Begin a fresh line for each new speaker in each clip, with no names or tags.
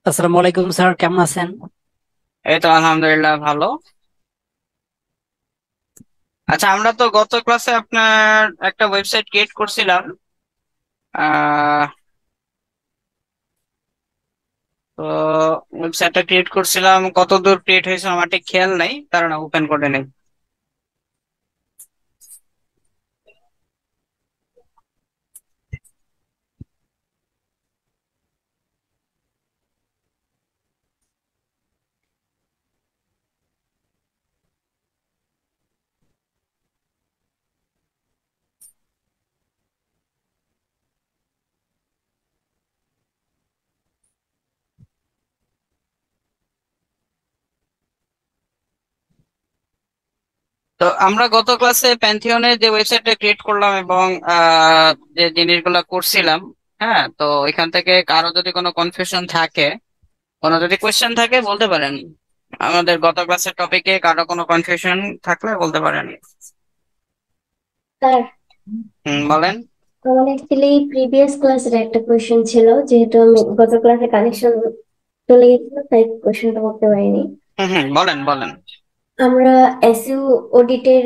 আসসালামু আলাইকুম স্যার, কেমন আছেন?
এই তো আলহামদুলিল্লাহ ভালো। আচ্ছা, আমরা তো গত ক্লাসে আপনার একটা ওয়েবসাইট ক্রিয়েট করছিলাম। আহ তো ওয়েবসাইটটা ক্রিয়েট করছিলাম, কত দূর ক্রিয়েট হয়েছে আমার ঠিক খেয়াল নাই, কারণ ওপেন করে নেই। তো আমরা গত ক্লাসে প্যান্থিয়নে যে ওয়েবসাইটটা ক্রিয়েট করলাম এবং যে জিনিসগুলো করছিলাম, হ্যাঁ, তো এখান থেকে কারো যদি কোনো কনফিউশন থাকে, কোনো যদি কোয়েশ্চেন থাকে বলতে পারেন। আমাদের গত ক্লাসের টপিকে কারো কোনো কনফিউশন থাকলে বলতে পারেন।
স্যার,
বলেন।
আমার অ্যাকচুয়ালি প্রিভিয়াস ক্লাসের একটা কোয়েশ্চেন ছিল, যেহেতু আমি গত ক্লাসে কানেকশন চলে গেছিল তাই কোয়েশ্চেনটা করতে পারিনি।
হুম হুম, বলেন বলেন।
আমরা এসইউ অডিটের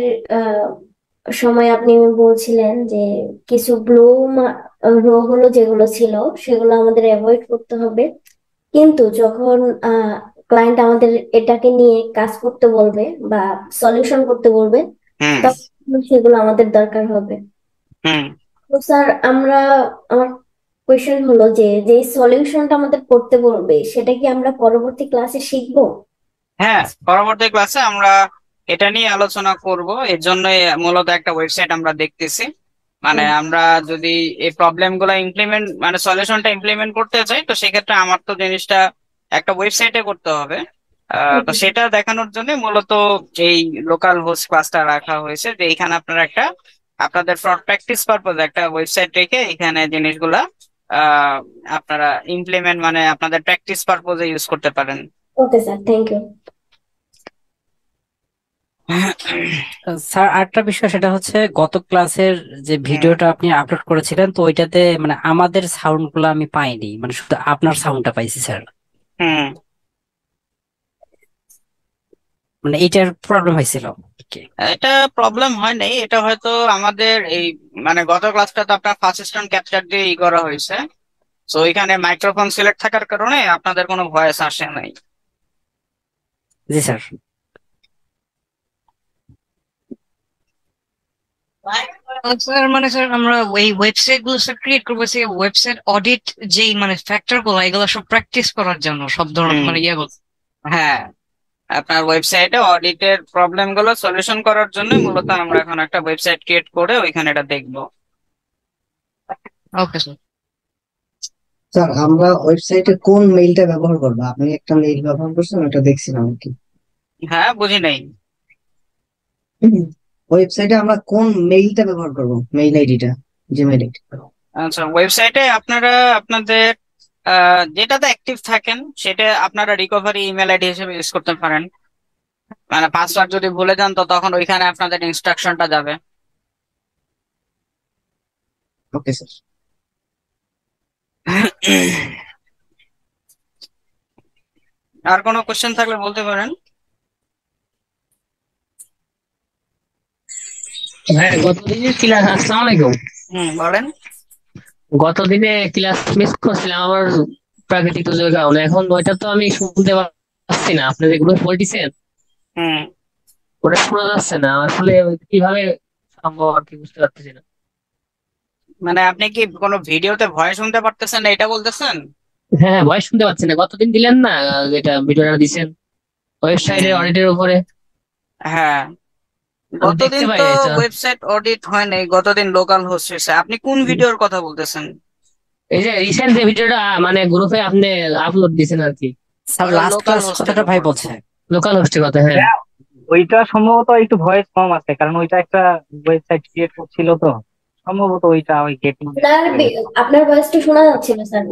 সময় আপনি বলছিলেন যে কিছু ব্লু রো হলো যেগুলো ছিল সেগুলো আমাদের অ্যাভয়েড করতে হবে, কিন্তু যখন ক্লায়েন্ট আমাদের এটাকে নিয়ে কাজ করতে বলবে বা সলিউশন করতে বলবে,
হুম
তখন সেগুলো আমাদের দরকার হবে।
হুম।
তো স্যার, আমার কোয়েশ্চেন হলো যে যে সলিউশনটা আমাদের করতে বলবে সেটা কি আমরা পরবর্তী ক্লাসে শিখবো?
হ্যাঁ, পরবর্তী ক্লাসে আমরা এটা নিয়ে আলোচনা করব। এর জন্য মূলত একটা ওয়েবসাইট আমরা দেখতেছি। মানে আমরা যদি এই প্রবলেম গুলো ইমপ্লিমেন্ট, মানে সলিউশনটা ইমপ্লিমেন্ট করতে চাই, তো সেক্ষেত্রে আমার তো জিনিসটা একটা ওয়েবসাইটে করতে হবে। তো
ওকে।
সেটা দেখানোর জন্য মূলত এই লোকাল হোস্ট ক্লাসটা রাখা হয়েছে, যে এখানে আপনারা একটা আপনাদের ফর প্র্যাকটিস পারপোজ একটা ওয়েবসাইট রেখে এখানে জিনিসগুলা আহ আপনারা ইমপ্লিমেন্ট, মানে আপনাদের প্র্যাকটিস পারপোজে ইউজ করতে পারেন।
Okay sir, thank you.
Sir, আরেকটা বিষয় সেটা হচ্ছে গত ক্লাসের যে
হুম
ভিডিওটা আপনি আপলোড করেছিলেন, তো ওইটাতে মানে আমাদের সাউন্ড গুলো আমি পাইনি, মানে শুধু আপনার সাউন্ডটা পাইছি স্যার।
হুম।
মানে এইটার প্রবলেম হয়েছিল কি?
এটা প্রবলেম হয় নাই, এটা হয়তো আমাদের এই, মানে গত ক্লাসটা তো আপনার ফার্স্ট স্টোন ক্যাপচার দিয়ে করা হয়েছে। তো এখানে মাইক্রোফোন সিলেক্ট থাকার কারণে আপনাদের কোনো ভয়েস আসে নাই।
জি স্যার।
স্যার মানে স্যার আমরা এই ওয়েবসাইট গুলো স্যার ক্রিয়েট করবো, সেই ওয়েবসাইট অডিট যেই মানে ফ্যাক্টর গুলো এগুলো সব প্র্যাকটিস করার জন্য সব ধরনের
হুম।
মানে ইয়েগুলো।
হ্যাঁ, আপনার ওয়েবসাইটে অডিটের প্রবলেম গুলো সলিউশন করার জন্য মূলত আমরা এখন একটা ওয়েবসাইট ক্রিয়েট করে ওইখানে এটা দেখবো।
Okay sir.
স্যার, আমরা ওয়েবসাইটে কোন মেইলটা ব্যবহার করবো? আপনি একটা মেইল ব্যবহার করছেন, ওটা দেখছিলাম আর কি।
হ্যাঁ, বুঝি নাই।
ওয়েবসাইটে আমরা কোন মেইলটা ব্যবহার করব, মেইল আইডিটা, জিমেইল আইডি?
আচ্ছা, ওয়েবসাইটে আপনারা আপনাদের যেটাতে অ্যাক্টিভ থাকেন সেটা আপনারা রিকভারি ইমেল আইডি হিসেবে ইউজ করতে পারেন। মানে পাসওয়ার্ড যদি ভুলে যান তো তখন ওইখানে আপনাদের ইনস্ট্রাকশনটা যাবে।
Okay sir.
আর কোনো কোশ্চেন থাকলে বলতে পারেন।
হ্যাঁ, গতদিনে ক্লাস, আসসালামু আলাইকুম।
বলেন।
গতদিনে ক্লাস মিস করছিলাম আমার প্রাকৃতিক দুর্যোগের কারণে। এখন ওইটা তো আমি শুনতে পাচ্ছি না, আপনি যেগুলো বলতেছেন
হুম।
ওটা শোনা যাচ্ছে না আসলে। কিভাবে সম্ভব আর কি বুঝতে পারতেছি না।
মানে আপনি কি কোনো ভিডিওতে ভয়েস শুনতে পারতেছেন না, এটা বলতেছেন?
হ্যাঁ হ্যাঁ, ভয়েস শুনতে পাচ্ছি না। গতদিন দিলেন না, যেটা ভিডিওটা দিছেন ওয়েবসাইটের
হুম।
অডিটের উপরে,
হ্যাঁ,
আমি দেখতে
গতদিন
পাই
তো
নাই তো।
ওয়েবসাইট অডিট হয় নাই, গতদিন লোকাল হোস্ট হয়েছে। আপনি কোন ভিডিওর কথা বলতেছেন?
এই যে রিসেন্ট যে ভিডিওটা মানে গ্রুপে আপনি আপলোড দিয়েছেন আর কি,
স্যার,
ওটা
লাস্ট
লোকাল
ক্লাস
হোস্টের
কথাটা ভাই
উপর।
বলছে।
লোকাল হোস্টের কথা, হ্যাঁ।
হ্যাঁ, ওইটা সম্ভবত একটু ভয়েস কম আছে, কারণ ওইটা একটা ওয়েবসাইট ক্রিয়েট করছিল তো সম্ভবত ওইটা ওই গেটিং
আপনার আপনার ভয়েসটা শোনা যাচ্ছিল স্যার,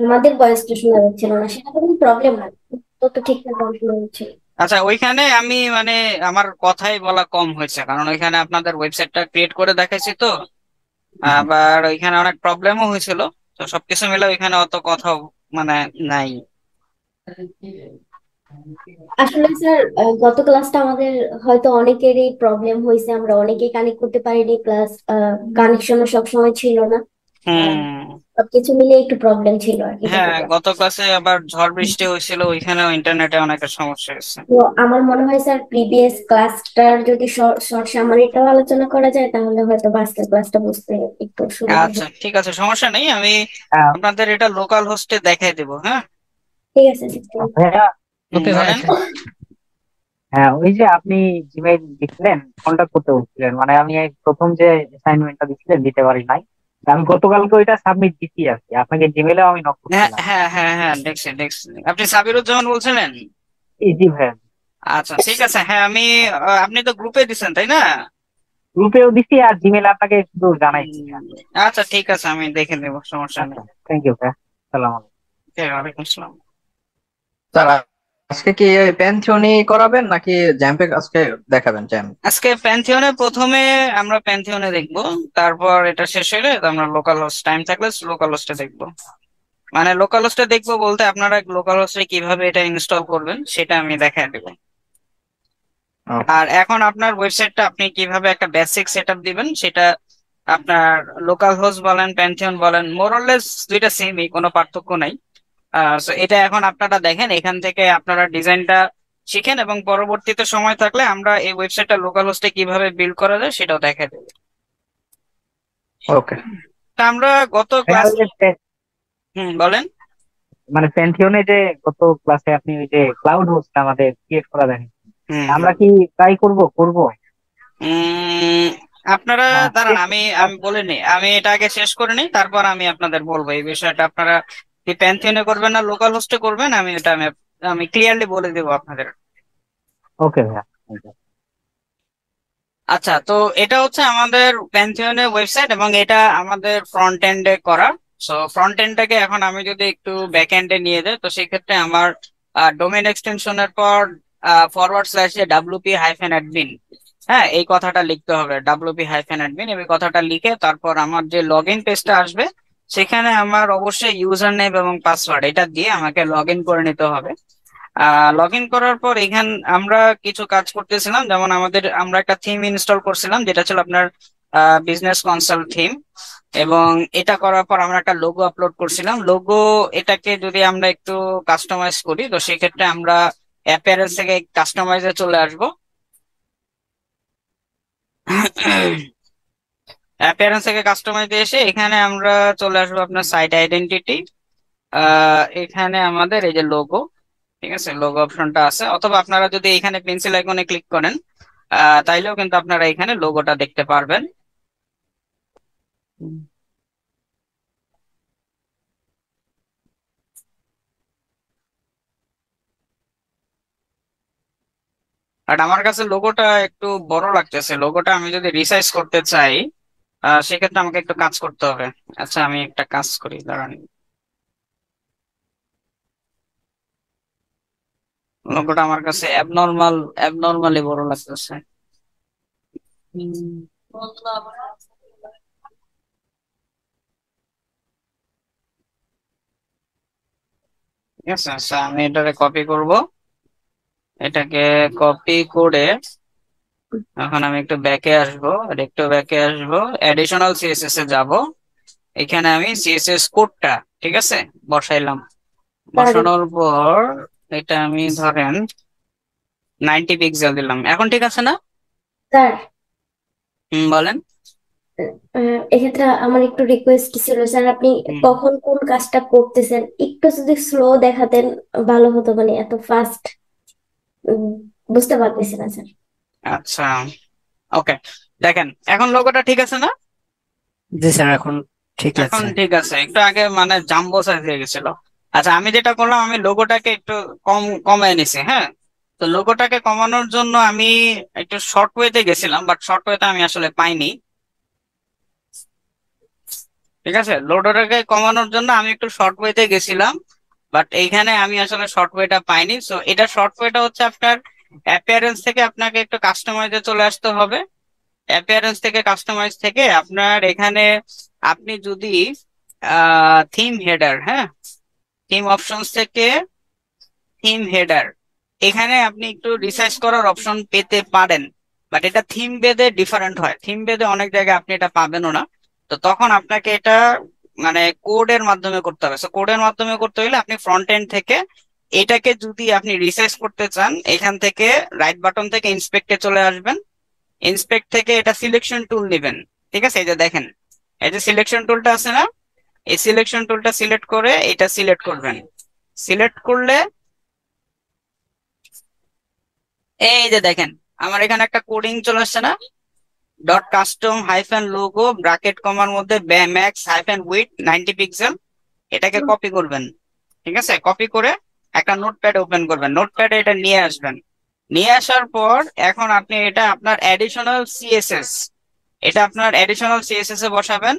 আমাদের ভয়েসটা শোনা যাচ্ছিল না, সেটা তো কোনো প্রবলেম না। তো ঠিকঠাক ভাবে শোনা যাচ্ছিল।
আচ্ছা, ওইখানে আমি মানে আমার কথাই বলা কম হয়েছে, কারণ ওইখানে আপনাদের ওয়েবসাইটটা ক্রিয়েট করে দেখাইছি তো। আবার ওইখানে অনেক প্রবলেমও হয়েছিল। তো সবকিছু মিলে ওইখানে অত কথাও মানে নাই।
আসলে স্যার গত ক্লাসটা আমাদের হয়তো অনেকেরই প্রবলেম হয়েছে, আমরা অনেকেই কানেক্ট করতে পারিনি, প্লাস কানেকশনও সবসময় ছিল না।
হুম।
সবকিছু মিলে একটু প্রবলেম ছিল আর কি গত
হ্যাঁ,
ক্লাস।
গত ক্লাসে আবার ঝড় বৃষ্টি হয়েছিল, ওইখানেও ইন্টারনেটে অনেকের সমস্যা হয়েছে।
তো আমার মনে হয় স্যার প্রিভিয়াস ক্লাসটার যদি শর্ট সামারিটাও আলোচনা করা যায় তাহলে হয়তো আজকের ক্লাসটা বুঝতে একটু সুবিধা
আচ্ছা,
হবে।
ঠিক আছে, সমস্যা নেই। আমি
হ্যাঁ
আপনাদের এটা লোকাল হোস্টে দেখাই দেবো। হ্যাঁ।
ঠিক আছে স্যার।
ভাইয়া,
ওকে ভাই,
বলেন।
আচ্ছা।
হ্যাঁ ওই যে আপনি জিমেইল দিছিলেন, কন্ট্যাক্ট করতে বলছিলেন, মানে আমি এই প্রথম যে অ্যাসাইনমেন্টটা দিছিলেন দিতে পারি নাই। তা আমি গতকালকে ওইটা সাবমিট দিছি আর কি, আপনাকে জিমেইলেও আমি নক
হ্যাঁ,
করছিলাম।
হ্যাঁ, হ্যাঁ, হ্যাঁ, দেখছি দেখছি। আপনি সাবিরুজ্জামান বলছিলেন?
জি ভাইয়া।
আচ্ছা, ঠিক আছে। হ্যাঁ, আমি আপনি তো গ্রুপে দিছেন তাই না?
গ্রুপেও দিছি আর জিমেইল আপনাকে শুধু জানাইছি।
আচ্ছা, ঠিক আছে, আমি দেখে নেব, সমস্যা নেই।
আচ্ছা, থ্যাংক ইউ ভাইয়া, সালাম আলাইকুম।
ওয়ালাইকুম আসসালাম।
স্যার আজকে কি প্যান্থিয়নই করাবেন নাকি জ্যাম্পে আজকে দেখাবেন জ্যাম্প?
আজকে প্যান্থিয়নে প্রথমে আমরা প্যান্থিয়নে দেখবো, তারপর এটা শেষ হলে আমরা লোকাল হোস্ট, টাইম থাকলে লোকাল হোস্টে দেখবো। মানে লোকাল হোস্টে দেখবো বলতে আপনারা লোকাল হোস্টে কিভাবে এটা ইনস্টল করবেন সেটা আমি দেখায় দেবো।
ওকে।
আর এখন আপনার ওয়েবসাইটটা আপনি কিভাবে একটা বেসিক সেটআপ দিবেন সেটা আপনার লোকাল হোস্ট বলেন প্যান্থিয়ন বলেন মোরলেস দুইটা সেমই, কোনো পার্থক্য নাই। So এটা এখন আপনারা দেখেন, এখান থেকে আপনারা ডিজাইনটা শিখেন এবং পরবর্তীতে সময় থাকলে আমরা এই ওয়েবসাইটটা লোকাল হোস্টে কিভাবে বিল্ড করা যায় সেটাও দেখা দেবো।
ওকে।
তা আমরা গত
ভাইয়া
ক্লাস,
ওই যে
বলেন।
মানে প্যান্থিয়নে যে গত ক্লাসে আপনি ওই যে ক্লাউড হোস্ট আমাদের ক্রিয়েট করা দেখেন,
হুম,
আমরা কি ট্রাই করব?
উম, আপনারা দাঁড়ান,
create
আমি
করতে
আমি বলে নিই, আমি এটা আগে শেষ করে নিই, তারপর আমি আপনাদের বলবো এই বিষয়টা। আপনারা কি প্যান্থিয়নে করবেন না লোকাল হোস্টে করবেন, আমি ক্লিয়ারলি বলে দেবো আপনাদের।
ওকে ভাইয়া, thank you.
আচ্ছা, তো এটা হচ্ছে আমাদের প্যান্থিয়নের ওয়েবসাইট এবং এটা আমাদের ফ্রন্ট এন্ডে করা। সো ফ্রন্ট এন্ডটাকে এখন আমি যদি একটু ব্যাক এন্ডে নিয়ে যাই, তো সেক্ষেত্রে আমার ডোমেন এক্সটেনশনের পর /wp-admin, হ্যাঁ, এই কথাটা লিখতে হবে, wp-admin এই কথাটা লিখে তারপর আমার যে লগ ইন পেজটা আসবে সেখানে আমার অবশ্যই ইউজার নেম এবং পাসওয়ার্ড এটা দিয়ে আমাকে লগ ইন করে নিতে হবে। লগ ইন করার পর এখান আমরা কিছু কাজ করতেছিলাম, যেমন আমরা একটা থিম ইনস্টল করছিলাম যেটা ছিল আপনার বিজনেস কনসাল্ট থিম, এবং এটা করার পর আমরা একটা লোগো আপলোড করছিলাম। লোগো এটাকে যদি আমরা একটু কাস্টমাইজ করি, তো সেক্ষেত্রে আমরা অ্যাপিয়ারেন্স থেকে কাস্টমাইজে চলে আসবো। অ্যাপিয়ারেন্স থেকে কাস্টমাইজে এসে এখানে আমরা চলে আসবো আপনার সাইট আইডেন্টিটি। এখানে আমাদের এই যে লোগো, ঠিক আছে, লোগো অপশনটা আছে, অথবা আপনারা যদি এখানে পেন্সিল আইকনে ক্লিক করেন তাইলেও কিন্তু আপনারা এখানে লোগোটা দেখতে পারবেন। বাট আমার কাছে লোগোটা একটু বড় লাগতেছে, লোগোটা আমি যদি রিসাইজ করতে চাই সেক্ষেত্রে আমাকে একটু কাজ করতে হবে। আচ্ছা, আমি একটা কাজ করি, দাঁড়ান। লোগোটা আমার কাছে অ্যাবনর্মালি বড় লাগতেছে। হুম। ঠিক আছে, আচ্ছা, আমি এটাকে কপি করব। এটাকে কপি করে এখন আমি একটু ব্যাকে আসবো, আর একটু ব্যাকে আসবো, অ্যাডিশনাল সিএসএস এ যাব। এখানে আমি সিএসএস কোডটা, ঠিক আছে, বসাইলাম। বসানোর পর এটা আমি ধরেন 90 পিক্সেল দিলাম, এখন ঠিক আছে না?
স্যার
বলেন।
এক্ষেত্রে আমার একটু রিকোয়েস্ট ছিল স্যার, আপনি
হুম,
কখন কোন কাজটা করতেছেন একটু যদি স্লো দেখাতেন ভালো হতো, মানে এত ফাস্ট বুঝতে পারতেছি না স্যার।
আচ্ছা, ওকে, দেখেন এখন লোগোটা ঠিক আছে না?
জি স্যার, এখন ঠিক
এখন
লাগছে।
ঠিক আছে, একটু আগে মানে জাম্বো সাইজ হয়ে গেছিল। আচ্ছা, আমি যেটা করলাম, আমি লোগোটাকে একটু কমায় নিছি। হ্যাঁ, তো লোগোটাকে কমানোর জন্য আমি একটু শর্ট ওয়েতে গেছিলাম, বাট শর্ট ওয়েতে আমি আসলে পাইনি। ঠিক আছে, লোডোটাকে কমানোর জন্য আমি একটু শর্ট ওয়েতে গেছিলাম, বাট এইখানে আমি আসলে শর্ট ওয়েটা পাইনি। সো এটা শর্ট ওয়েটা হচ্ছে আপনার অ্যাপিয়ারেন্স থেকে আপনাকে একটু কাস্টমাইজে চলে আসতে হবে। অ্যাপিয়ারেন্স থেকে কাস্টমাইজ থেকে আপনার এখানে আপনি যদি থিম হেডার, হ্যাঁ, থিম অপশনস থেকে থিম হেডার, এখানে আপনি একটু রিসার্চ করার অপশন পেতে পারেন, বাট এটা থিম বেদে ডিফারেন্ট হয়, থিম বেদে অনেক জায়গায় আপনি এটা পাবেনও না। তো তখন আপনাকে এটা মানে কোডের মাধ্যমে করতে হবে। কোডের মাধ্যমে করতে হলে আপনি ফ্রন্ট এন্ড থেকে এটাকে যদি আপনি রিসার্চ করতে চান, এখান থেকে রাইট বাটন থেকে ইন্সপেক্টে চলে আসবেন, ইন্সপেক্ট থেকে এটা সিলেকশন টুল নেবেন। ঠিক আছে, এই যে দেখেন এই যে সিলেকশন টুলটা আছে না, এই সিলেকশন টুলটা সিলেক্ট করে এটা সিলেক্ট করবেন। সিলেক্ট করলে এই যে দেখেন আমার এখানে একটা কোডিং চলে আসছে না, dot custom hyphen logo bracket কমার মধ্যে ম্যাক্স হাইফেন উইথ 90 পিক্সেল, এটাকে কপি করবেন। ঠিক আছে, কপি করে একটা নোটপ্যাড ওপেন করবেন, নোটপ্যাডে এটা নিয়ে আসবেন। নিয়ে আসার পর এখন আপনি এটা আপনার অ্যাডিশনাল সিএসএস, এটা আপনার অ্যাডিশনাল সিএসএস এ বসাবেন।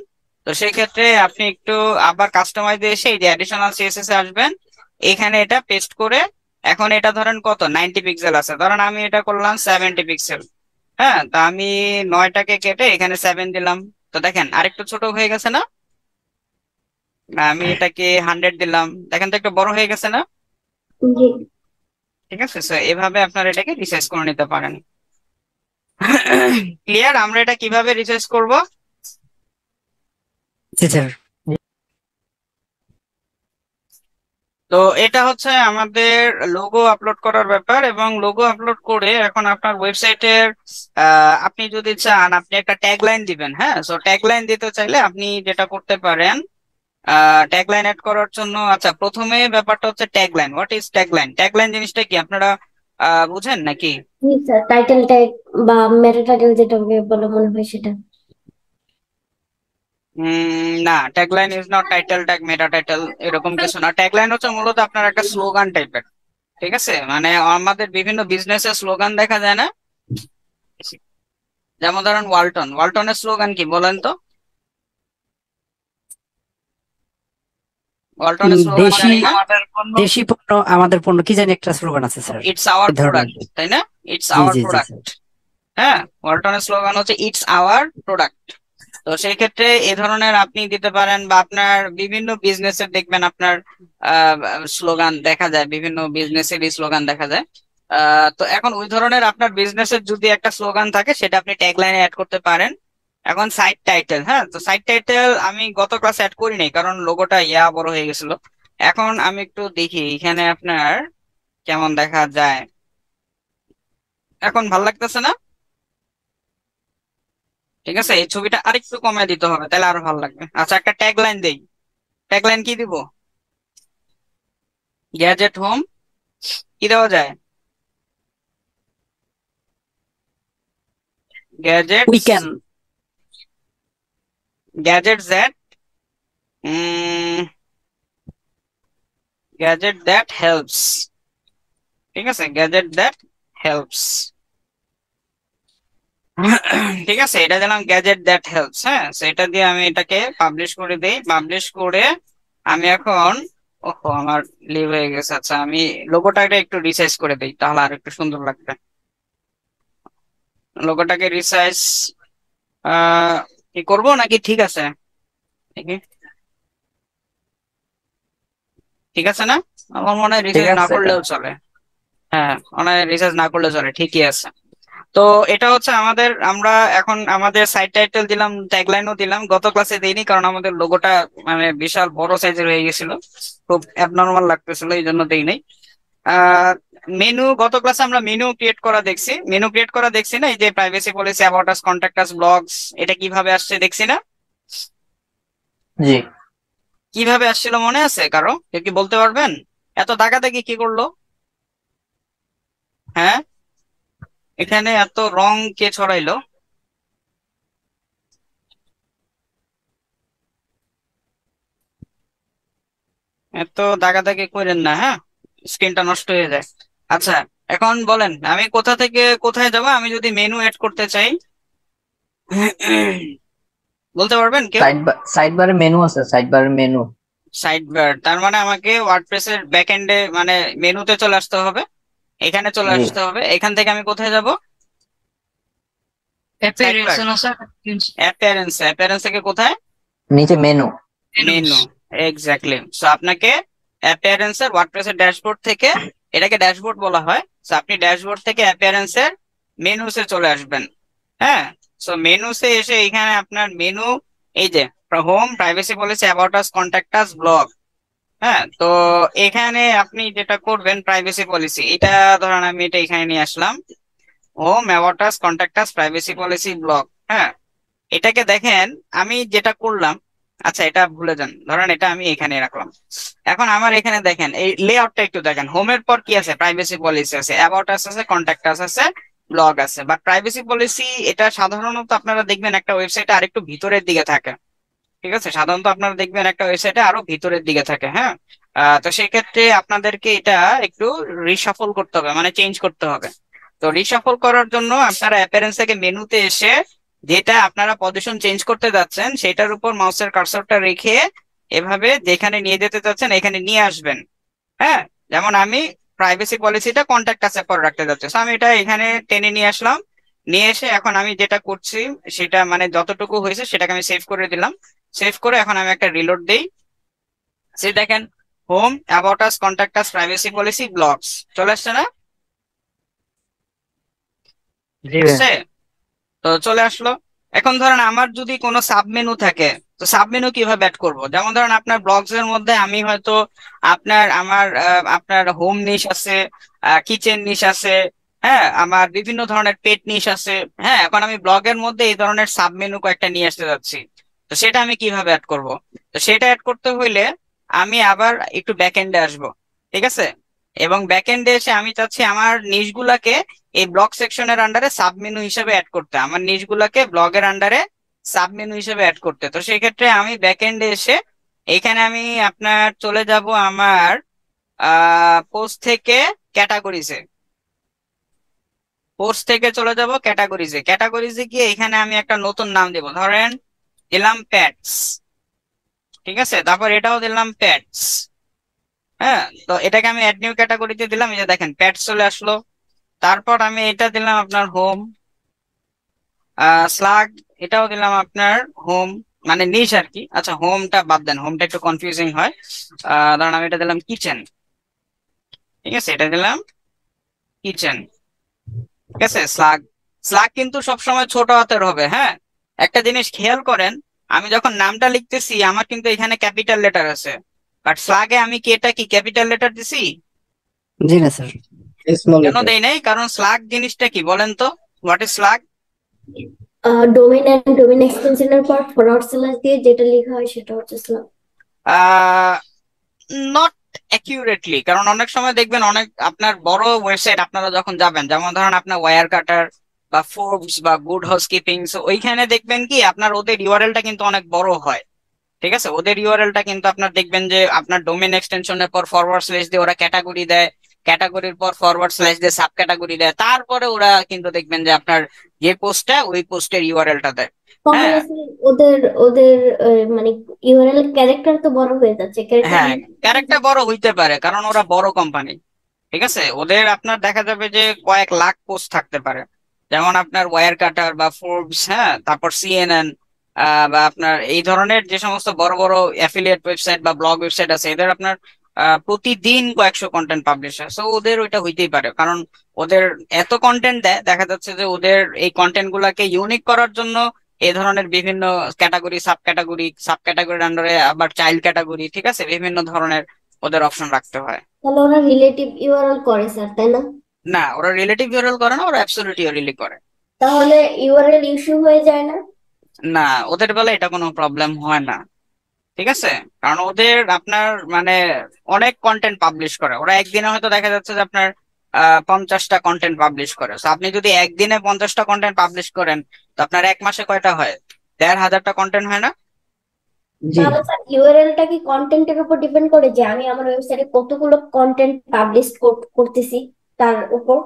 তো সেই ক্ষেত্রে আপনি একটু আবার কাস্টমাইজে এসে এই যে অ্যাডিশনাল সিএসএস এ আসবেন, এখানে এটা পেস্ট করে এখন এটা ধরেন কত 90 পিক্সেল আছে, ধরেন আমি এটা করলাম 70 পিক্সেল। হ্যাঁ, তা আমি 9টাকে কেটে এখানে 7 দিলাম। তো দেখেন আরেকটু ছোট হয়ে গেছে না, আমি এটাকে 100 দিলাম, দেখেন তো একটু বড় হয়ে গেছে না।
জি।
ঠিক আছে, সো এভাবে আপনারা এটাকে রিসাইজ করে নিতে পারেন। ক্লিয়ার? আমরা এটা কিভাবে রিসাইজ করব?
জি স্যার।
তো এটা হচ্ছে আমাদের লোগো আপলোড করার ব্যাপার, এবং লোগো আপলোড করে এখন আপনার ওয়েবসাইটের আপনি যদি চান আপনি একটা ট্যাগলাইন দিবেন। হ্যাঁ, সো ট্যাগলাইন দিতে চাইলে আপনি যেটা করতে পারেন, ট্যাগলাইন অ্যাড করার জন্য, আচ্ছা প্রথমে ব্যাপারটা হচ্ছে tagline. What is tagline? Tagline জিনিসটা কি আপনারা বুঝেন নাকি?
জি স্যার, টাইটেল ট্যাগ বা মেটা টাইটেল যেটাকে বলে মনে হয় সেটা।
না, tagline is not title tag meta title, এরকম কিছু না। ট্যাগলাইন হচ্ছে মূলত আপনার একটা স্লোগান টাইপের। ঠিক আছে, মানে আমাদের বিভিন্ন বিজনেসের স্লোগান দেখা যায় না, যেমন ধরেন ওয়ালটন, ওয়ালটনের স্লোগান কি বলেন তো? ওয়ালটনের স্লোগান
দেশি
জানি না,
দেশি পণ্য আমাদের পণ্য, কি জানি একটা স্লোগান আছে স্যার
ইটস আওয়ার
এই ধরনের।
প্রোডাক্ট, তাই না? ইটস
জি
আওয়ার
জি জি
প্রোডাক্ট।
স্যার।
হ্যাঁ, ওয়ালটনের স্লোগান হচ্ছে ইটস আওয়ার প্রোডাক্ট। তো সেই ক্ষেত্রে এই ধরনের আপনি দিতে পারেন, বা আপনার বিভিন্ন বিজনেসের দেখবেন আপনার স্লোগান দেখা যায়, বিভিন্ন বিজনেসেরই স্লোগান দেখা যায়। তো এখন ওই ধরনের আপনার বিজনেসের যদি একটা স্লোগান থাকে সেটা আপনি ট্যাগলাইনে অ্যাড করতে পারেন। এখন সাইট টাইটেল, হ্যাঁ, তো সাইট টাইটেল আমি গত ক্লাসে অ্যাড করি নাই কারণ লোগোটা বড় হয়ে গেছিল। এখন আমি একটু দেখি এখানে আপনার কেমন দেখা যায়, এখন ভাল লাগতেছে না? ঠিক আছে, এই ছবিটা আরেকটু কমায় দিতে হবে, তাহলে আরো ভালো লাগবে। আচ্ছা, একটা ট্যাগলাইন দেই। ট্যাগলাইন কি দিব? গ্যাজেট হোম, কি দেওয়া যায়? Gadget,
we can.
Gadget that, gadget that helps. ঠিক আছে, গ্যাজেট দ্যাট হেল্পস। ঠিক আছে, এটা দিলাম গ্যাজেট দ্যাট হেল্পস। হ্যাঁ, সেটা দিয়ে আমি এটাকে পাবলিশ করে দেই। পাবলিশ করে আমি এখন, ওহো আমার লিভ হয়ে গেছে। আচ্ছা, আমি লোগোটাকে একটু রিসাইজ করে দেই, তাহলে আর একটু সুন্দর লাগবে। লোগোটাকে রিসাইজ কি করব নাকি? ঠিক আছে, দেখি ঠিক আছে না? আমার মনে হয়
ঠিক
রিসাইজ না
আছে।
করলেও চলে। হ্যাঁ, মনে হয় রিসাইজ না করলেও চলে, ঠিকই আছে। তো এটা হচ্ছে আমাদের, আমরা এখন আমাদের সাইট টাইটেল দিলাম, ট্যাগলাইনও দিলাম। গত ক্লাসে দেইনি কারণ আমাদের লোগোটা মানে বিশাল বড় সাইজের হয়ে গেছিল, খুব অ্যাবনর্মাল লাগতেছিল, এই জন্য দেই নাই। মেনু, গত ক্লাসে আমরা মেনু ক্রিয়েট করা দেখছি, মেনু ক্রিয়েট করা দেখছি না, এই যে privacy policy, about us, contact us, blogs, এটা কিভাবে আসছে দেখছি না?
জি,
কিভাবে আসছিল মনে আছে কারো? কেউ কি বলতে পারবেন? এত দাগাদাগি কি করলো? হ্যাঁ, এখানে এত রং কে ছড়াইলো? এত দাগাদাগি করেন না, হ্যাঁ, স্ক্রিনটা নষ্ট হয়ে যায়। আচ্ছা, এখন বলেন আমি কোথা থেকে কোথায় যাব? আমি যদি মেনু অ্যাড করতে চাই, বলতে পারবেন কেউ?
সাইড বারে মেনু আছে, সাইড বারে মেনু।
সাইড বার, তার মানে আমাকে ওয়ার্ডপ্রেসের ব্যাক এন্ডে মানে মেনুতে চলে আসতে হবে, এখানে চলে
জি,
আসতে হবে। এখান থেকে আমি কোথায় যাব?
অ্যাপিয়ারেন্স না স্যার?
অ্যাপিয়ারেন্স, অ্যাপিয়ারেন্স থেকে কোথায়?
নিচে মেনু।
Menu, exactly. সো আপনাকে অ্যাপিয়ারেন্স এর ওয়ার্ডপ্রেসের ড্যাশবোর্ড থেকে এটাকে ড্যাশবোর্ড বলা হয়। তো আপনি ড্যাশবোর্ড থেকে অ্যাপিয়ারেন্সের মেনুসে চলে আসবেন। হ্যাঁ, সো মেনুসে এসে এখানে আপনার মেনু, এই যে home, privacy policy, about us, contact us, blog. হ্যাঁ, তো এখানে আপনি যেটা করবেন প্রাইভেসি পলিসি, এটা ধরেন আমি এটা এখানে নিয়ে আসলাম, home, about us, contact us, privacy policy, blog. হ্যাঁ, এটাকে দেখেন আমি যেটা করলাম, আচ্ছা এটা ভুলে যান, ধরেন এটা আমি এখানে রাখলাম। এখন আমার এখানে দেখেন এই লেআউটটা একটু দেখেন, হোমের পর কি আছে, প্রাইভেসি পলিসি আছে, অ্যাবাউট আস আছে, কন্ট্যাক্ট আস আছে, ব্লগ আছে। বাট প্রাইভেসি পলিসি এটা সাধারণত আপনারা দেখবেন একটা ওয়েবসাইটে আরেকটু ভিতরের দিকে থাকে। ঠিক আছে, সাধারণত আপনারা দেখবেন একটা ওয়েবসাইটে আরো ভিতরের দিকে থাকে। হ্যাঁ, তো সেক্ষেত্রে আপনাদেরকে এটা একটু রিশাফল করতে হবে, মানে চেঞ্জ করতে হবে। তো রিশাফল করার জন্য আপনারা অ্যাপিয়ারেন্স থেকে মেনুতে এসে যেটা আপনারা পজিশন চেঞ্জ করতে যাচ্ছেন সেটার উপর মাউসের কার্সরটা রেখে এভাবে যেখানে নিয়ে যেতে চাচ্ছেন এখানে নিয়ে আসবেন। হ্যাঁ, যেমন আমি প্রাইভেসি পলিসিটা কন্ট্যাক্ট আছে পর রাখতে যাচ্ছি, তো আমি এটা এখানে টেনে নিয়ে আসলাম। নিয়ে এসে এখন আমি যেটা করছি সেটা মানে যতটুকু হয়েছে সেটাকে আমি সেভ করে দিলাম। সেভ করে এখন আমি একটা রিলোড দেই। সে দেখেন home, about us, contact us, privacy policy, blogs চলে আসছে না?
জি ভাইয়া।
আসছে? তো চলে আসলো। এখন ধরেন আমার যদি কোনো সাবমেনু থাকে, তো সাবমেনু কিভাবে অ্যাড করব? যেমন ধরেন আপনার ব্লগস এর মধ্যে আমি হয়তো আপনার হোম নিশ আছে, কিচেন নিশ আছে, হ্যাঁ, আমার বিভিন্ন ধরনের পেট নিশ আছে। হ্যাঁ, এখন আমি ব্লগের মধ্যে এই ধরনের সাবমেনু কয়েকটা নিয়ে আসতে যাচ্ছি। তো সেটা আমি কিভাবে অ্যাড করব? তো সেটা অ্যাড করতে হইলে আমি আবার একটু ব্যাকএন্ডে আসবো। ঠিক আছে, এবং ব্যাকএন্ডে এসে আমি চাচ্ছি আমার নিশগুলাকে এই ব্লগ সেকশনের আন্ডারে সাবমেনু হিসেবে অ্যাড করতে, আমার নিশগুলাকে ব্লগের আন্ডারে সাবমেনু হিসেবে অ্যাড করতে। তো সেই ক্ষেত্রে আমি ব্যাকএন্ডে এসে এখানে আমি আপনার চলে যাব আমার পোস্ট থেকে ক্যাটাগরিজে, পোস্ট থেকে চলে যাব ক্যাটাগরিজে। ক্যাটাগরিজে গিয়ে এখানে আমি একটা নতুন নাম দেব, ধরেন দিলাম প্যাটস। ঠিক আছে, তারপর এটাও দিলাম প্যাটস। হ্যাঁ, তো এটাকে আমি অ্যাড নিউ ক্যাটাগরিতে দিলাম, এই যে দেখেন প্যাটস চলে আসলো। তারপর আমি এটা দিলাম আপনার হোম, স্লাগ, এটাও দিলাম আপনার হোম, মানে নিশ আর কি। আচ্ছা হোমটা বাদ দেন, হোমটা একটু কনফিউজিং হয়। ধরেন আমি এটা দিলাম কিচেন। ঠিক আছে, এটা দিলাম কিচেন। ঠিক আছে, স্লাগ, স্লাগ কিন্তু সবসময় ছোট হাতের হবে। হ্যাঁ, একটা জিনিস খেয়াল করেন, আমি যখন নামটা লিখতেছি আমার কিন্তু এখানে ক্যাপিটাল লেটার আছে, বাট স্লাগে আমি কি এটা কি ক্যাপিটাল লেটার দিছি?
জি না স্যার।
স্মল
কেন
লেটার।
দেই নাই? কারণ স্লাগ জিনিসটা কি বলেন তো, what is slug?
Domain and domain এক্সটেনশনের পর ফরওয়ার্ড স্ল্যাশ দিয়ে যেটা লেখা হয় সেটা হচ্ছে স্ল্যাশ।
নট অ্যাকিউরেটলি, কারণ অনেক সময় দেখবেন অনেক আপনার বড় ওয়েবসাইট আপনারা যখন যাবেন, যেমন ধরেন আপনার ওয়্যার কাটার বা ফোর্বস বা গুড হাউসকিপিং, ওইখানে দেখবেন কি আপনার ওদের ইউআরএলটা কিন্তু অনেক বড় হয়। ঠিক আছে, ওদের ইউআরএলটা কিন্তু আপনার দেখবেন যে আপনার ডোমেন এক্সটেনশনের পর ফরওয়ার্ড স্ল্যাশ দিয়ে ওরা ক্যাটাগরি দেয়, ক্যাটাগরির পর ফরওয়ার্ড স্ল্যাশ দিয়ে সাব ক্যাটাগরি দেয়, তারপরে ওরা কিন্তু দেখবেন যে আপনার যে পোস্টটা ওই পোস্টের ইউআরএলটা দেয়।
তাহলে
হ্যাঁ,
স্যার ওদের ওদের মানে ইউআরএল ক্যারেক্টার তো বড় হয়ে যাচ্ছে, ক্যারেক্টার
হ্যাঁ, ক্যারেক্টার বড় হইতে পারে কারণ ওরা বড় কোম্পানি। ঠিক আছে, ওদের আপনার দেখা যাবে যে কয়েক লাখ পোস্ট থাকতে পারে, যেমন আপনার ওয়্যার কাটার বা ফোর্বস, হ্যাঁ, তারপর সিএনএন, বা আপনার এই ধরনের যে সমস্ত বড় বড় অ্যাফিলিয়েট ওয়েবসাইট বা ব্লগ ওয়েবসাইট আছে, এদের আপনার প্রতিদিন কয়েকশো কন্টেন্ট পাবলিশ হয়। সো ওদের ওইটা হইতেই পারে, কারণ ওদের এত কন্টেন্ট দেয়, দেখা যাচ্ছে যে ওদের এই কন্টেন্ট গুলাকে ইউনিক করার জন্য এই ধরনের বিভিন্ন ক্যাটাগরি, সাব ক্যাটাগরির আন্ডারে আবার চাইল্ড ক্যাটাগরি, ঠিক আছে, বিভিন্ন ধরনের ওদের অপশন রাখতে হয়।
তাহলে ওরা রিলেটিভ ইউআরএল করে স্যার, তাই না?
না, ওরা রিলেটিভ ইউআরএল করে না, ওরা অ্যাবসলিউট ইউআরএল করে।
তাহলে ইউআরএল ইস্যু হয়ে যায় না?
না, ওদের বেলা এটা কোনো প্রবলেম হয় না। ঠিক আছে, কারণ ওদের আপনার মানে অনেক কন্টেন্ট পাবলিশ করে, ওরা একদিনে হয়তো দেখা যাচ্ছে যে আপনার 50টা কন্টেন্ট পাবলিশ করে। তো আপনি যদি একদিনে 50টা কন্টেন্ট পাবলিশ করেন, তো আপনার এক মাসে কয়টা হয়? 1,500টা কন্টেন্ট হয় না?
জি।
তাহলে স্যার ইউআরএলটা কি কন্টেন্টের উপর ডিপেন্ড করে যে আমি আমার ওয়েবসাইটে কতগুলো কন্টেন্ট পাবলিশ করতেছি তার উপর?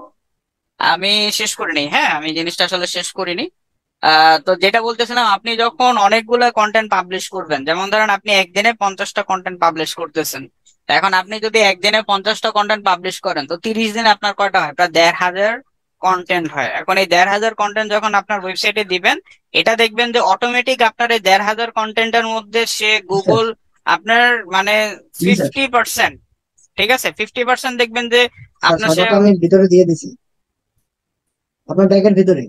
আমি শেষ করিনি, হ্যাঁ, আমি জিনিসটা আসলে শেষ করিনি। তো যেটা বলতেছিলাম, আপনি যখন অনেকগুলো কন্টেন্ট পাবলিশ করবেন, যেমন ধরেন আপনি একদিনে 50টা কন্টেন্ট পাবলিশ করতেছেন, তো এখন আপনি যদি একদিনে 50টা কন্টেন্ট পাবলিশ করেন, তো 30 দিনে আপনার কয়টা হয়? প্রায় 1,500 কন্টেন্ট হয়। এখন এই 1,500 কন্টেন্ট যখন আপনার ওয়েবসাইটে দিবেন, এটা দেখবেন যে অটোমেটিক আপনার এই 1,500 কন্টেন্টের মধ্যে সে গুগল আপনার মানে
জি স্যার।
50%, ঠিক আছে, 50% দেখবেন যে আপনার সে
সার্ভারটা আমি ভিতরে দিয়ে দিছি আপনার ব্যাগের ভিতরে।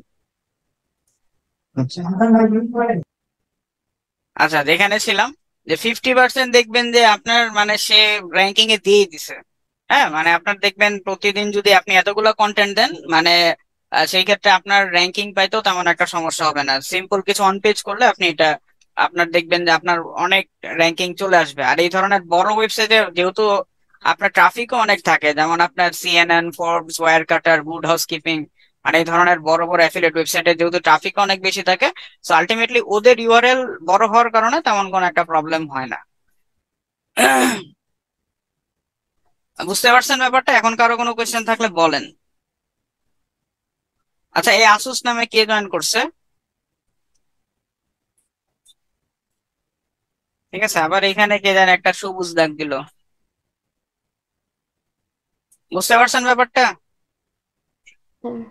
আচ্ছা
আচ্ছা যেখানে ছিলাম যে 50% দেখবেন যে আপনার মানে সে র্যাঙ্কিং এ দিয়ে দিছে। হ্যাঁ মানে আপনার দেখবেন প্রতিদিন যদি আপনি এতগুলো কন্টেন্ট দেন মানে সেই ক্ষেত্রে আপনার র্যাঙ্কিং পাইতেও তেমন একটা সমস্যা হবে না। সিম্পল কিছু অন পেজ করলে আপনি এটা আপনার দেখবেন যে আপনার অনেক র্যাঙ্কিং চলে আসবে। আর এই ধরনের বড় ওয়েবসাইটে যেহেতু আপনার ট্রাফিকও অনেক থাকে, যেমন আপনার সিএনএন, ফোর্বস, ওয়্যার কাটার, গুড হাউসকিপিং, মানে এই ধরনের বড় বড় অ্যাফিলিয়েট ওয়েবসাইটে যেহেতু ট্রাফিক অনেক বেশি থাকে, সো আলটিমেটলি ওদের ইউআরএল বড় হওয়ার কারণে তেমন কোনো একটা প্রবলেম হয় না। বুঝতে পারছেন ব্যাপারটা? এখন কারো কোনো কোয়েশ্চেন থাকলে বলেন। আচ্ছা এই আসুস নামে কে জয়েন করছে? ঠিক আছে, আবার এখানে কে জানে একটা সবুজ দাগ দিল। বুঝতে পারছেন ব্যাপারটা?
হ্যাঁ।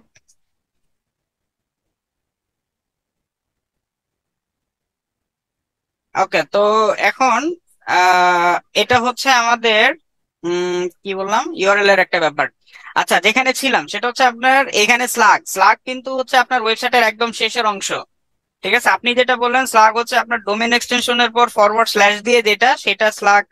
ওকে, তো এখন এটা হচ্ছে আমাদের কি বললাম, ইউআরএল এর একটা ব্যাপার। আচ্ছা যেখানে ছিলাম সেটা হচ্ছে আপনার এখানে স্লাগ। স্লাগ কিন্তু হচ্ছে আপনার ওয়েবসাইটের একদম শেষের অংশ। ঠিক আছে, আপনি যেটা বললেন স্লাগ হচ্ছে আপনার ডোমেন এক্সটেনশনের পর ফরওয়ার্ড স্ল্যাশ দিয়ে যেটা, সেটা স্লাগ।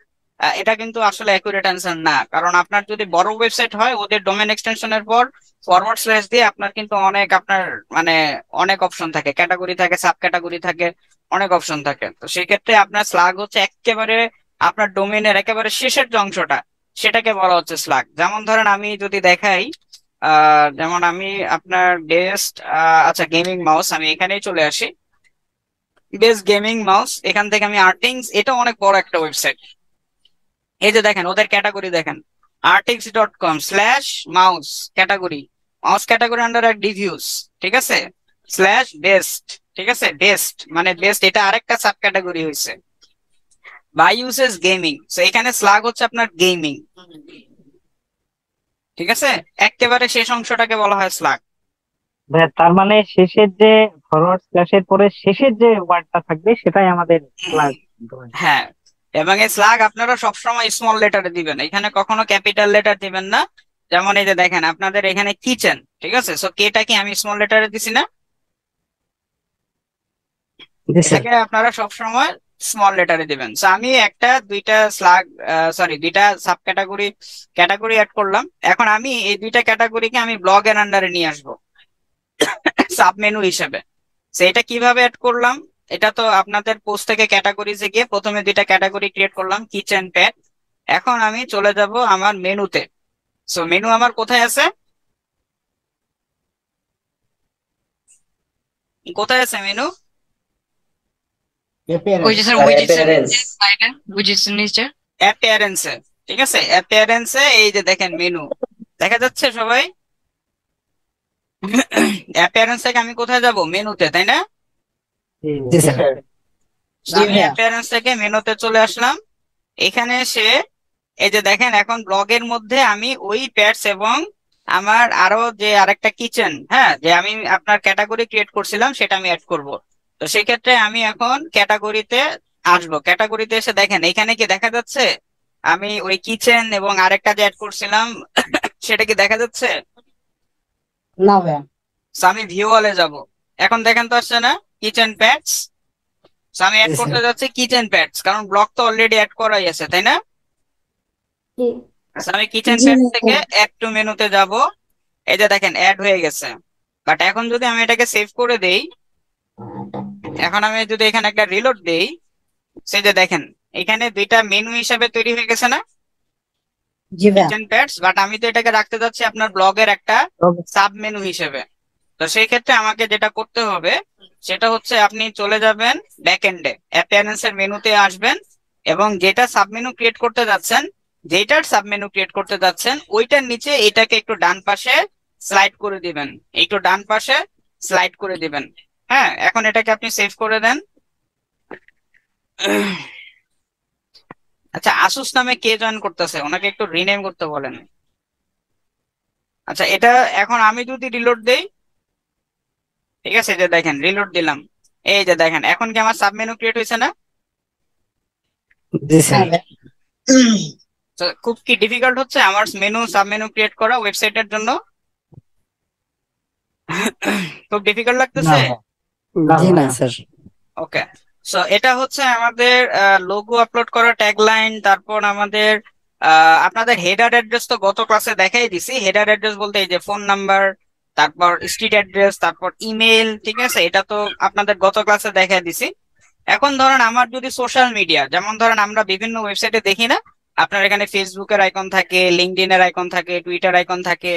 এটা কিন্তু আসলে অ্যাকুরেট অ্যান্সার না, কারণ আপনার যদি বড় ওয়েবসাইট হয় ওদের ডোমেন এক্সটেনশনের পর ফরওয়ার্ড স্ল্যাশ দিয়ে আপনার কিন্তু অনেক আপনার মানে অনেক অপশন থাকে, ক্যাটাগরি থাকে, সাব ক্যাটাগরি থাকে, অনেক অপশন থাকে। তো সেই ক্ষেত্রে আপনার স্লাগ হচ্ছে একেবারে আপনার ডোমেনের একেবারে শেষের যে অংশটা সেটাকে বলা হচ্ছে স্লাগ। যেমন ধরেন আমি যদি দেখাই, যেমন আমি আপনার বেস্ট আচ্ছা গেমিং মাউস, আমি এখানেই চলে আসি। বেস্ট গেমিং মাউস, এখান থেকে আমি আর্টিংস, এটা অনেক বড় একটা ওয়েবসাইট। এই যে দেখেন ওদের ক্যাটাগরি দেখেন, artix.com/মাউস category, mouse category under reviews, ঠিক আছে, স্ল্যাশ বেস্ট, ঠিক আছে, বেস্ট মানে বেস্ট, এটা আরেকটা সাব ক্যাটাগরি হয়েছে, বাই ইউসেস গেমিং। সো এখানে স্লাগ হচ্ছে আপনার গেমিং, ঠিক আছে, একেবারে শেষ অংশটাকে বলা হয় স্লাগ।
ভাইয়া, তার মানে শেষের যে ফরওয়ার্ড স্ল্যাশের পরে শেষের যে ওয়ার্ডটা থাকবে সেটাই আমাদের স্ল্যাগ ধরে।
হ্যাঁ, এবং এই স্লাগ আপনারা সবসময় স্মল লেটারে দিবেন, এখানে কখনো ক্যাপিটাল লেটার দিবেন না। যেমন এই যে দেখেন আপনাদের এখানে কিচেন, ঠিক আছে, সো কেটা কি আমি স্মল লেটারে দিছি না,
জি স্যার।
এটাকে আপনারা সবসময় স্মল লেটারে দিবেন। সো আমি একটা দুইটা স্লাগ সরি দুইটা সাব ক্যাটাগরি অ্যাড করলাম। এখন আমি এই দুইটা ক্যাটাগরিকে আমি ব্লগের আন্ডারে নিয়ে আসবো সাব মেনু হিসেবে। সো এটা কিভাবে অ্যাড করলাম, এটা তো আপনাদের পোস্ট থেকে ক্যাটাগরিজে গিয়ে প্রথমে দুইটা ক্যাটাগরি ক্রিয়েট করলাম, কিচেন, পেট। এখন আমি চলে যাব আমার মেনুতে। সো মেনু আমার কোথায় আছে, কোথায় আছে মেনু?
ওই যে স্যার উইজেটস নিচে
অ্যাপিয়ারেন্সে, ঠিক আছে, অ্যাপিয়ারেন্সে এই যে দেখেন মেনু দেখা যাচ্ছে সবাই। অ্যাপিয়ারেন্স থেকে আমি কোথায় যাব, মেনুতে, তাই না?
জি স্যার।
So আমি অ্যাপিয়ারেন্স থেকে মেনুতে চলে আসলাম। এখানে এসে এই যে দেখেন এখন ব্লগের মধ্যে আমি ওই প্যাডস এবং আমার আরো যে আরেকটা কিচেন, হ্যাঁ, যে আমি আপনার ক্যাটাগরি ক্রিয়েট করছিলাম সেটা আমি অ্যাড করব। তো সেই ক্ষেত্রে আমি এখন ক্যাটাগরিতে আসবো। ক্যাটাগরিতে এসে দেখেন এখানে কি দেখা যাচ্ছে আমি ওই কিচেন এবং আরেকটা যে অ্যাড করছিলাম সেটা কি দেখা যাচ্ছে?
না ভাইয়া।
So আমি ভিউ অলে যাব, এখন দেখেন তো আসছে না কিচেন প্যাডস। আমি অ্যাড করতে যাচ্ছি কিচেন প্যাডস, কারণ ব্লগ তো অলরেডি অ্যাড করাই আছে, তাই না?
জি
আমি কিচেন
জি
প্যাডস থেকে অ্যাড টু মেনুতে যাব। এই যে দেখেন অ্যাড হয়ে গেছে। বাট এখন যদি আমি এটাকে সেভ করে দেই, এখন আমি যদি এখানে একটা রিলোড দেই, সেই যে দেখেন এখানে দুইটা মেনু হিসাবে তৈরি হয়ে গেছে না,
জি ভাইয়া।
Kitchen pads. বাট আমি তো এটাকে রাখতে যাচ্ছি আপনার ব্লগের একটা সাব মেনু হিসেবে। তো সেই ক্ষেত্রে আমাকে যেটা করতে হবে সেটা হচ্ছে আপনি চলে যাবেন ব্যাকএন্ডে, অ্যাপিয়ারেন্স এর মেনুতে আসবেন এবং যেটা সাবমেনু ক্রিয়েট করতে যাচ্ছেন, যেটার সাবমেনু ক্রিয়েট করতে যাচ্ছেন ওইটার নিচে এটাকে একটু ডান পাশে স্লাইড করে দিবেন, একটু ডান পাশে স্লাইড করে দিবেন। হ্যাঁ, এখন এটাকে আপনি সেভ করে দেন। আচ্ছা আসুস নামে কে জয়েন করতেছে, ওনাকে একটু রিনেম করতে বলেন। আচ্ছা এটা এখন আমি যদি রিলোড দেই, ঠিক আছে, যে দেখেন রিলোড দিলাম, এই যে দেখেন এখন কি আমার সাবমেনু ক্রিয়েট হয়েছে না?
জি স্যার।
তো খুব কি ডিফিকাল্ট হচ্ছে আমার মেনু সাব মেনু ক্রিয়েট করা ওয়েবসাইটের জন্য? খুব ডিফিকাল্ট
না
লাগতেছে?
ভাই, না
জি না
ভাইয়া।
স্যার।
ওকে, সো এটা হচ্ছে আমাদের লোগো আপলোড করা, ট্যাগলাইন, তারপর আমাদের আপনাদের হেডার অ্যাড্রেস তো গত ক্লাসে দেখাই দিছি। হেডার অ্যাড্রেস বলতে এই যে ফোন নাম্বার, তারপর স্ট্রিট অ্যাড্রেস, তারপর ইমেল, ঠিক আছে, এটা তো আপনাদের গত ক্লাসে দেখাই দিছি। এখন ধরেন আমার যদি সোশ্যাল মিডিয়া, যেমন ধরেন আমরা বিভিন্ন ওয়েবসাইটে দেখি না আপনার এখানে ফেসবুকের আইকন থাকে, লিঙ্কডইন এর আইকন থাকে, টুইটার আইকন থাকে,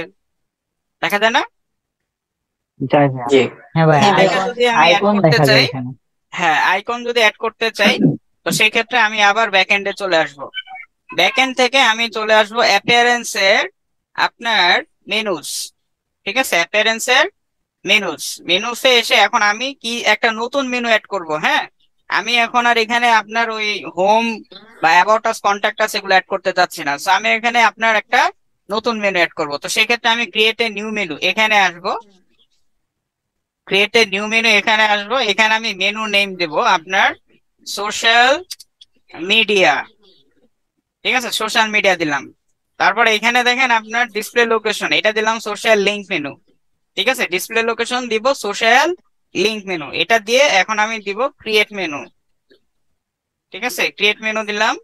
দেখা যায় না?
যাই ভাইয়া।
জি।
হ্যাঁ ভাই,
এটা
আইকন
যদি আমি অ্যাড
আইকন
করতে
দেখা যায়
চাই,
এখানে।
হ্যাঁ আইকন যদি অ্যাড করতে চাই, তো সেই ক্ষেত্রে আমি আবার ব্যাকএন্ডে চলে আসব। ব্যাকএন্ড থেকে আমি চলে আসব অ্যাপিয়ারেন্স এর আপনার মেনুস, ঠিক আছে, অ্যাপিয়ারেন্স এর মেনুসে এসে এখন আমি কি একটা নতুন মেনু অ্যাড করব। হ্যাঁ, আমি এখন আর এখানে আপনার ওই হোম বা অ্যাবাউট আস, কন্ট্যাক্ট আস এগুলো অ্যাড করতে চাচ্ছি না। সো আমি এখানে আপনার একটা নতুন মেনু অ্যাড করব। তো সেই ক্ষেত্রে আমি ক্রিয়েট এ নিউ মেনু এখানে আসবো, ক্রিয়েট এ নিউ মেনু এখানে আসবো, এখানে আমি মেনু নেম দেব আপনার সোশ্যাল মিডিয়া, ঠিক আছে, সোশ্যাল মিডিয়া দিলাম। তারপরে এখানে দেখেন আপনার ডিসপ্লে লোকেশন, এটা দিলাম সোশ্যাল লিংক মেনু, ঠিক আছে, ডিসপ্লে লোকেশন দিব সোশ্যাল লিংক মেনু, এটা দিয়ে এখন আমি দিব ক্রিয়েট মেনু, ঠিক আছে, ক্রিয়েট মেনু দিলাম।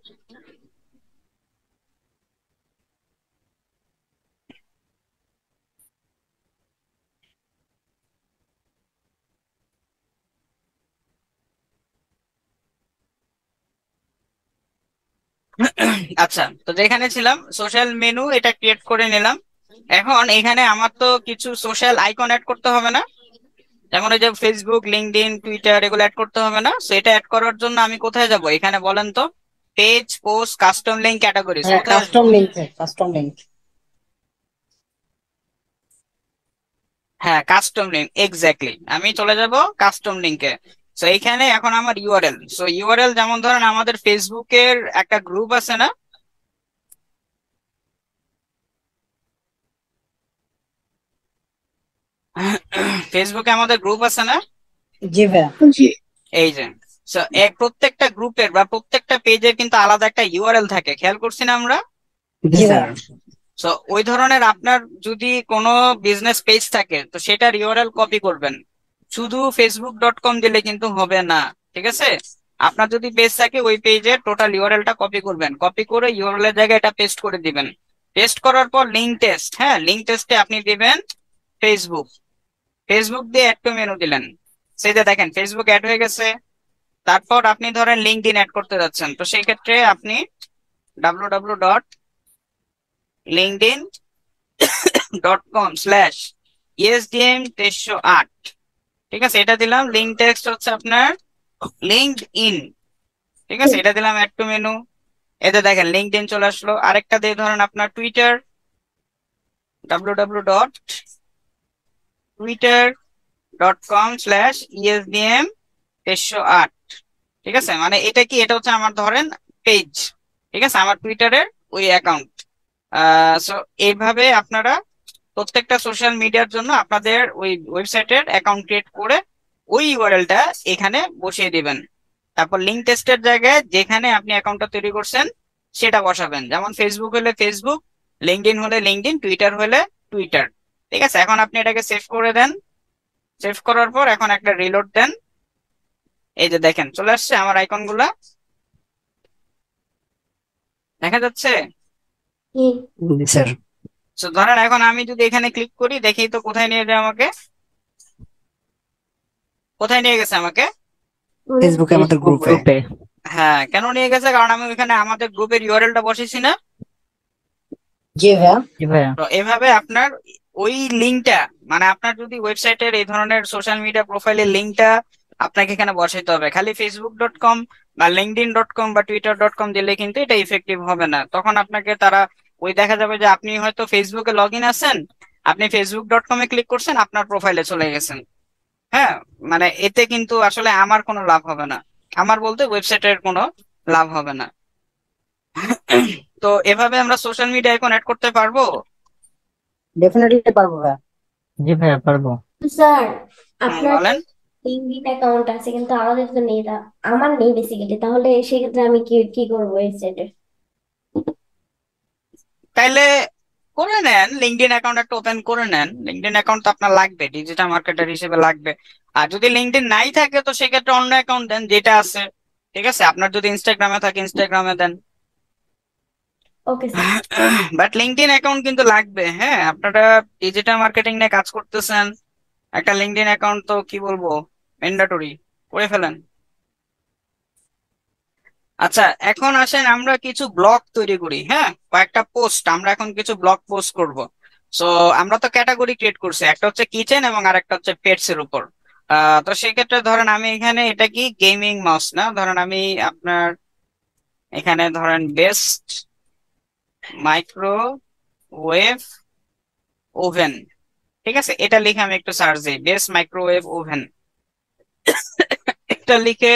আচ্ছা, তো যেখানে ছিলাম সোশ্যাল মেনু, এটা ক্রিয়েট করে নিলাম। এখন এখানে আমার তো কিছু সোশ্যাল আইকন অ্যাড করতে হবে না? যেমন এই যে ফেসবুক, লিঙ্কডইন, টুইটার এগুলো অ্যাড করতে হবে না? সো এটা অ্যাড করার জন্য আমি কোথায় যাব? এখানে বলেন তো, page, post, custom link, categories,
হ্যাঁ,
কোথায় আসবো?
Custom link.
হ্যাঁ, কাস্টম লিঙ্ক, এক্স্যাক্টলি, আমি চলে যাব কাস্টম লিঙ্কে। সো এইখানে এখন আমার ইউআরএল, সো ইউআরএল যেমন ধরেন আমাদের ফেসবুকের একটা গ্রুপ আছে না, ফেসবুকে আমাদের গ্রুপ আছে না,
জি ভাইয়া। জি।
এই যে, সো এক প্রত্যেকটা গ্রুপের বা প্রত্যেকটা পেজের কিন্তু আলাদা একটা ইউআরএল থাকে, খেয়াল করছি না আমরা?
জি
জি
স্যার।
ভাইয়া।
সো ওই ধরনের আপনার যদি কোনো বিজনেস পেজ থাকে তো সেটার ইউআরএল কপি করবেন, শুধু facebook.com দিলে কিন্তু হবে না, ঠিক আছে? আপনার যদি পেজ থাকে ওই পেজের টোটাল ইউআরএলটা কপি করবেন, কপি করে ইউআরএল এর জায়গায় এটা পেস্ট করে দিবেন। পেস্ট করার পর লিঙ্ক টেস্ট, হ্যাঁ লিঙ্ক টেস্টে আপনি দিবেন ফেসবুক, ফেসবুক দিয়ে অ্যাড টু মেনু দিলেন, সেই যে দেখেন ফেসবুক অ্যাড হয়ে গেছে। তারপর আপনি ধরেন লিঙ্কডইন অ্যাড করতে যাচ্ছেন, তো সেই ক্ষেত্রে আপনি www.linkedin.com/esdm308, ঠিক আছে, এটা দিলাম। লিঙ্ক টেক্সট হচ্ছে আপনার লিঙ্কড ইন, ঠিক আছে, এটা দিলাম অ্যাড টু মেনু। এতে দেখেন লিঙ্কডইন চলে আসলো। আরেকটা দিয়ে ধরেন আপনার টুইটার, www.twitter.com/esdm308, ঠিক আছে, মানে এটা কি, এটা হচ্ছে আমার ধরেন পেজ, ঠিক আছে, আমার টুইটারের ওই অ্যাকাউন্ট। সো এইভাবে আপনারা প্রত্যেকটা সোশ্যাল মিডিয়ার জন্য আপনাদের ওই ওয়েবসাইটের অ্যাকাউন্ট ক্রিয়েট করে ওই ইউআরএলটা এখানে বসিয়ে দিবেন। তারপর লিঙ্ক টেস্টের জায়গায় যেখানে আপনি অ্যাকাউন্টটা তৈরি করছেন সেটা বসাবেন, যেমন ফেসবুক হলে ফেসবুক, লিঙ্কডইন হলে লিঙ্কডইন, টুইটার হলে টুইটার, ঠিক আছে। এখন আপনি এটাকে সেভ করে দেন, সেভ করার পর এখন একটা রিলোড দেন, এই যে দেখেন চলে আসছে আমার আইকন গুলা, দেখা যাচ্ছে?
হুম।
জি স্যার।
তো ধরেন এখন আমি যদি এখানে ক্লিক করি, দেখি তো কোথায় নিয়ে যায় আমাকে, কোথায় নিয়ে গেছে আমাকে?
ফেসবুকে আমাদের
ফেসবুক
গ্রুপে।
গ্রুপে।
হ্যাঁ, কেন নিয়ে গেছে? কারণ আমি ওখানে আমাদের গ্রুপের ইউআরএলটা বসেছি না।
জি ভাইয়া।
জি ভাইয়া।
তো এভাবে আপনার ওই লিঙ্কটা, মানে আপনার যদি ওয়েবসাইটের এই ধরনের সোশ্যাল মিডিয়া প্রোফাইলের লিঙ্কটা আপনাকে এখানে বসাইতে হবে, খালি facebook.com বা linkedin.com বা twitter.com দিলে কিন্তু এটা ইফেক্টিভ হবে না। তখন আপনাকে তারা ওই দেখা যাবে যে আপনি হয়তো ফেসবুকে লগ ইন আছেন, আপনি facebook.com এ ক্লিক করছেন, আপনার প্রোফাইলে চলে গেছেন। হ্যাঁ, মানে এতে কিন্তু আসলে আমার কোনো লাভ হবে না, আমার বলতে ওয়েবসাইটের কোনো লাভ হবে না। তো এভাবে আমরা সোশ্যাল মিডিয়া এখন অ্যাড করতে পারবো।
ডেফিনেটলি পারবো ভাইয়া।
জি ভাইয়া, পারবো।
স্যার, আপনার
বলেন।
লিঙ্কডইন অ্যাকাউন্ট আছে কিন্তু আমাদের তো নেই, আমার নেই বেসিক্যালি, তাহলে সেক্ষেত্রে আমি কি কি করবো ওয়েবসাইটে?
তাইলে করে নেন, লিঙ্কডইন অ্যাকাউন্ট একটা ওপেন করে নেন। লিঙ্কডইন অ্যাকাউন্ট তো আপনার লাগবে, ডিজিটাল মার্কেটার হিসেবে লাগবে। আর যদি লিঙ্কডইন নাই থাকে তো সেক্ষেত্রে অন্য অ্যাকাউন্ট দেন যেটা আছে, ঠিক আছে? আপনার যদি ইনস্টাগ্রামে থাকে ইনস্টাগ্রামে দেন,
okay sir.
But LinkedIn account কিন্তু লাগবে। হ্যাঁ, আপনারা ডিজিটাল মার্কেটিং নিয়ে কাজ করতেছেন, একটা লিঙ্কডইন অ্যাকাউন্ট তো কি বলবো, ম্যান্ডেটরি করে ফেলেন। আচ্ছা, এখন আসেন আমরা কিছু ব্লগ তৈরি করি। হ্যাঁ, কয়েকটা পোস্ট আমরা এখন কিছু ব্লগ পোস্ট করব। সো আমরা তো ক্যাটাগরি ক্রিয়েট করছি, একটা হচ্ছে কিচেন এবং আরেকটা হচ্ছে পেটস এর উপর। তো সেক্ষেত্রে ধরেন আমি এখানে, এটা কি গেমিং মাউস না, ধরেন আমি আপনার এখানে ধরেন বেস্ট মাইক্রোওয়েভ ওভেন, ঠিক আছে? এটা লিখে আমি একটু সার্চ দিই, বেস্ট মাইক্রোওয়েভ ওভেন, এটা লিখে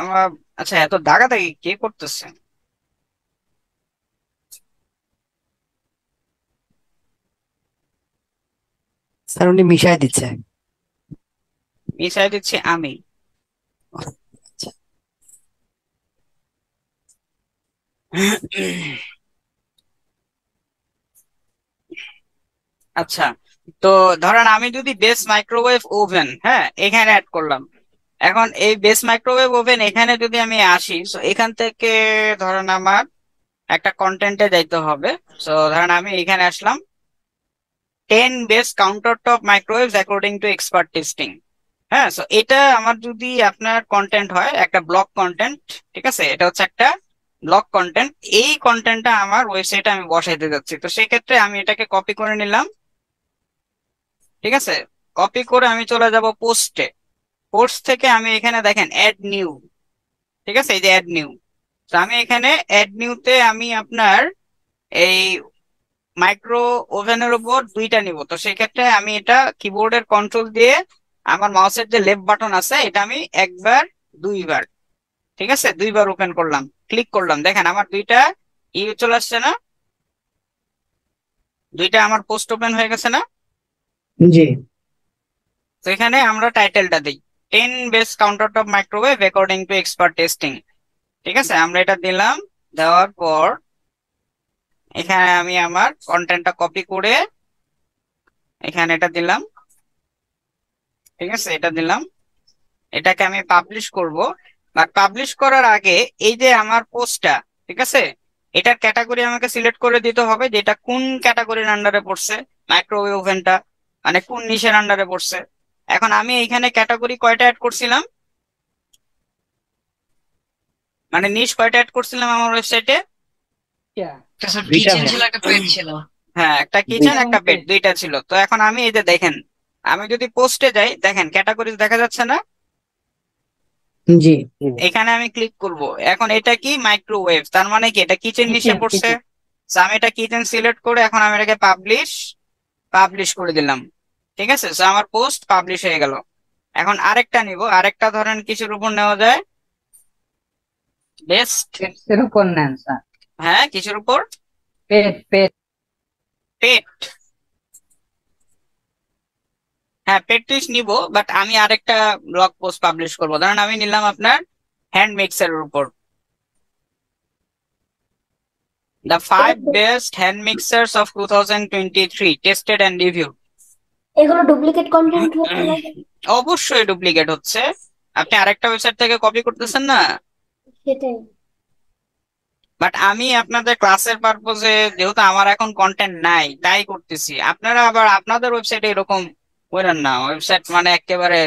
আমার। আচ্ছা, এত দাগাদাগি কে করতেছে?
স্যার উনি মিশাই দিচ্ছে।
মিশাই দিচ্ছি আমি।
আচ্ছা,
আচ্ছা, তো ধরেন আমি যদি বেস মাইক্রোওয়েভ ওভেন, হ্যাঁ, এখানে অ্যাড করলাম। এখন এই বেস মাইক্রোওয়েভ ওভেন এখানে যদি আমি আসি, তো এখান থেকে ধরেন আমার একটা কন্টেন্টে যাইতে হবে। তো ধরেন আমি এখানে আসলাম, 10 best counter top microwave according to expert testing. হ্যাঁ, সো এটা আমার যদি আপনার কন্টেন্ট হয়, একটা ব্লগ কন্টেন্ট, ঠিক আছে? এটা হচ্ছে একটা ব্লগ কন্টেন্ট। এই কন্টেন্টটা আমার ওয়েবসাইটে আমি বসাইতে যাচ্ছি, তো সেক্ষেত্রে আমি এটাকে কপি করে নিলাম, ঠিক আছে? কপি করে আমি চলে যাব পোস্টে। পোস্ট থেকে আমি এখানে দেখেন অ্যাড নিউ, ঠিক আছে? এই যে অ্যাড নিউ, তো আমি এখানে অ্যাড নিউতে আমি আপনার এই মাইক্রো ওভেনের উপর দুইটা নিব। তো সেক্ষেত্রে আমি এটা কিবোর্ডের কন্ট্রোল দিয়ে আমার মাউসের যে লেফট বাটন আছে এটা আমি একবার দুইবার, ঠিক আছে, দুইবার ওপেন করলাম, ক্লিক করলাম, দেখেন আমার দুইটা চলে আসছে না? দুইটা আমার পোস্ট ওপেন হয়ে গেছে না?
জি।
তো এখানে আমরা টাইটেলটা দিই, 10 best counter top microwave according to expert testing, ঠিক আছে? আমরা এটা দিলাম। দেওয়ার পর এখানে আমি আমার কন্টেন্টটা কপি করে এখানে এটা দিলাম, ঠিক আছে? এটা দিলাম, এটাকে আমি পাবলিশ করব। বাট পাবলিশ করার আগে এই যে আমার পোস্টটা, ঠিক আছে, এটার ক্যাটাগরি আমাকে সিলেক্ট করে দিতে হবে, যেটা কোন ক্যাটাগরির আন্ডারে পড়ছে, মাইক্রোওয়েভ ওভেনটা মানে কোন নিশের আন্ডারে পড়ছে। এখন আমি এখানে ক্যাটাগরি কয়টা অ্যাড করছিলাম, মানে নিশ কয়টা অ্যাড করছিলাম আমার ওয়েবসাইটে?
স্যার
দুইটা
কিচেন
ভাই।
ছিল, একটা পেট ছিল।
হ্যাঁ, একটা কিচেন
দুইটা।
একটা বেড, দুইটা ছিল। তো এখন আমি এই যে দেখেন, আমি যদি পোস্টে যাই, দেখেন ক্যাটাগরি দেখা যাচ্ছে না?
জি।
এখানে আমি ক্লিক করব। এখন এটা কি মাইক্রোওয়েভ, তার মানে কি এটা কিচেন নিশে
কিচেন
পড়ছে।
কিচেন
So আমি এটা কিচেন সিলেক্ট করে এখন আমি এটাকে পাবলিশ করে দিলাম, ঠিক আছে? সো আমার পোস্ট পাবলিশ হয়ে গেল। এখন আরেকটা নিব, আরেকটা ধরেন কিসের উপর নেওয়া যায়, বেস্ট,
পেটসের উপর নেন স্যার।
হ্যাঁ কিসের উপর,
পেট পেট
পেট। হ্যাঁ, পেট টিস নিব, বাট আমি আরেকটা ব্লগ পোস্ট পাবলিশ করবো। ধরেন আমি নিলাম আপনার হ্যান্ড মিক্সারের উপর, the 5 best hand mixers of 2023 tested and reviewed.
এগুলো ডুপ্লিকেট কন্টেন্ট হতে লাগে?
অবশ্যই ডুপ্লিকেট হচ্ছে, আপনি আরেকটা ওয়েবসাইট থেকে কপি করতেছেন না।
সেটাই।
বাট আমি আপনাদের ক্লাসের পারপোজে, যেহেতু আমার এখন কন্টেন্ট নাই তাই করতেছি, আপনারা আবার আপনাদের ওয়েবসাইটে এরকম করেন না। ওয়েবসাইট মানে একেবারে,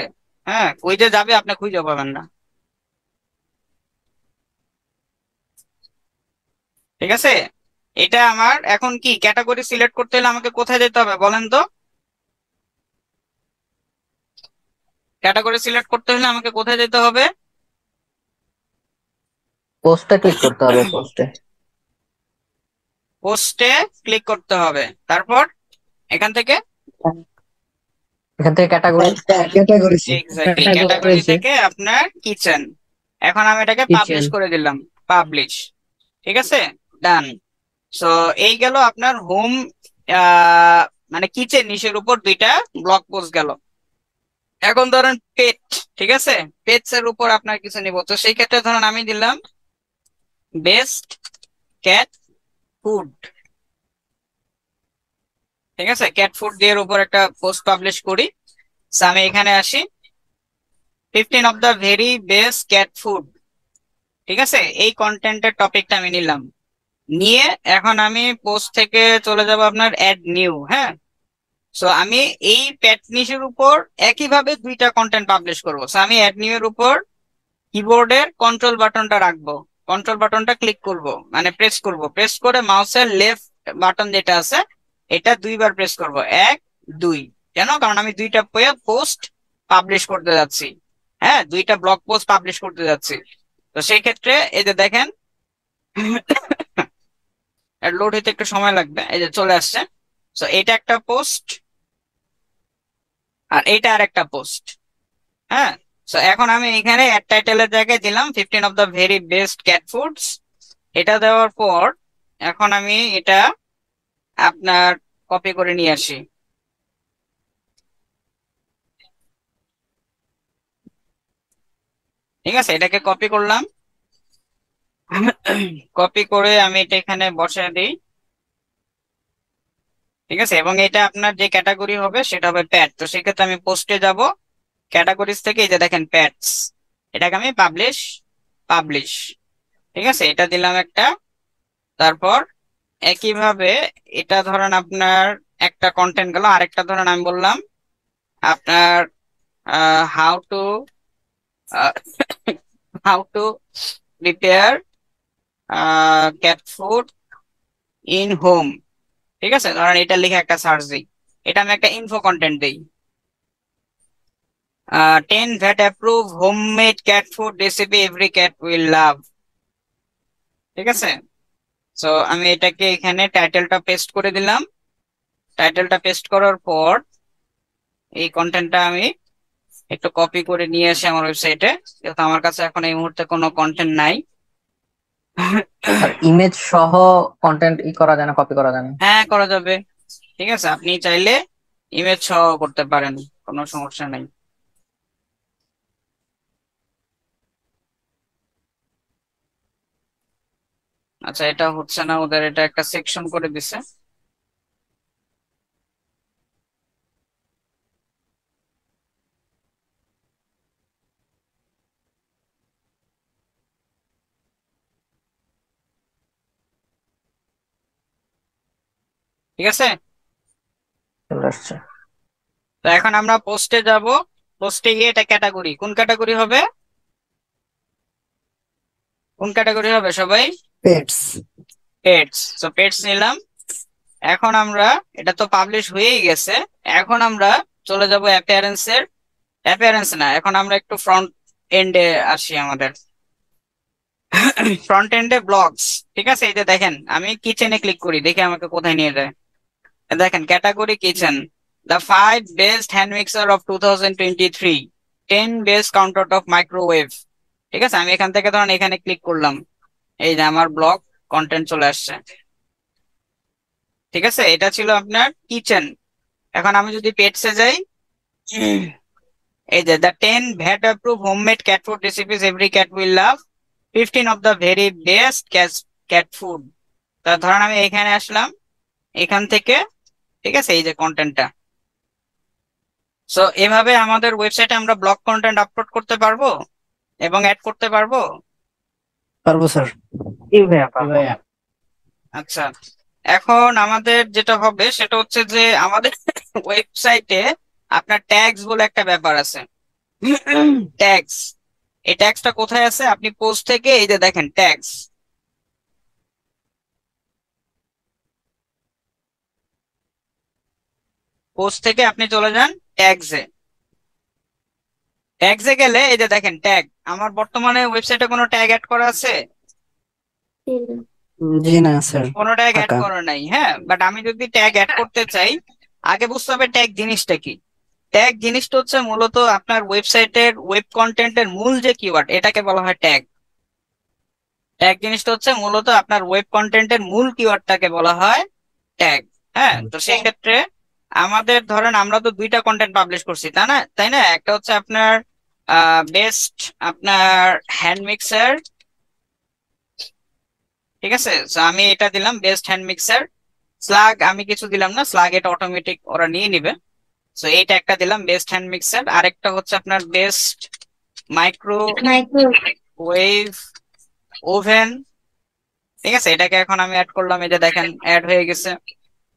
হ্যাঁ, কই যে যাবে আপনি খুঁজে পাবেন না, ঠিক আছে? এটা আমার এখন কি ক্যাটাগরি সিলেক্ট করতে হলে আমাকে কোথায় যেতে হবে বলেন তো? ক্যাটাগরি সিলেক্ট করতে হলে আমাকে কোথায় যেতে হবে?
পোস্টে ক্লিক করতে হবে, পোস্টে।
পোস্টে ক্লিক করতে হবে, তারপর এখান থেকে
এখান থেকে ক্যাটাগরি।
ক্যাটাগরিছে।
এক্স্যাক্টলি
Category
ক্যাটাগরি
তে।
থেকে আপনার কিচেন। এখন আমি এটাকে পাবলিশ
কিচেন।
করে দিলাম, পাবলিশ, ঠিক আছে, ডান। সো এই গেল আপনার হোম, মানে কিচেন নিশের উপর দুইটা ব্লগ পোস্ট গেল। এখন ধরেন পেট, ঠিক আছে, পেটস এর উপর আপনার কিছু নিব। তো সেই ক্ষেত্রে ধরেন আমি দিলাম বেস্ট ক্যাট ফুড, ঠিক আছে, ক্যাট ফুড দিয়ে উপর একটা পোস্ট পাবলিশ করি। So, আমি এখানে আসি 15 of the very best cat food, ঠিক আছে, এই কন্টেন্টের টপিকটা আমি নিলাম, নিয়ে এখন আমি পোস্ট থেকে চলে যাব আপনার অ্যাড নিউ। হ্যাঁ, সো আমি এই প্যাট নিশের উপর একইভাবে দুইটা কন্টেন্ট পাবলিশ করবো। সো আমি অ্যাড নিউ এর উপর কিবোর্ডের কন্ট্রোল বাটনটা রাখবো, কন্ট্রোল বাটনটা ক্লিক করব, মানে প্রেস করব, প্রেস করে মাউসের লেফট বাটন যেটা আছে এটা দুইবার প্রেস করব, 1 2। কেন? কারণ আমি দুইটা পোস্ট পাবলিশ করতে যাচ্ছি, হ্যাঁ, দুইটা ব্লগ পোস্ট পাবলিশ করতে যাচ্ছি। তো সেই ক্ষেত্রে এই যে দেখেন লোড হইতে একটু সময় লাগবে, এই যে চলে আসছে। সো এটা একটা পোস্ট আর এটা আর একটা পোস্ট। হ্যাঁ, সো এখন আমি এখানে অ্যাড টাইটেলের জায়গায় দিলাম 15 of the very best cat foods. এটা দেওয়ার পর এখন আমি এটা আপনার কপি করে নিয়ে আসি। ঠিক আছে, এটাকে কপি করলাম, কপি করে আমি এটা এখানে বসিয়ে দিই। ঠিক আছে, এবং এটা আপনার যে ক্যাটাগরি হবে সেটা হবে প্যাট। তো সেক্ষেত্রে আমি পোস্টে যাব, ক্যাটাগরিজ থেকে এই যে দেখেন প্যাটস, এটাকে আমি পাবলিশ। ঠিক আছে, এটা দিলাম একটা। তারপর একইভাবে এটা ধরেন আপনার একটা কন্টেন্ট গেল, আরেকটা ধরেন আমি বললাম আপনার how to prepare cat food in home. ঠিক আছে, ধরেন এটা লিখে একটা সার্চ দিই, এটা আমি একটা ইনফো কন্টেন্ট দিই, 10 VAT approve homemade cat food recipe every cat will love. ঠিক আছে, সো আমি এটাকে এখানে টাইটেলটা পেস্ট করে দিলাম। টাইটেলটা পেস্ট করার পর এই কন্টেন্টটা আমি একটু কপি করে নিয়ে আসি আমার ওয়েবসাইটে, যেহেতু আমার কাছে এখন এই মুহূর্তে কোনো কন্টেন্ট নাই।
ইমেজ সহ কন্টেন্ট করা যায় না, কপি করা যায় না?
হ্যাঁ, করা যাবে। ঠিক আছে, আপনি চাইলে ইমেজ সহ করতে পারেন, কোনো সমস্যা নাই। আচ্ছা, এটা হচ্ছে না, ওদের এটা একটা সেকশন করে দিছে। ঠিক আছে,
চলে আসছে।
তো এখন আমরা পোস্টে যাব। পোস্টে গিয়ে এটা ক্যাটাগরি, কোন ক্যাটাগরি হবে, কোন ক্যাটাগরি হবে সবাই?
পেটস।
পেটস। তো পেটস নিলাম। এখন আমরা, এটা তো পাবলিশ হয়েই গেছে, এখন আমরা চলে যাব অ্যাপিয়ারেন্স না, এখন আমরা একটু ফ্রন্ট এন্ডে আসি। আমাদের ফ্রন্ট এন্ডে ব্লগস। ঠিক আছে, এই যে দেখেন আমি কিচেনে ক্লিক করি, দেখি আমাকে কোথায় নিয়ে যায়। দেখেন category kitchen, the 5 best hand mixer of 2023, 10 best counter top microwave. ঠিক আছে, আমি এখান থেকে ধরেন এখানে ক্লিক করলাম, এই যে আমার ব্লগ কন্টেন্ট চলে আসছে। ঠিক আছে, এটা ছিল আপনার কিচেন। এখন আমি যদি পেটসে যাই, এই যে the 10 VAT approve homemade cat food recipes every cat will love, 15 of the very best cat food. তা ধরেন আমি এখানে আসলাম, এখান থেকে, ঠিক আছে, এই যে কন্টেন্টটা। সো এভাবে আমাদের ওয়েবসাইটে আমরা ব্লগ কন্টেন্ট আপলোড করতে পারবো এবং অ্যাড করতে পারবো।
পারবো স্যার।
জি ভাইয়া, পারবো।
আচ্ছা, এখন আমাদের যেটা হবে সেটা হচ্ছে যে আমাদের ওয়েবসাইটে আপনার ট্যাগস বলে একটা ব্যাপার আছে। ট্যাগস, এই ট্যাগসটা কোথায় আছে? আপনি পোস্ট থেকে এই যে দেখেন ট্যাগস, পোস্ট থেকে আপনি চলে যান ট্যাগসে। ট্যাগসে গেলে এই যে দেখেন ট্যাগ, আমার বর্তমানে ওয়েবসাইটে কোনো ট্যাগ অ্যাড করা আছে?
জি না স্যার,
কোনো ট্যাগ অ্যাড
ফাঁকা।
করা নাই। হ্যাঁ, বাট আমি যদি ট্যাগ অ্যাড করতে চাই, আগে বুঝতে হবে ট্যাগ জিনিসটা কি। ট্যাগ জিনিসটা হচ্ছে মূলত আপনার ওয়েবসাইটের ওয়েব কন্টেন্টের মূল যে কিওয়ার্ড, এটাকে বলা হয় ট্যাগ। ট্যাগ জিনিসটা হচ্ছে মূলত আপনার ওয়েব কন্টেন্টের মূল কিওয়ার্ডটাকে বলা হয় ট্যাগ। হ্যাঁ, তো সেই ক্ষেত্রে আমাদের ধরেন আমরা তো দুইটা কন্টেন্ট পাবলিশ করছি, তাই না? একটা হচ্ছে আপনার বেস্ট আপনার হ্যান্ড মিক্সার ঠিক আছে, তো আমি এটা দিলাম বেস্ট হ্যান্ড মিক্সার। স্লাগ আমি কিছু দিলাম না, স্লাগ এটা অটোমেটিক ওরা নিয়ে নিবে। তো এইটা একটা দিলাম বেস্ট হ্যান্ড মিক্সার। আরেকটা হচ্ছে আপনার বেস্ট মাইক্রোওয়েভ ওভেন। ঠিক আছে, এটাকে এখন আমি অ্যাড করলাম, এই যে দেখেন অ্যাড হয়ে গেছে।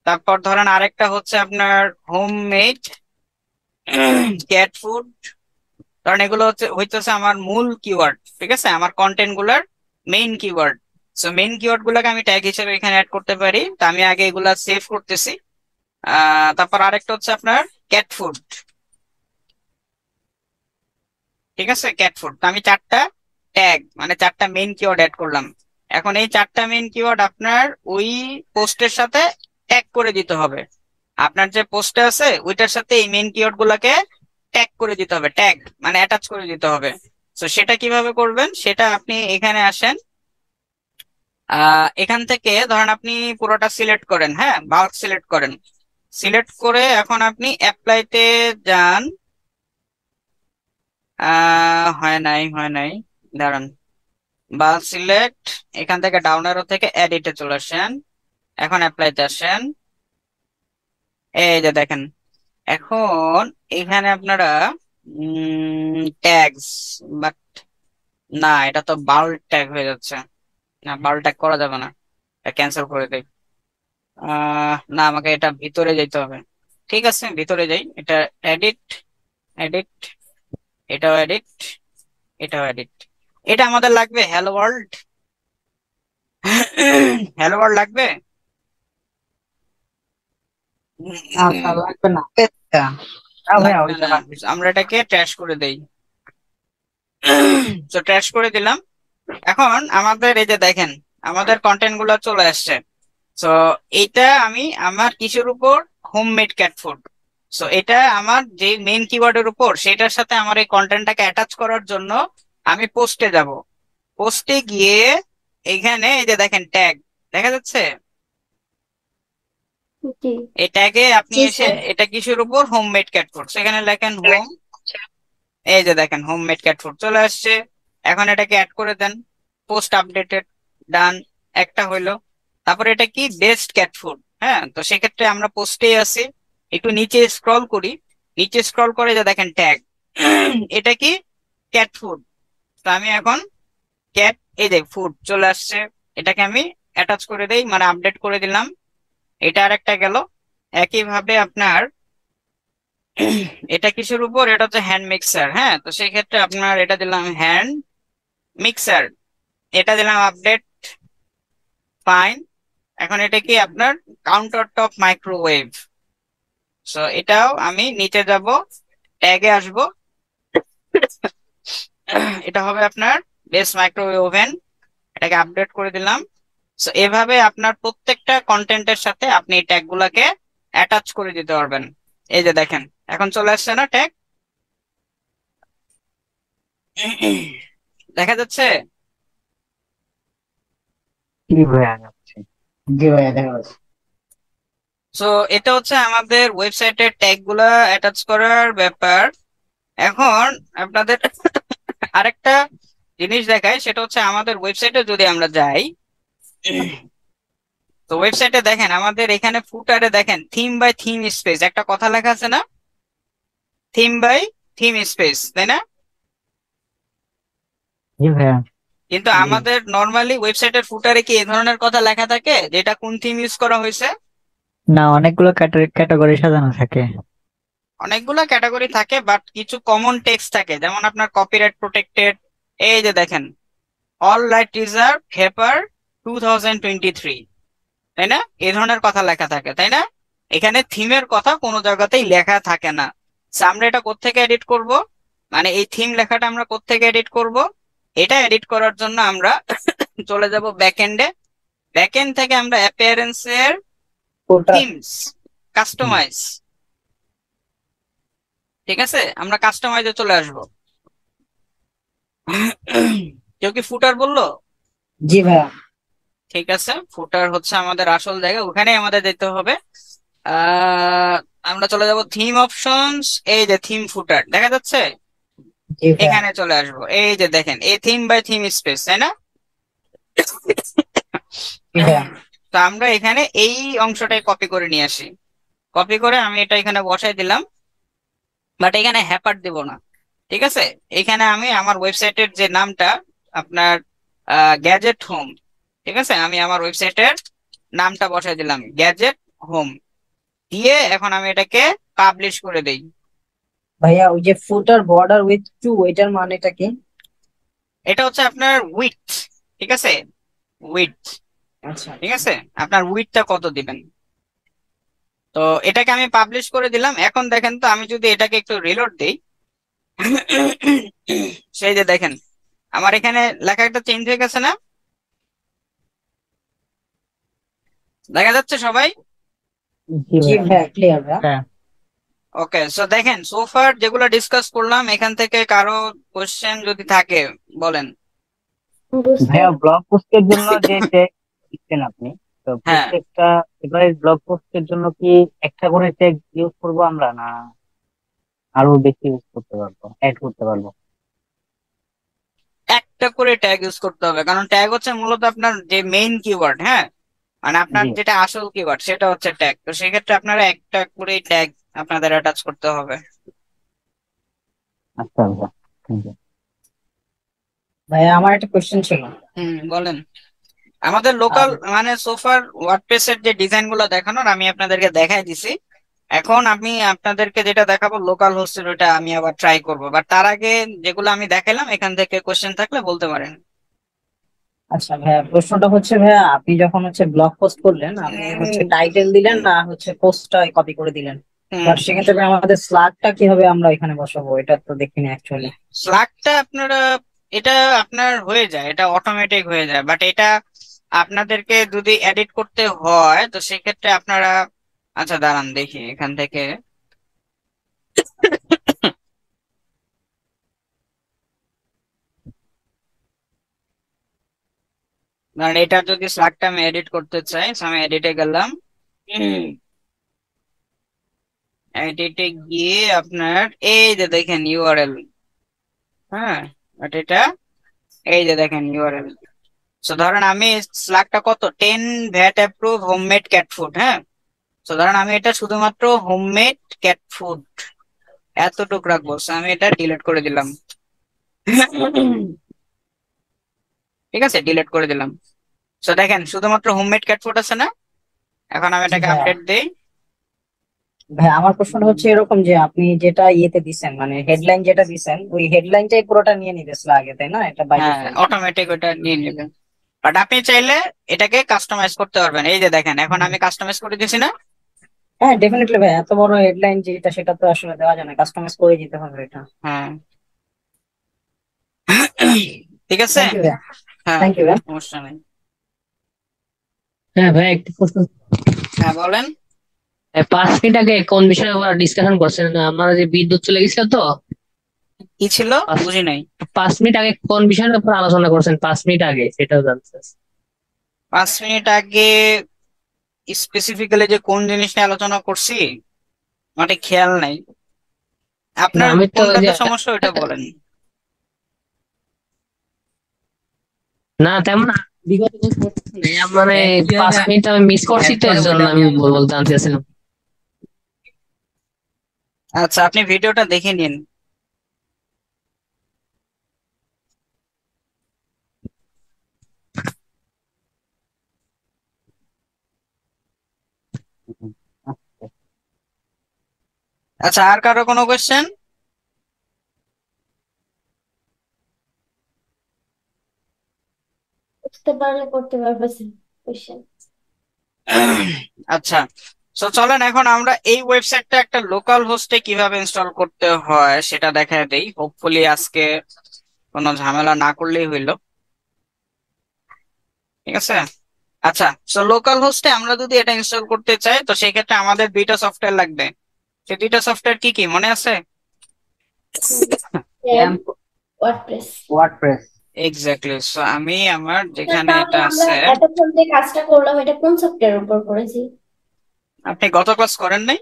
তারপর ধরেন আরেকটা হচ্ছে আপনার হোমমেড ক্যাট ফুড। কারণ এগুলো হইতেছে আমার মূল কিওয়ার্ড, ঠিক আছে, আমার কন্টেন্ট গুলার main keyword. So main keyword গুলাকে আমি ট্যাগ হিসেবে এখানে অ্যাড করতে পারি। তো আমি আগে এগুলা সেভ করতেছি। তারপর আরেকটা হচ্ছে আপনার ক্যাট ফুড। ঠিক আছে, ক্যাট ফুড। তো আমি 4টা ট্যাগ মানে 4টা মেইন কিওয়ার্ড অ্যাড করলাম। এখন এই 4টা মেইন কিওয়ার্ড আপনার ওই পোস্টের সাথে ট্যাগ করে দিতে হবে। আপনার যে পোস্টে আছে ওইটার সাথে এই মেইন কিওয়ার্ড গুলাকে ট্যাগ করে দিতে হবে, ট্যাগ মানে অ্যাটাচ করে দিতে হবে। তো সেটা কিভাবে করবেন, সেটা আপনি এখানে আসেন। এখান থেকে ধরেন আপনি পুরোটা সিলেক্ট করেন, হ্যাঁ, বাল্ক সিলেক্ট করেন। সিলেক্ট করে এখন আপনি অ্যাপ্লাইতে যান। হয় নাই, দাঁড়ান। বাল্ক সিলেক্ট, এখান থেকে ডাউন অ্যারো থেকে এডিটে চলে আসেন। এখন অ্যাপ্লাইতে আসেন। এই যে দেখেন, এখন এখানে আপনারা ট্যাগস, বাট না, এটা তো বাল্ক ট্যাগ হয়ে যাচ্ছে। না, বাল্ক ট্যাগ করা যাবে না, এটা ক্যান্সেল করে দেই। না, আমাকে এটা ভিতরে যেতে হবে। ঠিক আছে, ভিতরে যাই। এটা এডিট, এডিট, এটাও এডিট, এটাও এডিট। এটা আমাদের লাগবে হ্যালো ওয়ার্ল্ড। হ্যালো ওয়ার্ল্ড লাগবে।
না স্যার লাগবে না। না ভাইয়া
লাগবে
ওইটা
না,
লাগবে।
আমরা এটাকে ট্র্যাশ করে দেই। তো ট্র্যাশ করে দিলাম। এখন আমাদের এই যে দেখেন আমাদের কন্টেন্ট গুলো চলে আসছে। সো এটা আমি আমার কিসের উপর, হোমমেড ক্যাট ফুড। সো এটা আমার যে মেইন কিওয়ার্ডের উপর, সেটার সাথে আমার এই কন্টেন্টটাকে অ্যাটাচ করার জন্য আমি পোস্টে যাব। পোস্টে গিয়ে এখানে এই যে দেখেন ট্যাগ দেখা যাচ্ছে,
জি
এই ট্যাগে আপনি
জি
এসে
স্যার।
এটা কিসের উপর, হোমমেড ক্যাট ফুড, সেখানে লেখেন হোম। এই যে দেখেন হোমমেড ক্যাট ফুড চলে আসছে। এখন এটাকে অ্যাড করে দেন, পোস্ট আপডেটেড, ডান, একটা হইলো। তারপর এটা কি বেস্ট ক্যাট ফুড, হ্যাঁ, তো সেক্ষেত্রে আমরা পোস্টেই আছি, একটু নিচে স্ক্রল করি। নিচে স্ক্রল করে যে দেখেন ট্যাগ, এটা কি ক্যাট ফুড। তো আমি এখন ক্যাট, এই যে ফুড চলে আসছে, এটাকে আমি অ্যাটাচ করে দেই, মানে আপডেট করে দিলাম। এটা আর একটা গেল। একইভাবে আপনার এটা কিসের উপর, এটা হচ্ছে হ্যান্ড মিক্সার, হ্যাঁ, তো সেই ক্ষেত্রে আপনার এটা দিলাম হ্যান্ড মিক্সার, এটা দিলাম আপডেট, ফাইন। এখন এটা কি আপনার কাউন্টার টপ মাইক্রোওয়েভ। সো এটাও আমি নিচে যাব, ট্যাগে আসব, এটা হবে আপনার বেস্ট মাইক্রোওয়েভ ওভেন, এটাকে আপডেট করে দিলাম। সো এভাবে আপনার প্রত্যেকটা কন্টেন্টের সাথে আপনি এই ট্যাগ গুলাকে অ্যাটাচ করে দিতে পারবেন। এই যে দেখেন এখন চলে আসছে না ট্যাগ, দেখা যাচ্ছে।
কি ভাইয়া যাচ্ছে?
জি ভাইয়া দেখা যাচ্ছে।
সো এটা হচ্ছে আমাদের ওয়েবসাইটের ট্যাগ গুলা অ্যাটাচ করার ব্যাপার। এখন আপনাদের আরেকটা জিনিস দেখাই, সেটা হচ্ছে আমাদের ওয়েবসাইটে যদি আমরা যাই, তো ওয়েবসাইটে দেখেন আমাদের এখানে ফুটারে দেখেন থিম বাই থিম স্পেস একটা কথা লেখা আছে না, থিম বাই থিম স্পেস, তাই না?
জি ভাইয়া।
কিন্তু
জি
আমাদের নর্মালি ওয়েবসাইটের ফুটারে কি এই ধরনের কথা লেখা থাকে যেটা কোন থিম ইউজ করা হয়েছে?
না, অনেকগুলো ক্যাটাগরি সাজানো থাকে।
অনেকগুলো ক্যাটাগরি থাকে, বাট কিছু কমন টেক্সট থাকে, যেমন আপনার কপিরাইট প্রোটেক্টেড, এই যে দেখেন অল রাইট রিজার্ভ হেপার 2023, তাই না? এই ধরনের কথা লেখা থাকে, তাই না? এখানে থিমের কথা কোনো জায়গাতেই লেখা থাকে না। So, আমরা এটা কোত্থেকে এডিট করব, মানে এই থিম লেখাটা আমরা কোত্থেকে এডিট করব? এটা এডিট করার জন্য আমরা চলে যাব ব্যাকএন্ডে। ব্যাকএন্ড থেকে আমরা অ্যাপিয়ারেন্স এর
ওটা
থিমস কাস্টমাইজ, ঠিক আছে, আমরা কাস্টমাইজে চলে আসব। কেউ কি ফুটার বললো?
জি ভাইয়া।
ঠিক আছে, ফুটার হচ্ছে আমাদের আসল জায়গা, ওখানে আমাদের যেতে হবে। আহ আমরা চলে যাব থিম অপশনস, এই যে থিম ফুটার দেখা যাচ্ছে,
জি ভাইয়া।
এখানে চলে আসবো। এই যে দেখেন এই থিম বাই থিম স্পেস, তাই না?
ভাইয়া।
তো আমরা এখানে এই অংশটাই কপি করে নিয়ে আসি, কপি করে আমি এটা এখানে বসাই দিলাম, বাট এখানে হ্যাপার দেব না। ঠিক আছে, এখানে আমি আমার ওয়েবসাইটের যে নামটা আপনার গ্যাজেট হোম, ঠিক আছে, আমি আমার ওয়েবসাইটের নামটা বসাই দিলাম গ্যাজেট হোম দিয়ে এখন আমি এটাকে পাবলিশ করে দেই।
ভাইয়া ওই যে ফুটার বর্ডার উইথ 2 এটার মানেটা কি?
এটা হচ্ছে আপনার উইথ, ঠিক আছে, উইথ,
আচ্ছা
ঠিক আছে, আপনার উইথটা কত দিবেন। তো এটাকে আমি পাবলিশ করে দিলাম। এখন দেখেন তো আমি যদি এটাকে একটু রিলোড দিই, সেই যে দেখেন আমার এখানে লেখা একটা চেঞ্জ হয়ে গেছে না, দেখা যাচ্ছে সবাই?
জি ভাইয়া, ক্লিয়ার ভাইয়া।
ওকে, সো দেখেন সোফার যেগুলো ডিসকাস করলাম এখান থেকে কারো কোশ্চেন যদি থাকে বলেন।
বুঝতে
ভাইয়া ব্লগ পোস্টের জন্য যে ট্যাগ দিচ্ছেন আপনি, তো
হ্যাঁ,
প্রত্যেকটা এবারে ব্লগ পোস্টের জন্য কি একটা করে ট্যাগ ইউজ করবো আমরা, না আরো বেশি ইউজ করতে পারবো, অ্যাড করতে পারবো?
একটা করে ট্যাগ ইউজ করতে হবে, কারণ ট্যাগ হচ্ছে মূলত আপনার যে মেইন কিওয়ার্ড। হ্যাঁ, মানে আপনার
জি
যেটা আসল কিওয়ার্ড সেটা হচ্ছে ট্যাগ, তো সেক্ষেত্রে আপনারা একটা করে ট্যাগ আপনাদের অ্যাটাচ করতে হবে।
আচ্ছা ভাইয়া, থ্যাংক ইউ। ভাইয়া আমার একটা কোশ্চেন ছিল।
বলেন। আমাদের লোকাল মানে সোফার ওয়ার্ডপ্রেস এর যে ডিজাইন গুলো দেখানোর আমি আপনাদেরকে দেখাই দিছি, এখন আমি আপনাদেরকে যেটা দেখাবো লোকাল হোস্টের ওইটা আমি আবার ট্রাই করব, বাট তার আগে যেগুলো আমি দেখালাম এখান থেকে কোশ্চেন থাকলে বলতে পারেন।
আচ্ছা ভাইয়া, প্রশ্নটা হচ্ছে ভাইয়া, আপনি যখন হচ্ছে ব্লগ পোস্ট করলেন, আপনি হচ্ছে টাইটেল দিলেন না হচ্ছে পোস্টটা কপি করে দিলেন? বাট সেক্ষেত্রে ভাই আমাদের স্লাগটা কিভাবে আমরা এখানে বসাবো, এটা তো দেখিনি অ্যাকচুয়ালি।
স্লাগটা আপনারা, এটা আপনার হয়ে যায়, এটা অটোমেটিক হয়ে যায়, বাট এটা আপনাদেরকে যদি এডিট করতে হয় তো সেক্ষেত্রে আপনারা, আচ্ছা দাঁড়ান দেখি এখান থেকে, কারণ এটা যদি স্লাগটা আমি এডিট করতে চাই তো আমি এডিটে গেলাম, এডিটে গিয়ে আপনার এই যে দেখেন ইউআরএল, হ্যাঁ, বাট এটা এই যে দেখেন ইউআরএল। সো ধরেন আমি স্লাগটা কত 10 VAT approve homemade cat food, হ্যাঁ, তো ধরেন আমি এটা শুধুমাত্র হোমমেড ক্যাট ফুড এতটুকু রাখবো, so আমি এটা ডিলিট করে দিলাম। ঠিক আছে, ডিলিট করে দিলাম। তো দেখেন শুধুমাত্র হোমমেড ক্যাট ফুড আছে না, এখন আমি এটাকে আপডেট দিই।
ভাই আমার প্রশ্নটা হচ্ছে এরকম যে আপনি যেটা ইয়েতে দিছেন, মানে হেডলাইন যেটা দিছেন, ওই হেডলাইনটাই পুরোটা নিয়ে নিতেছিল আগে, তাই না? এটা বাই
হ্যাঁ,
ডিফল্ট।
অটোমেটিক ওটা নিয়ে নেবেন, বাট আপনি চাইলে এটাকে কাস্টমাইজ করতে পারবেন। এই যে দেখেন এখন আমি কাস্টমাইজ করে দিয়েছি না।
হ্যাঁ ডেফিনেটলি ভাই, এত বড় হেডলাইন যেটা সেটা তো আসলে দেওয়া যায় না, কাস্টমাইজ করে দিতে হবে এটা।
হ্যাঁ, ঠিক আছে।
থ্যাংক ইউ ভাই।
হ্যাঁ,
থ্যাংক ইউ ভাই।
সমস্যা নেই।
হ্যাঁ ভাই, একটা প্রশ্ন।
হ্যাঁ বলেন।
5 মিনিট আগে কোন বিষয়ে ডিসকাশন করছেন? আমার যে বিদ্যুৎ চলে গেছিল তো।
কি ছিল
পাঁচ-
বুঝি নাই।
5 মিনিট আগে কোন বিষয়ের উপর আলোচনা করছেন? 5 মিনিট আগে সেটাও জানতে চাচ্ছি।
5 মিনিট আগে স্পেসিফিক্যালি যে কোন জিনিস নিয়ে আলোচনা করছি আমার ঠিক খেয়াল নাই,
না,
আপনার
আমি তো
কোনটাতে সমস্যা ওইটা বলেন।
না তেমন বিগত কিছু করতেছি না, মানে 5 মিনিট আমি মিস করছি তো এর জন্য আমি বলতে জানতে চাচ্ছিলাম।
আচ্ছা, আপনি ভিডিওটা দেখে নিন। আচ্ছা, আর কারো কোনো কোয়েশ্চেন?
বুঝতে পারলে করতে পারবেন কোশ্চেন।
আচ্ছা, তো চলেন এখন আমরা এই ওয়েবসাইটটা একটা লোকাল হোস্টে কিভাবে ইনস্টল করতে হয় সেটা দেখায় দেই। হোপফুলি আজকে কোনো ঝামেলা না করলেই হইলো, ঠিক আছে। আচ্ছা, সো লোকাল হোস্টে আমরা যদি এটা ইনস্টল করতে চাই তো সেক্ষেত্রে আমাদের দুইটা সফটওয়্যার লাগবে। সেই দুইটা সফটওয়্যার কি কি মনে আছে?
ওয়ার্ডপ্রেস।
ওয়ার্ডপ্রেস।
এক্স্যাক্টলি, সো আমি আমার যেখানে
তাহলে
এটা
আমরা
আছে।
এতক্ষণ যে কাজটা করলাম এটা কোন সফটওয়্যার উপর করেছি?
আপনি গত ক্লাস করেন নাই?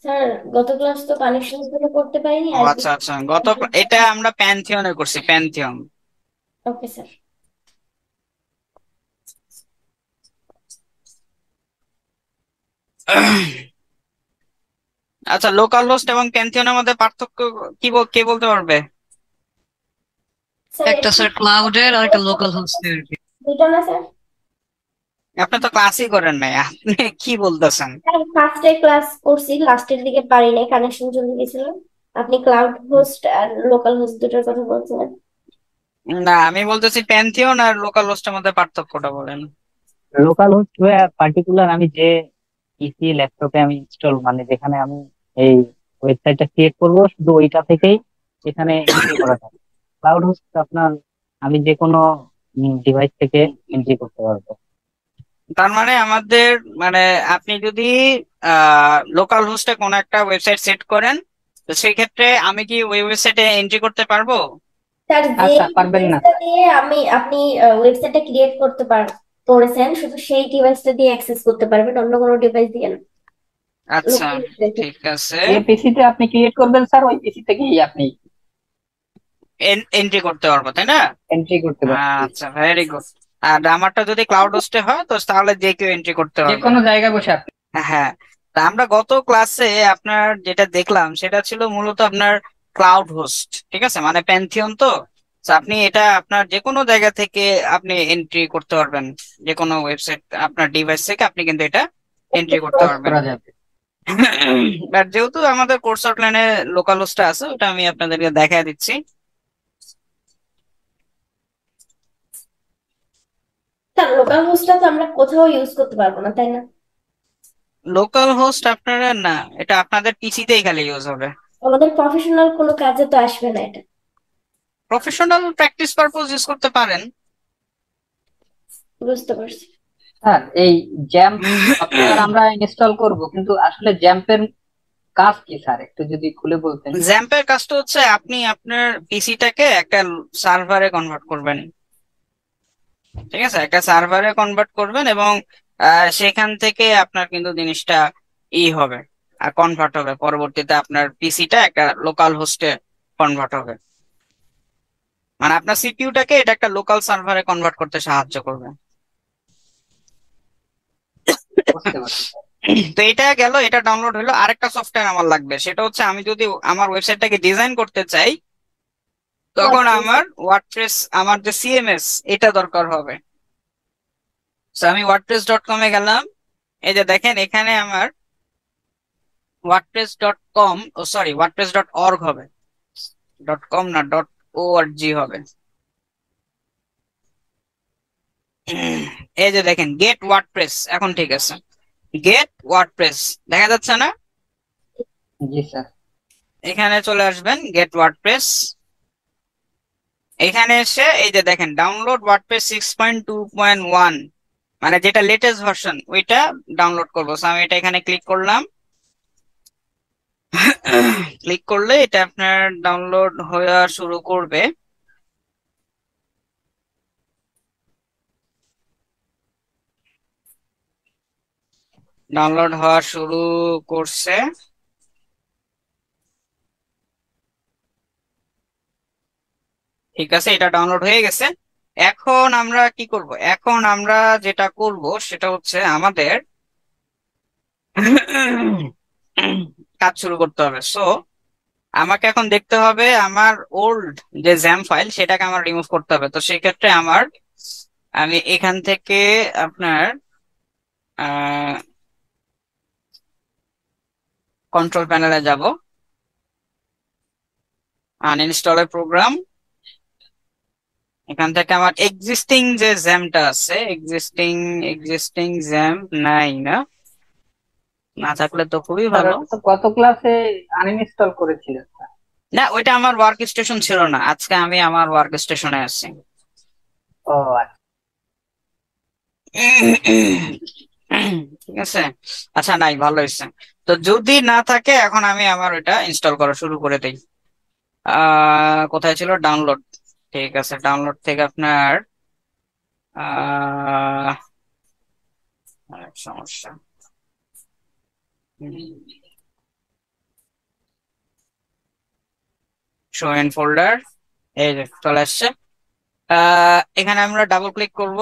স্যার গত ক্লাস তো কানেকশন করে করতে পারিনি।
ও আচ্ছা আচ্ছা, এটা আমরা প্যান্থিয়নে করছি, প্যান্থিয়ন।
Okay sir.
আচ্ছা, লোকাল হোস্ট এবং প্যান্থিয়নের মধ্যে পার্থক্য কে বলতে পারবে?
স্যার
একটা স্যার ক্লাউডের আর একটা লোকাল হোস্টের।
দুটো না স্যার?
আপনি তো ক্লাসই করেন নাই, আপনি কি বলতেছেন?
ফার্স্টে ক্লাস করছি, লাস্টের দিকে পারি নাই, কানেকশন চলে গেছিল। আপনি ক্লাউড হোস্ট আর লোকাল হোস্ট দুটোর কথা বলছিলেন।
না, আমি বলতেছি প্যান্থিয়ন আর লোকাল হোস্টের মধ্যে পার্থক্যটা বলেন।
লোকাল হোস্ট পার্টিকুলার আমি যে পিসি ল্যাপটপে আমি ইনস্টল মানে যেখানে আমি এই ওয়েবসাইটটা ক্রিয়েট করবো শুধু ওইটা থেকেই এখানে এন্ট্রি করা থাকে। ক্লাউড হোস্ট আপনার আমি যে কোনো ডিভাইস থেকে এন্ট্রি করতে পারবো।
তার মানে আমাদের মানে আপনি যদি লোকাল হোস্টে কোনো একটা ওয়েবসাইট সেট করেন, তো সেই ক্ষেত্রে আমি কি ওই ওয়েবসাইটে এন্ট্রি করতে পারবো?
স্যার যে
আচ্ছা, পারবেন না।
ডিভাইসটা দিয়ে আপনি ওয়েবসাইটটা ক্রিয়েট করেছেন, শুধু সেই ডিভাইসটা দিয়ে অ্যাক্সেস করতে পারবেন, অন্য কোনো ডিভাইস দিয়ে না।
আচ্ছা,
লোকাল হোস্টের
ঠিক আছে,
যে পিসিতে আপনি ক্রিয়েট করবেন স্যার ওই পিসি থেকেই আপনি
এন্ট্রি করতে পারবো তাই না?
এন্ট্রি করতে পারবেন।
আচ্ছা, ভেরি গুড। আর আমারটা যদি ক্লাউড হোস্টে হয় তো তাহলে যে কেউ এন্ট্রি করতে
যে
পারবে।
কোনো জায়গায় বসে আপনি।
হ্যাঁ, তা আমরা গত ক্লাসে আপনার যেটা দেখলাম সেটা ছিল মূলত আপনার ক্লাউড হোস্ট, ঠিক আছে, মানে প্যান্থিয়ন। তো তো আপনি এটা আপনার যে কোনো জায়গা থেকে আপনি এন্ট্রি করতে পারবেন, যে কোনো ওয়েবসাইট আপনার ডিভাইস থেকে আপনি কিন্তু এটা এন্ট্রি করতে
কাজ
পারবেন।
করা যাবে।
বাট যেহেতু আমাদের কোর্স আউটলাইনে লোকাল হোস্টটা আছে, ওটা আমি আপনাদেরকে দেখায় দিচ্ছি।
স্যার লোকাল হোস্টটা তো আমরা কোথাও ইউজ করতে পারবো না, তাই না?
লোকাল হোস্ট আপনারা না, এটা আপনাদের পিসিতেই খালি ইউজ হবে।
আমাদের প্রফেশনাল কোনো কাজে তো আসবে না এটা।
প্রফেশনাল প্র্যাকটিস পারপোজ ইউজ করতে পারেন।
বুঝতে পারছি।
স্যার এই জ্যাম্প সফটওয়্যার আমরা ইনস্টল করব, কিন্তু আসলে জ্যাম্পের কাজ কি স্যার একটু যদি খুলে বলতেন।
জ্যাম্পের কাজটা হচ্ছে আপনি আপনার পিসিটাকে একটা সার্ভারে কনভার্ট করবেন, ঠিক আছে, একটা সার্ভারে কনভার্ট করবেন এবং সেখান থেকে আপনার কিন্তু জিনিসটা হবে আর কনভার্ট হবে, পরবর্তীতে আপনার পিসিটা একটা লোকাল হোস্টে কনভার্ট হবে। মানে আপনার সিপিইউটাকে এটা একটা লোকাল সার্ভারে কনভার্ট করতে সাহায্য করবে।
বুঝতে পারছি।
তো এটা গেল, এটা ডাউনলোড হলো। আরেকটা সফটওয়্যার আমার লাগবে, সেটা হচ্ছে আমি যদি আমার ওয়েবসাইটটাকে ডিজাইন করতে চাই তখন আমার ওয়ার্ডপ্রেস, আমার যে সিএমএস এটা দরকার হবে। তো আমি wordpress.com এ গেলাম, এই যে দেখেন এখানে আমার wordpress.com, ও সরি wordpress.org হবে, .com না .org হবে। এই যে দেখেন গেট ওয়ার্ডপ্রেস, এখন ঠিক আছে, গেট ওয়ার্ডপ্রেস দেখা যাচ্ছে না?
জি স্যার।
এখানে চলে আসবেন গেট ওয়ার্ডপ্রেস, এখানে এসে এই যে দেখেন ডাউনলোড ওয়ার্ডপ্রেস 6.2.1, মানে যেটা লেটেস্ট ভার্সন ওইটা ডাউনলোড করবো। So আমি এটা এখানে ক্লিক করলাম, ক্লিক করলে এটা আপনার ডাউনলোড হওয়া শুরু করবে। ডাউনলোড হওয়া শুরু করছে। ঠিক আছে, এটা ডাউনলোড হয়ে গেছে। এখন আমরা কি করব? এখন আমরা যেটা করব সেটা হচ্ছে আমাদের কাজ শুরু করতে হবে। সো আমাকে এখন দেখতে হবে আমার ওল্ড যে জ্যাম ফাইল সেটাকে আমার রিমুভ করতে হবে। তো সেই ক্ষেত্রে আমি এখান থেকে আপনার কন্ট্রোল প্যানেলে যাব, আনইনস্টলের প্রোগ্রাম, এখান থেকে আমার এক্সিস্টিং যে জ্যামটা আছে, এক্সিস্টিং জ্যাম নাই না, না থাকলে তো খুবই
স্যার
ভালো।
ওটা তো গত ক্লাসে আনইনস্টল করেছিলেন স্যার।
না, ওইটা আমার ওয়ার্ক স্টেশন ছিল না, আজকে আমি আমার ওয়ার্ক স্টেশনে আছি।
ও আচ্ছা।
ঠিক আছে, আচ্ছা নাই, ভালো হয়েছে। তো যদি না থাকে এখন আমি আমার ওইটা ইনস্টল করা শুরু করে দিই। কোথায় ছিল? ডাউনলোড। ঠিক আছে, ডাউনলোড থেকে আপনার আরেক সমস্যা, শো ইন ফোল্ডার, এই যে চলে আসছে। এখানে আমরা ডাবল ক্লিক করব,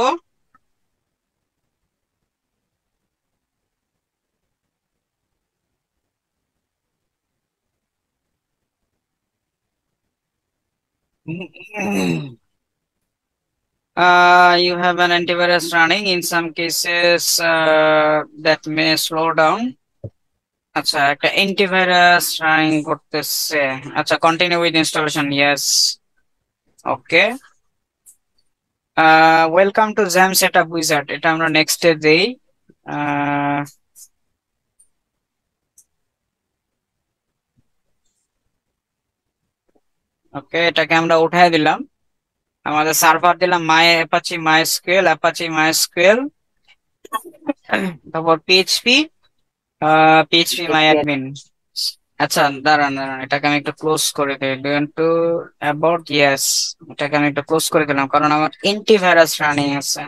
You have an antivirus running. In some cases, that may slow down. আচ্ছা, একটা অ্যান্টিভাইরাস রানিং করতেছে। আচ্ছা, continue with installation, yes, okay. Welcome to jam setup wizard, এটা আমরা নেক্সটে দেই। ওকে, এটাকে আমরা উঠায় দিলাম, আমাদের সার্ভার দিলাম অ্যাপাচি মাইএসকিউএল, তারপর পিএইচপি মাই অ্যাডমিন। আচ্ছা, দাঁড়ান, এটাকে আমি একটু ক্লোজ করে দিই। টু অ্যাবাউট, ইয়েস, এটাকে আমি একটু ক্লোজ করে দিলাম, কারণ আমার অ্যান্টিভাইরাস রানিং আছে।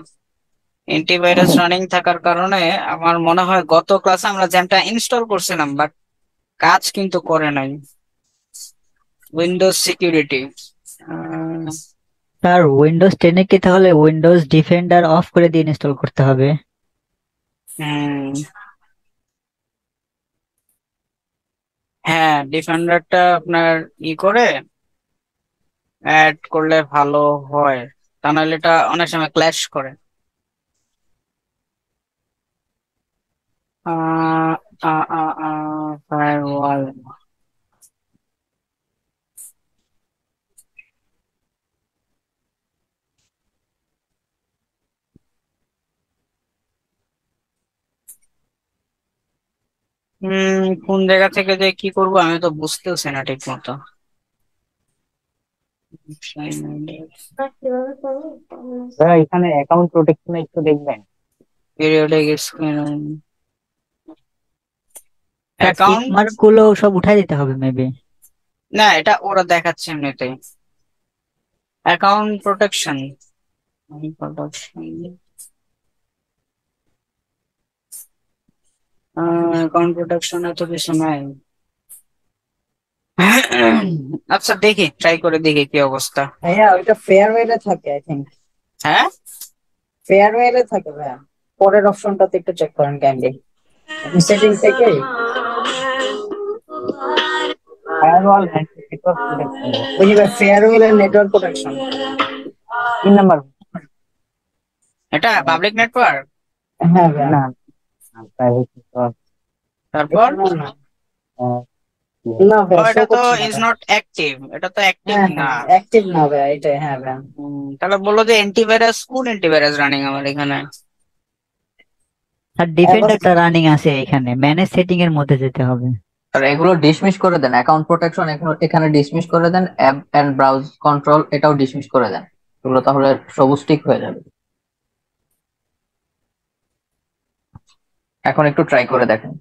অ্যান্টিভাইরাস রানিং থাকার কারণে আমার মনে হয় গত ক্লাসে আমরা জ্যামটা ইনস্টল করছিলাম, বাট কাজ কিন্তু করে নাই। উইন্ডোজ সিকিউরিটি,
স্যার উইন্ডোজ 10 কি তাহলে উইন্ডোজ ডিফেন্ডার অফ করে দিয়ে ইনস্টল করতে হবে?
হ্যাঁ, ডিফেন্ডারটা আপনার করে অ্যাড করলে ভালো হয়, তা নাহলে এটা অনেক সময় ক্ল্যাশ করে। ফায়ারওয়াল, কোন জায়গা থেকে যে কি করবো আমি তো বুঝতেছি না ঠিক মতো।
কিভাবে করবো?
স্যার এখানে অ্যাকাউন্ট প্রোটেকশন একটু দেখবেন।
পিরিয়ডিক অ্যাকাউন্ট,
মার্ক গুলো সব উঠাই দিতে হবে মেবি।
না, এটা ওরা দেখাচ্ছে এমনিতেই। অ্যাকাউন্ট প্রোটেকশন, অ্যাকাউন্ট প্রোটেকশন এত কিছু নাই। আচ্ছা, দেখি, ট্রাই করে দেখি কি অবস্থা।
ভাইয়া ওইটা ফেয়ারওয়েলে থাকে আই থিংক।
হ্যাঁ,
ফেয়ারওয়েলে থাকে ভাইয়া। পরের অপশনটাতে একটু চেক করেন কাইন্ডলি। সেটিং থেকে ফায়ারওয়াল নেটওয়ার্ক প্রোটেকশন, ওই যে ফেয়ারওয়েল এর নেটওয়ার্ক প্রোটেকশন 3 নাম্বার।
এটা পাবলিক নেটওয়ার্ক।
হ্যাঁ ভাইয়া, না প্রাইভেট নেটওয়ার্ক।
তারপর
না ভাইয়া,
এটা
শো
তো
করছে
ইজ
না।
নট অ্যাক্টিভ, এটা তো অ্যাক্টিভ
হ্যাঁ
না।
হ্যাঁ, অ্যাক্টিভ না ভাইয়া এটাই। হ্যাঁ ভাইয়া,
তাহলে বললো যে অ্যান্টিভাইরাস, কোন অ্যান্টিভাইরাস রানিং আমার এখানে?
আর ডিফেন্ডারটা রানিং আছে এখানে, ম্যানেজ সেটিং এর মধ্যে যেতে হবে।
আর এগুলো ডিসমিস করে দেন, অ্যাকাউন্ট প্রোটেকশন এখানে ডিসমিস করে দেন, অ্যাপ এন্ড ব্রাউজ কন্ট্রোল এটাও ডিসমিস করে দেন, এগুলো তাহলে সবুজ টিক হয়ে যাবে। এখন একটু ট্রাই করে দেখেন।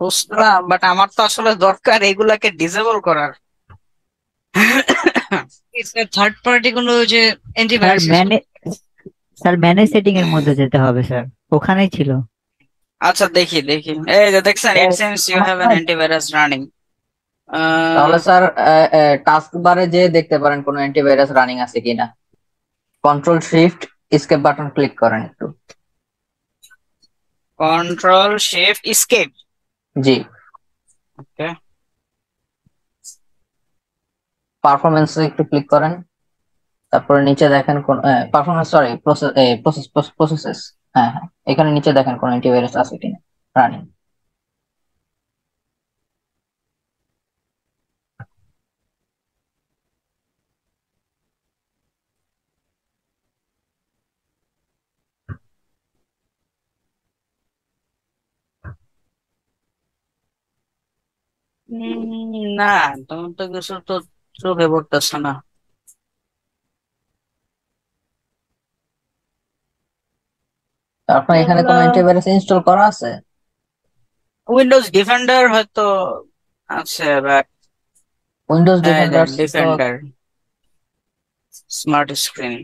বুঝলাম, বাট আমার তো আসলে দরকার এগুলাকে ডিসেবল করার।
থার্ড পার্টি কোনো যে
স্যার
অ্যান্টিভাইরাস
ম্যানেজ সেটিং এর মধ্যে যেতে হবে স্যার, ওখানেই ছিল।
আচ্ছা, দেখি, এই যে দেখছেন, it seems you have an antivirus running.
তাহলে স্যার টাস্ক বারে যে দেখতে পারেন কোনো অ্যান্টিভাইরাস রানিং আছে কিনা। Control shift escape button click করেন একটু।
কন্ট্রোল শিফট এসকেপ,
জি।
ওকে।
পারফরম্যান্স একটু ক্লিক করেন, তারপরে নিচে দেখেন কোন পারফরম্যান্স, সরি, প্রসেসেস। হ্যাঁ হ্যাঁ, এখানে নিচে দেখেন কোন অ্যান্টিভাইরাস আছে কিনা রানিং।
না, তোমার তো কিছু তো চোখে পড়তেছে না।
আপনার এখানে কোনো অ্যান্টিভাইরাস ইনস্টল করা আছে?
উইন্ডোজ ডিফেন্ডার হয়তো আছে, but
Windows defender
defender smart screen,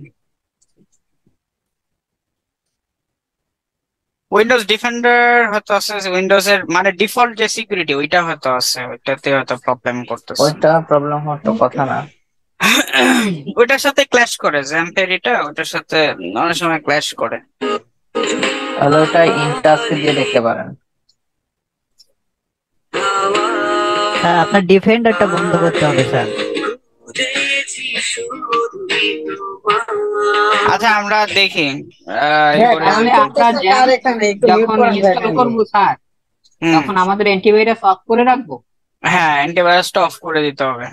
Windows defender হয়তো আছে। উইন্ডোজ এর মানে ডিফল্ট যে সিকিউরিটি ওইটা হয়তো আছে, ওইটাতে হয়তো প্রবলেম করতেছে।
ওইটা প্রবলেম হওয়ার তো কথা না।
ওইটার সাথে ক্ল্যাশ করে, জ্যাম্পেরিটা ওইটার সাথে অনেক সময় ক্ল্যাশ করে।
তাহলে ওটা ইনটাস্ক দিয়ে দেখতে পারেন।
স্যার আপনার ডিফেন্ডারটা বন্ধ করতে হবে স্যার।
আচ্ছা আমরা দেখি
হ্যাঁ
এরপরে
গান
তাহলে আমরা
চলতেছে
জ্যাম
কার এখানে একটু মিউট
যখন
করেন ভাই
ইনস্টল
কাইন্ডলি।
করবো স্যার,
হুম
তখন আমাদের অ্যান্টিভাইরাস অফ করে রাখবো।
হ্যাঁ অ্যান্টিভাইরাসটা অফ করে দিতে হবে।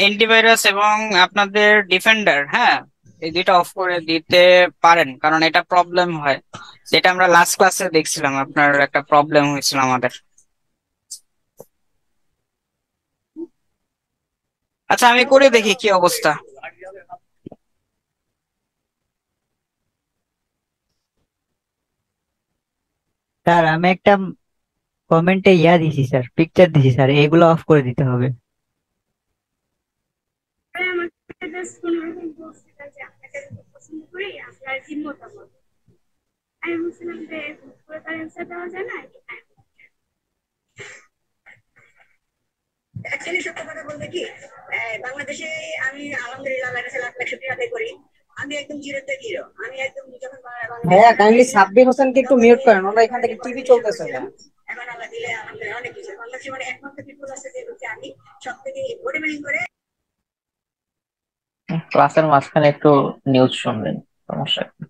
অ্যান্টিভাইরাস এবং আপনাদের ডিফেন্ডার, হ্যাঁ এই দুইটা অফ করে দিতে পারেন, কারণ এটা প্রবলেম হয়, যেটা আমরা লাস্ট ক্লাসে দেখছিলাম আপনার একটা প্রবলেম হয়েছিল আমাদের। আচ্ছা আমি করে দেখি কি অবস্থা।
স্যার আমি একটা কমেন্টে দিছি স্যার, পিকচার দিছি স্যার, এগুলো অফ করে দিতে হবে।
অ্যাকচুয়ালি সত্য কথা বলতে কি, বাংলাদেশে আমি আলহামদুলিল্লাহ লাইসেন্স লাখ লাখ শুক্রিয়া আদায় করি। আমি একদম জিরোতে হিরো। আমি একদম যখন
ভাইয়া কাইন্ডলি সাব্বির হোসেনকে একটু মিউট করেন, ওরা এখান থেকে টিভি চলতেছে ভাইয়া।
এখন আল্লাহ দিলে আলহামদুলিল্লাহ অনেক কিছু বাংলাদেশে মানে একমাত্র পিপুল আছে যে হচ্ছে আমি সব থেকে বডি বিল্ডিং করে।
ক্লাসের মাঝখানে একটু নিউজ শুনবেন, সমস্যা নেই।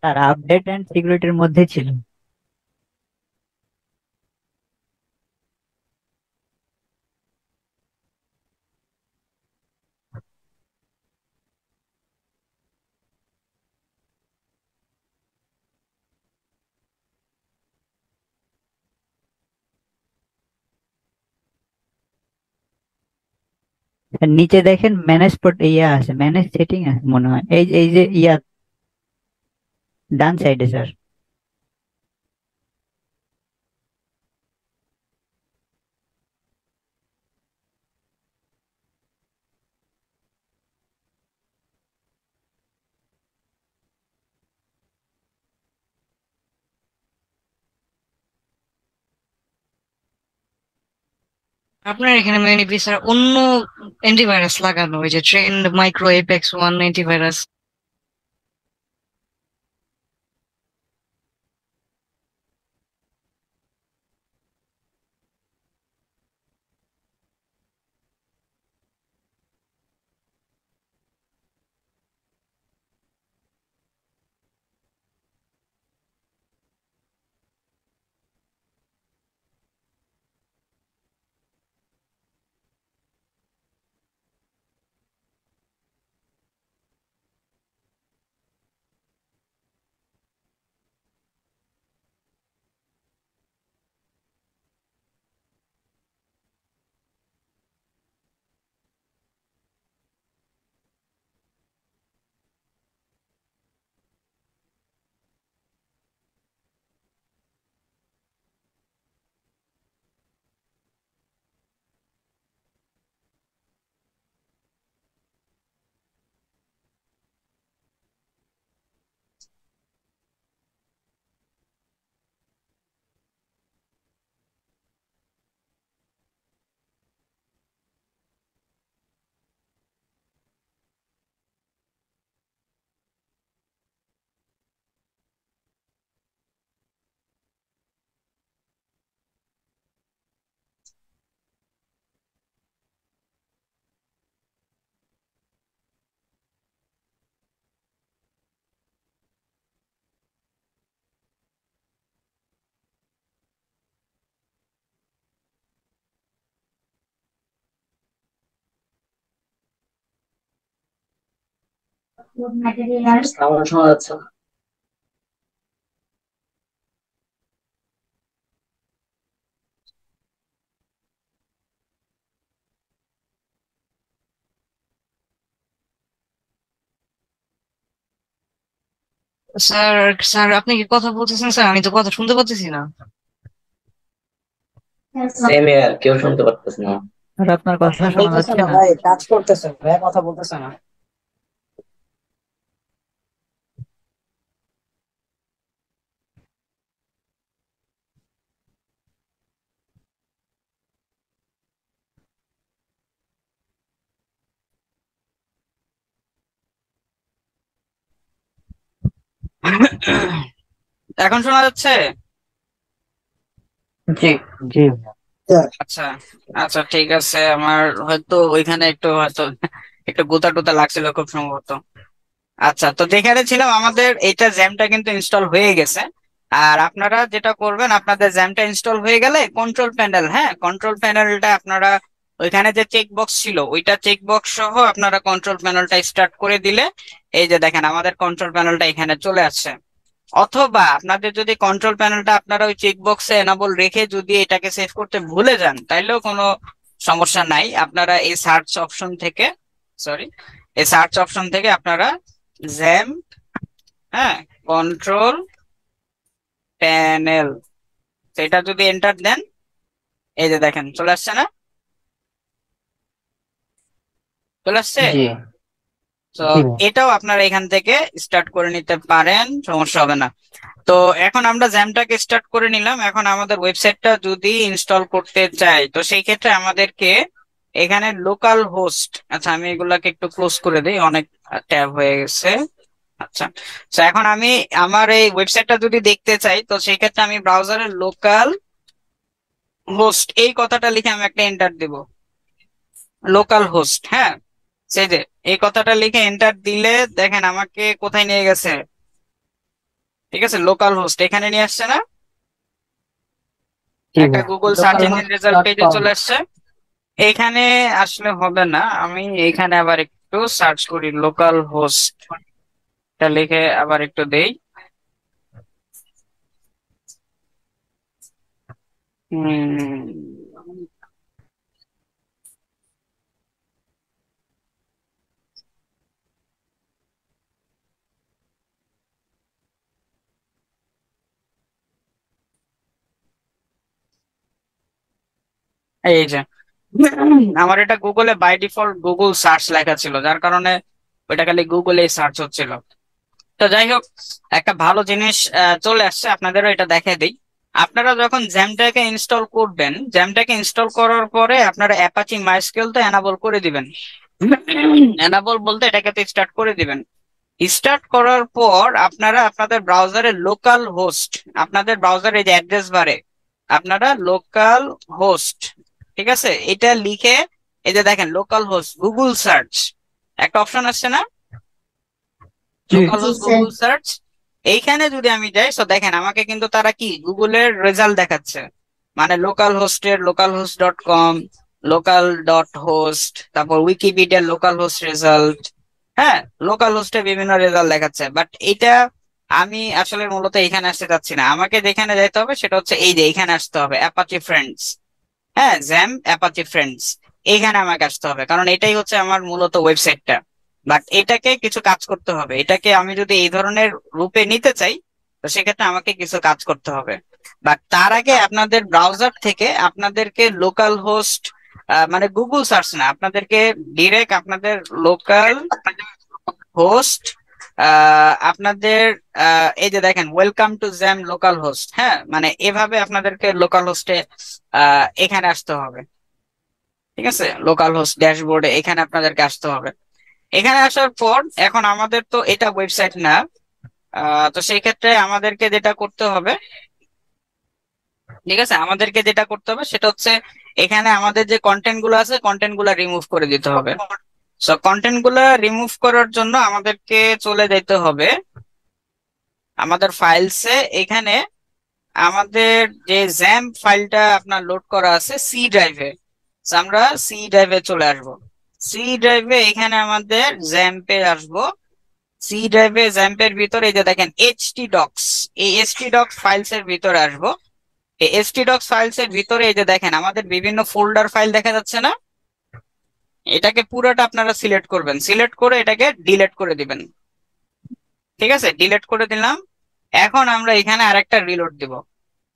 স্যার আপডেট এন্ড সিকিউরিটির মধ্যে ছিল। আর নিচে দেখেন ম্যানেজ আছে, ম্যানেজ সেটিং আছে মনে হয়, এই এই যে ডান সাইডে স্যার।
আপনার এখানে মেবি স্যার অন্য অ্যান্টিভাইরাস লাগানো, ওই যে ট্রেন্ড মাইক্রো এপেক্স 1 অ্যান্টিভাইরাস।
আমার শোনা যাচ্ছে না।
স্যার স্যার আপনি কি কথা বলতেছেন স্যার? আমি তো কথা শুনতে পাচ্ছি না।
সেম ইয়ার, কেউ শুনতে পারতেছে না।
আর আপনার কথা
কথা
শোনা
বলতেছে
যাচ্ছে
না
না।
ভাই, কাজ করতেছে ভাই, কথা বলতেছে না।
এখন শোনা যাচ্ছে?
জি।
জি
আচ্ছা আচ্ছা, ঠিক আছে। আমার হয়তো ওইখানে একটু হয়তো একটু গোতা টোতা লাগছিল খুব সম্ভবত। আচ্ছা, তো যেখানে ছিলাম, আমাদের এইটা জ্যামটা কিন্তু ইনস্টল হয়ে গেছে। আর আপনারা যেটা করবেন, আপনাদের জ্যামটা ইনস্টল হয়ে গেলে কন্ট্রোল প্যানেল, হ্যাঁ কন্ট্রোল প্যানেলটা আপনারা ওইখানে যে চেক বক্স ছিল ওইটা চেক বক্স সহ আপনারা কন্ট্রোল প্যানেলটা স্টার্ট করে দিলে এই যে দেখেন আমাদের কন্ট্রোল প্যানেলটা এখানে চলে আসছে। অথবা আপনাদের যদি কন্ট্রোল প্যানেলটা আপনারা ওই চেক বক্সে এনাবল রেখে যদি এটাকে সেভ করতে ভুলে যান, তাইলেও কোনো সমস্যা নাই। আপনারা এই সার্চ অপশন থেকে, সরি, এই সার্চ অপশন থেকে আপনারা জ্যাম, হ্যাঁ কন্ট্রোল প্যানেল, সেটা যদি এন্টার দেন এই যে দেখেন চলে আসছে না? চলে আসছে?
জি
তো এটাও আপনারা এখান থেকে স্টার্ট করে নিতে পারেন, সমস্যা হবে না। তো এখন আমরা জ্যামটাকে স্টার্ট করে নিলাম। এখন আমাদের ওয়েবসাইটটা যদি ইনস্টল করতে চাই, তো সেই ক্ষেত্রে আমাদেরকে এখানে লোকাল হোস্ট, আচ্ছা আমি এগুলাকে একটু ক্লোজ করে দিই, অনেক ট্যাব হয়ে গেছে। আচ্ছা, তো এখন আমি আমার এই ওয়েবসাইটটা যদি দেখতে চাই, তো সেই ক্ষেত্রে আমি ব্রাউজারে লোকাল হোস্ট এই কথাটা লিখে আমি একটা এন্টার দেব। লোকাল হোস্ট, হ্যাঁ সেই যে এই কথাটা লিখে এন্টার দিলে দেখেন আমাকে কোথায় নিয়ে গেছে। ঠিক আছে, লোকাল হোস্ট এখানে নিয়ে আসছে না? একটা গুগল সার্চ ইঞ্জিন রেজাল্ট পেজে
localhost.com।
চলে আসছে। এখানে আসলে হবে না, আমি এখানে আবার একটু সার্চ করি লোকাল হোস্ট, এটা লিখে আবার একটু দেই। এই যে আমার এটা গুগলে বাই ডিফল্ট গুগল সার্চ লেখা ছিল, যার কারণে ওইটা খালি গুগলে সার্চ হচ্ছিল। তো যাই হোক, একটা ভালো জিনিস চলে আসছে, আপনাদেরও এটা দেখে দিই। আপনারা যখন জ্যামটাকে ইনস্টল করবেন, জ্যামটাকে ইনস্টল করার পরে আপনারা অ্যাপাচি মাইস্কেল তো এনাবল করে দিবেন। এনাবল বলতে এটাকে তো স্টার্ট করে দিবেন। স্টার্ট করার পর আপনারা আপনাদের ব্রাউজারের লোকাল হোস্ট, আপনাদের ব্রাউজারের যে অ্যাড্রেস বারে আপনারা লোকাল হোস্ট, ঠিক আছে, এটা লিখে এই যে দেখেন লোকাল হোস্ট গুগল সার্চ একটা অপশন আসছে না, লোকাল
জি
হোস্ট
স্যার।
Google search. এইখানে যদি আমি যাই, তো দেখেন আমাকে কিন্তু তারা কি গুগলের রেজাল্ট দেখাচ্ছে, মানে লোকাল হোস্টের localhost.com, লোকাল ডট হোস্ট, তারপর উইকিপিডিয়ার লোকাল হোস্ট রেজাল্ট, হ্যাঁ লোকাল হোস্টে বিভিন্ন রেজাল্ট দেখাচ্ছে। বাট এটা আমি আসলে মূলত এখানে আসতে চাচ্ছি না, আমাকে যেখানে যাইতে হবে সেটা হচ্ছে এই যে এখানে আসতে হবে অ্যাপাচি ফ্রেন্ডস, হ্যাঁ জ্যাম অ্যাপাচি ফ্রেন্ডস, এইখানে আমাকে আসতে হবে, কারণ এটাই হচ্ছে আমার মূলত ওয়েবসাইটটা। বাট এটাকে কিছু কাজ করতে হবে, এটাকে আমি যদি এই ধরনের রূপে নিতে চাই, তো সেক্ষেত্রে আমাকে কিছু কাজ করতে হবে। বাট তার আগে আপনাদের ব্রাউজার থেকে আপনাদেরকে লোকাল হোস্ট, মানে গুগল সার্চ না, আপনাদেরকে ডিরেক্ট আপনাদের লোকাল হোস্ট, আপনাদের এই যে দেখেন welcome to jam local host, হ্যাঁ মানে এভাবে আপনাদেরকে লোকাল হোস্টে এখানে আসতে হবে। ঠিক আছে, লোকাল হোস্ট ড্যাশবোর্ডে এখানে আপনাদেরকে আসতে হবে। এখানে আসার পর এখন আমাদের তো এটা ওয়েবসাইট না, তো সেই ক্ষেত্রে আমাদেরকে যেটা করতে হবে, ঠিক আছে, আমাদেরকে যেটা করতে হবে সেটা হচ্ছে এখানে আমাদের যে কন্টেন্ট গুলো আছে কন্টেন্ট গুলা রিমুভ করে দিতে হবে। সো কন্টেন্ট গুলা রিমুভ করার জন্য আমাদেরকে চলে যেতে হবে আমাদের ফাইলসে। এখানে আমাদের যে জ্যাম ফাইলটা আপনার লোড করা আছে সি ড্রাইভে, আমরা সি ড্রাইভে চলে আসব। সি ড্রাইভে এখানে আমাদের জ্যাম্পে আসবো। সি ড্রাইভে জ্যাম্পের ভিতরে এই যে দেখেন এইচটি ডক্স, এই এইচটি ডক্স ফাইলস এর ভিতরে আসবো। এই এইচটি ডক্স ফাইলস এর ভিতরে এই যে দেখেন আমাদের বিভিন্ন ফোল্ডার ফাইল দেখা যাচ্ছে না, এটাকে পুরোটা আপনারা সিলেক্ট করবেন, সিলেক্ট করে এটাকে ডিলিট করে দিবেন। ঠিক আছে, ডিলিট করে দিলাম। এখন আমরা এখানে আরেকটা রিলোড দিব।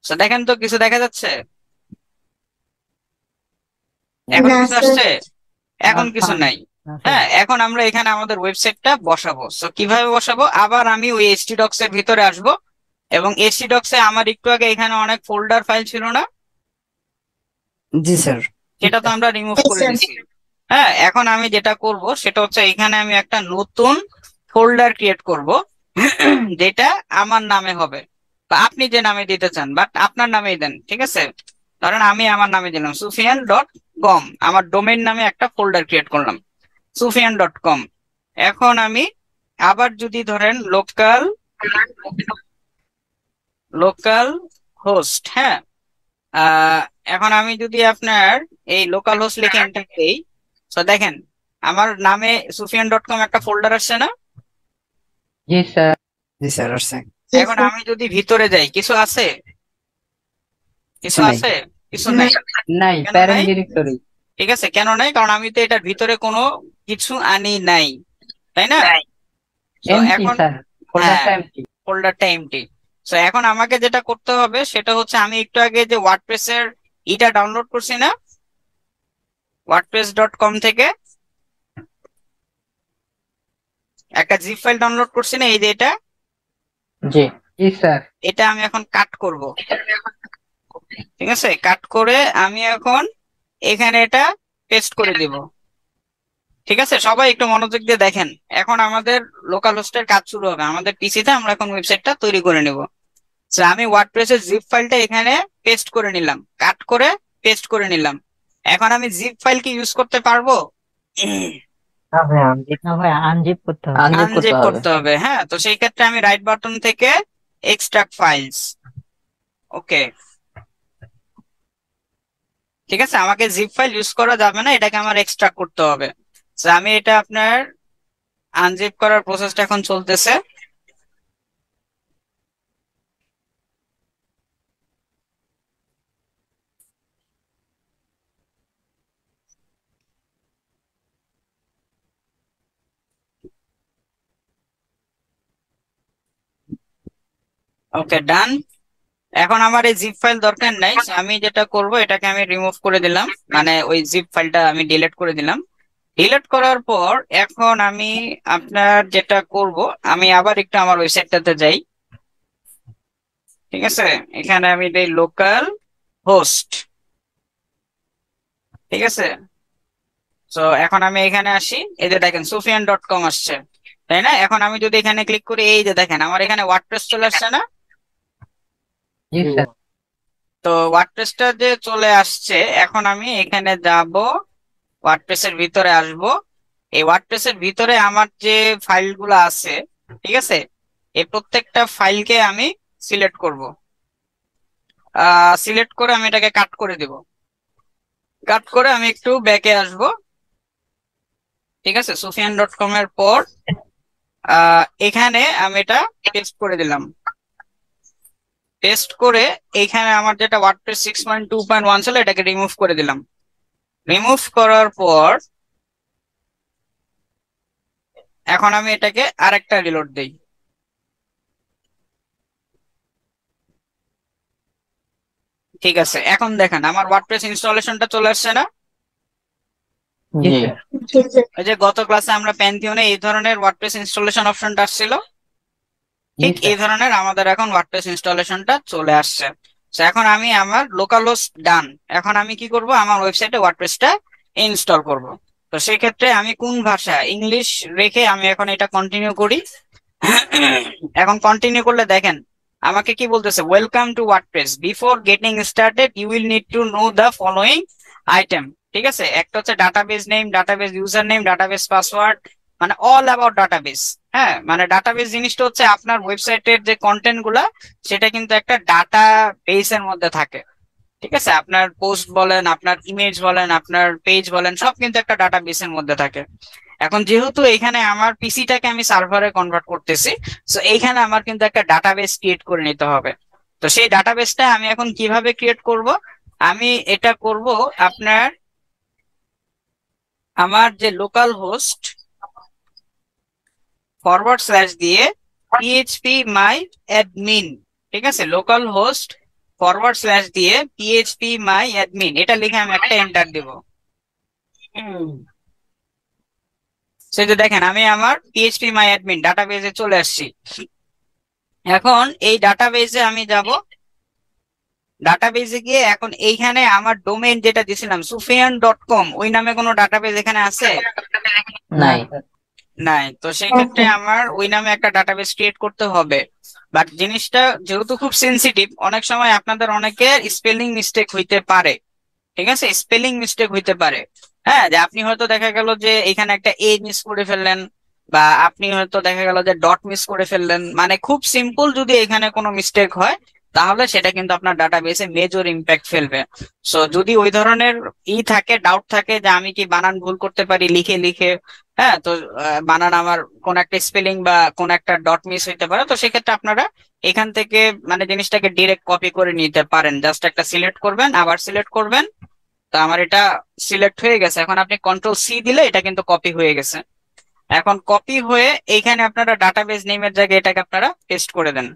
তো দেখেন তো কিছু দেখা যাচ্ছে? এখন
না
কিছু
স্যার।
আসছে? এখন কিছু নাই। হ্যাঁ, এখন আমরা এখানে আমাদের ওয়েবসাইটটা বসাবো। সো কিভাবে বসাবো? আবার আমি ওই htdocs এর ভিতরে আসবো, এবং htdocs এ আমার একটু আগে এখানে অনেক ফোল্ডার ফাইল ছিল না,
জি স্যার।
সেটা তো আমরা রিমুভ
Yes,
করে
sir.
দিছি। হ্যাঁ, এখন আমি যেটা করব সেটা হচ্ছে এখানে আমি একটা নতুন ফোল্ডার ক্রিয়েট করব যেটা আমার নামে হবে, বা আপনি যে নামে দিতে চান, বাট আপনার নামেই দেন। ঠিক আছে, ধরেন আমি আমার নামে দিলাম sufian.com, আমার ডোমেইন নামে একটা ফোল্ডার ক্রিয়েট করলাম sufian.com। এখন আমি আবার যদি ধরেন লোকাল হোস্ট, হ্যাঁ, এখন আমি যদি আপনার এই লোকাল হোস্ট লিখে এন্টার দেই, তো দেখেন আমার নামে sufian.com একটা ফোল্ডার আসছে না?
জি স্যার।
জি স্যার আসছে।
এখন আমি যদি ভিতরে যাই, কিছু আছে? কিছু
কিছু নাই।
আছে? কিছু নাই।
নাই,
কেন
প্যারেন্ট
নাই?
ডিরেক্টরি।
ঠিক আছে, কেন নাই? কারণ আমি তো এটার ভিতরে কোনো কিছু আনি নাই, তাই না? তো
এমটি
এখন
স্যার, ফোল্ডারটা এমটি।
ফোল্ডারটা এমটি। তো এখন আমাকে যেটা করতে হবে সেটা হচ্ছে, আমি একটু আগে যে ওয়ার্ডপ্রেসের ইটা ডাউনলোড করছি না, wordpress.com থেকে একটা জিপ ফাইল ডাউনলোড করছি না, এই যে এটা,
জি জি স্যার।
এটা আমি এখন কাট করব। ঠিক আছে, কাট করে আমি এখন এখানে এটা পেস্ট করে দিব। ঠিক আছে, সবাই একটু মনোযোগ দিয়ে দেখেন। এখন আমাদের লোকাল হোস্টের কাজ শুরু হবে, আমাদের পিসিতে আমরা এখন ওয়েবসাইটটা তৈরি করে নেব। তো আমি ওয়ার্ডপ্রেসের জিপ ফাইলটা এখানে পেস্ট করে নিলাম, কাট করে পেস্ট করে নিলাম। এখন আমি জিপ ফাইল কি ইউজ করতে পারবো?
না ভাই আনজিপ করতে হবে।
আনজিপ করতে
আনজিপ
হবে।
করতে হবে। হ্যাঁ, তো সেই ক্ষেত্রে আমি রাইট বাটন থেকে এক্সট্রাক্ট ফাইলস, ওকে। ঠিক আছে, আমাকে জিপ ফাইল ইউজ করা যাবে না, এটাকে আমার এক্সট্রাক্ট করতে হবে। তো আমি এটা আপনার আনজিপ করার প্রসেসটা এখন চলতেছে। ওকে, ডান। এখন আমার এই জিপ ফাইল দরকার নাই, আমি যেটা করব এটাকে আমি রিমুভ করে দিলাম, মানে ওই জিপ ফাইলটা আমি ডিলিট করে দিলাম। ডিলিট করার পর এখন আমি আপনার যেটা করব, আমি আবার একটু আমার ওয়েবসাইটটাতে যাই। ঠিক আছে, এখানে আমি দেই লোকাল হোস্ট। ঠিক আছে, তো এখন আমি এখানে আসি, এই যে দেখেন sufian.com আসছে, তাই না? এখন আমি যদি এখানে ক্লিক করি, এই যে দেখেন আমার এখানে ওয়ার্ডপ্রেস চলে আসছে না?
জি স্যার।
তো ওয়ার্ডপ্রেসটা যে চলে আসছে, এখন আমি এখানে যাব, ওয়ার্ডপ্রেসের ভিতরে আসব। এই ওয়ার্ডপ্রেসের ভিতরে আমার যে ফাইলগুলো আছে, ঠিক আছে, এই প্রত্যেকটা ফাইলকে আমি সিলেক্ট করব। সিলেক্ট করে আমি এটাকে কাট করে দেব। কাট করে আমি একটু ব্যাকে আসব। ঠিক আছে, sufian.com এর পর এখানে আমি এটা পেস্ট করে দিলাম। পেস্ট করে এখানে আমার যেটা ওয়ার্ডপ্রেস 6.2.1 ছিল এটাকে রিমুভ করে দিলাম। রিমুভ করার পর এখন আমি এটাকে আরেকটা রিলোড দেই। ঠিক আছে, এখন দেখেন আমার ওয়ার্ডপ্রেস ইনস্টলেশনটা চলে আসছে না?
জি
জি।
স্যার।
Yes, sir.
ওই যে গত ক্লাসে আমরা প্যান্থিয়নে এই ধরনের ওয়ার্ডপ্রেস ইনস্টলেশন অপশনটা আসছিল, ঠিক
জি
এই
স্যার।
ধরনের আমাদের এখন ওয়ার্ডপ্রেস ইনস্টলেশনটা চলে আসছে। তো এখন আমি আমার লোকাল হোস্ট ডান, এখন আমি কি করব, আমার ওয়েবসাইটে ওয়ার্ডপ্রেসটা ইনস্টল করব। তো সেই ক্ষেত্রে আমি কোন ভাষা, ইংলিশ রেখে আমি এখন এটা কন্টিনিউ করি। এখন কন্টিনিউ করলে দেখেন আমাকে কি বলতেছে, welcome to WordPress, before getting started you will need to know the following item. ঠিক আছে, একটা হচ্ছে database name, database user name, database password, মানে অল অ্যাবাউট ডাটাবেস। হ্যাঁ, মানে ডাটাবেস জিনিসটা হচ্ছে আপনার ওয়েবসাইটের যে কন্টেন্ট গুলা, সেটা কিন্তু একটা ডাটা বেসের মধ্যে থাকে। ঠিক আছে, আপনার পোস্ট বলেন, আপনার ইমেজ বলেন, আপনার পেজ বলেন, সব কিন্তু একটা ডাটা বেসের মধ্যে থাকে। এখন যেহেতু এখানে আমার পিসিটাকে আমি সার্ভারে কনভার্ট করতেছি, সো এইখানে আমার কিন্তু একটা ডাটাবেস ক্রিয়েট করে নিতে হবে। তো সেই ডাটাবেসটা আমি এখন কিভাবে ক্রিয়েট করব? আমি এটা করব আপনার আমার যে লোকাল হোস্ট ফরওয়ার্ড স্ল্যাশ দিয়ে পিএইচপি মাই অ্যাডমিন, ঠিক আছে, লোকাল হোস্ট / দিয়ে পিএইচপি মাই অ্যাডমিন এটা লিখে আমি একটা এন্টার দিব। সেই যে দেখেন আমি আমার পিএইচপি মাই অ্যাডমিন ডাটাবেজে চলে আসছি। এখন এই ডাটাবেজে আমি যাব, ডাটাবেজে গিয়ে এখন এইখানে আমার ডোমেইন যেটা দিছিলাম sufyan.com ওই নামে কোনো ডাটাবেজ এখানে আছে?
নাই।
নাই। তো সেই ক্ষেত্রে আমার ওই নামে একটা ডাটাবেস ক্রিয়েট করতে হবে। বাট জিনিসটা যেহেতু খুব সেনসিটিভ, অনেক সময় আপনাদের অনেকের স্পেলিং মিস্টেক হইতে পারে, ঠিক আছে, স্পেলিং মিস্টেক হইতে পারে। হ্যাঁ, যে আপনি হয়তো দেখা গেল যে এখানে একটা এ মিস করে ফেললেন, বা আপনি হয়তো দেখা গেল যে ডট মিস করে ফেললেন, মানে খুব সিম্পল যদি এখানে কোনো মিস্টেক হয় তাহলে সেটা কিন্তু আপনার ডাটাবেসে মেজর ইম্প্যাক্ট ফেলবে। সো যদি ওই ধরনের থাকে, ডাউট থাকে যে আমি কি বানান ভুল করতে পারি লিখে লিখে, হ্যাঁ, তো বানান আমার কোন একটা স্পেলিং বা কোন একটা ডট মিস হইতে পারে, তো সেক্ষেত্রে আপনারা এখান থেকে মানে জিনিসটাকে ডিরেক্ট কপি করে নিতে পারেন। জাস্ট একটা সিলেক্ট করবেন, আবার সিলেক্ট করবেন। তো আমার এটা সিলেক্ট হয়ে গেছে, এখন আপনি কন্ট্রোল-C দিলে এটা কিন্তু কপি হয়ে গেছে। এখন কপি হয়ে এইখানে আপনারা ডাটাবেস নেমের জায়গায় এটাকে আপনারা পেস্ট করে দেন,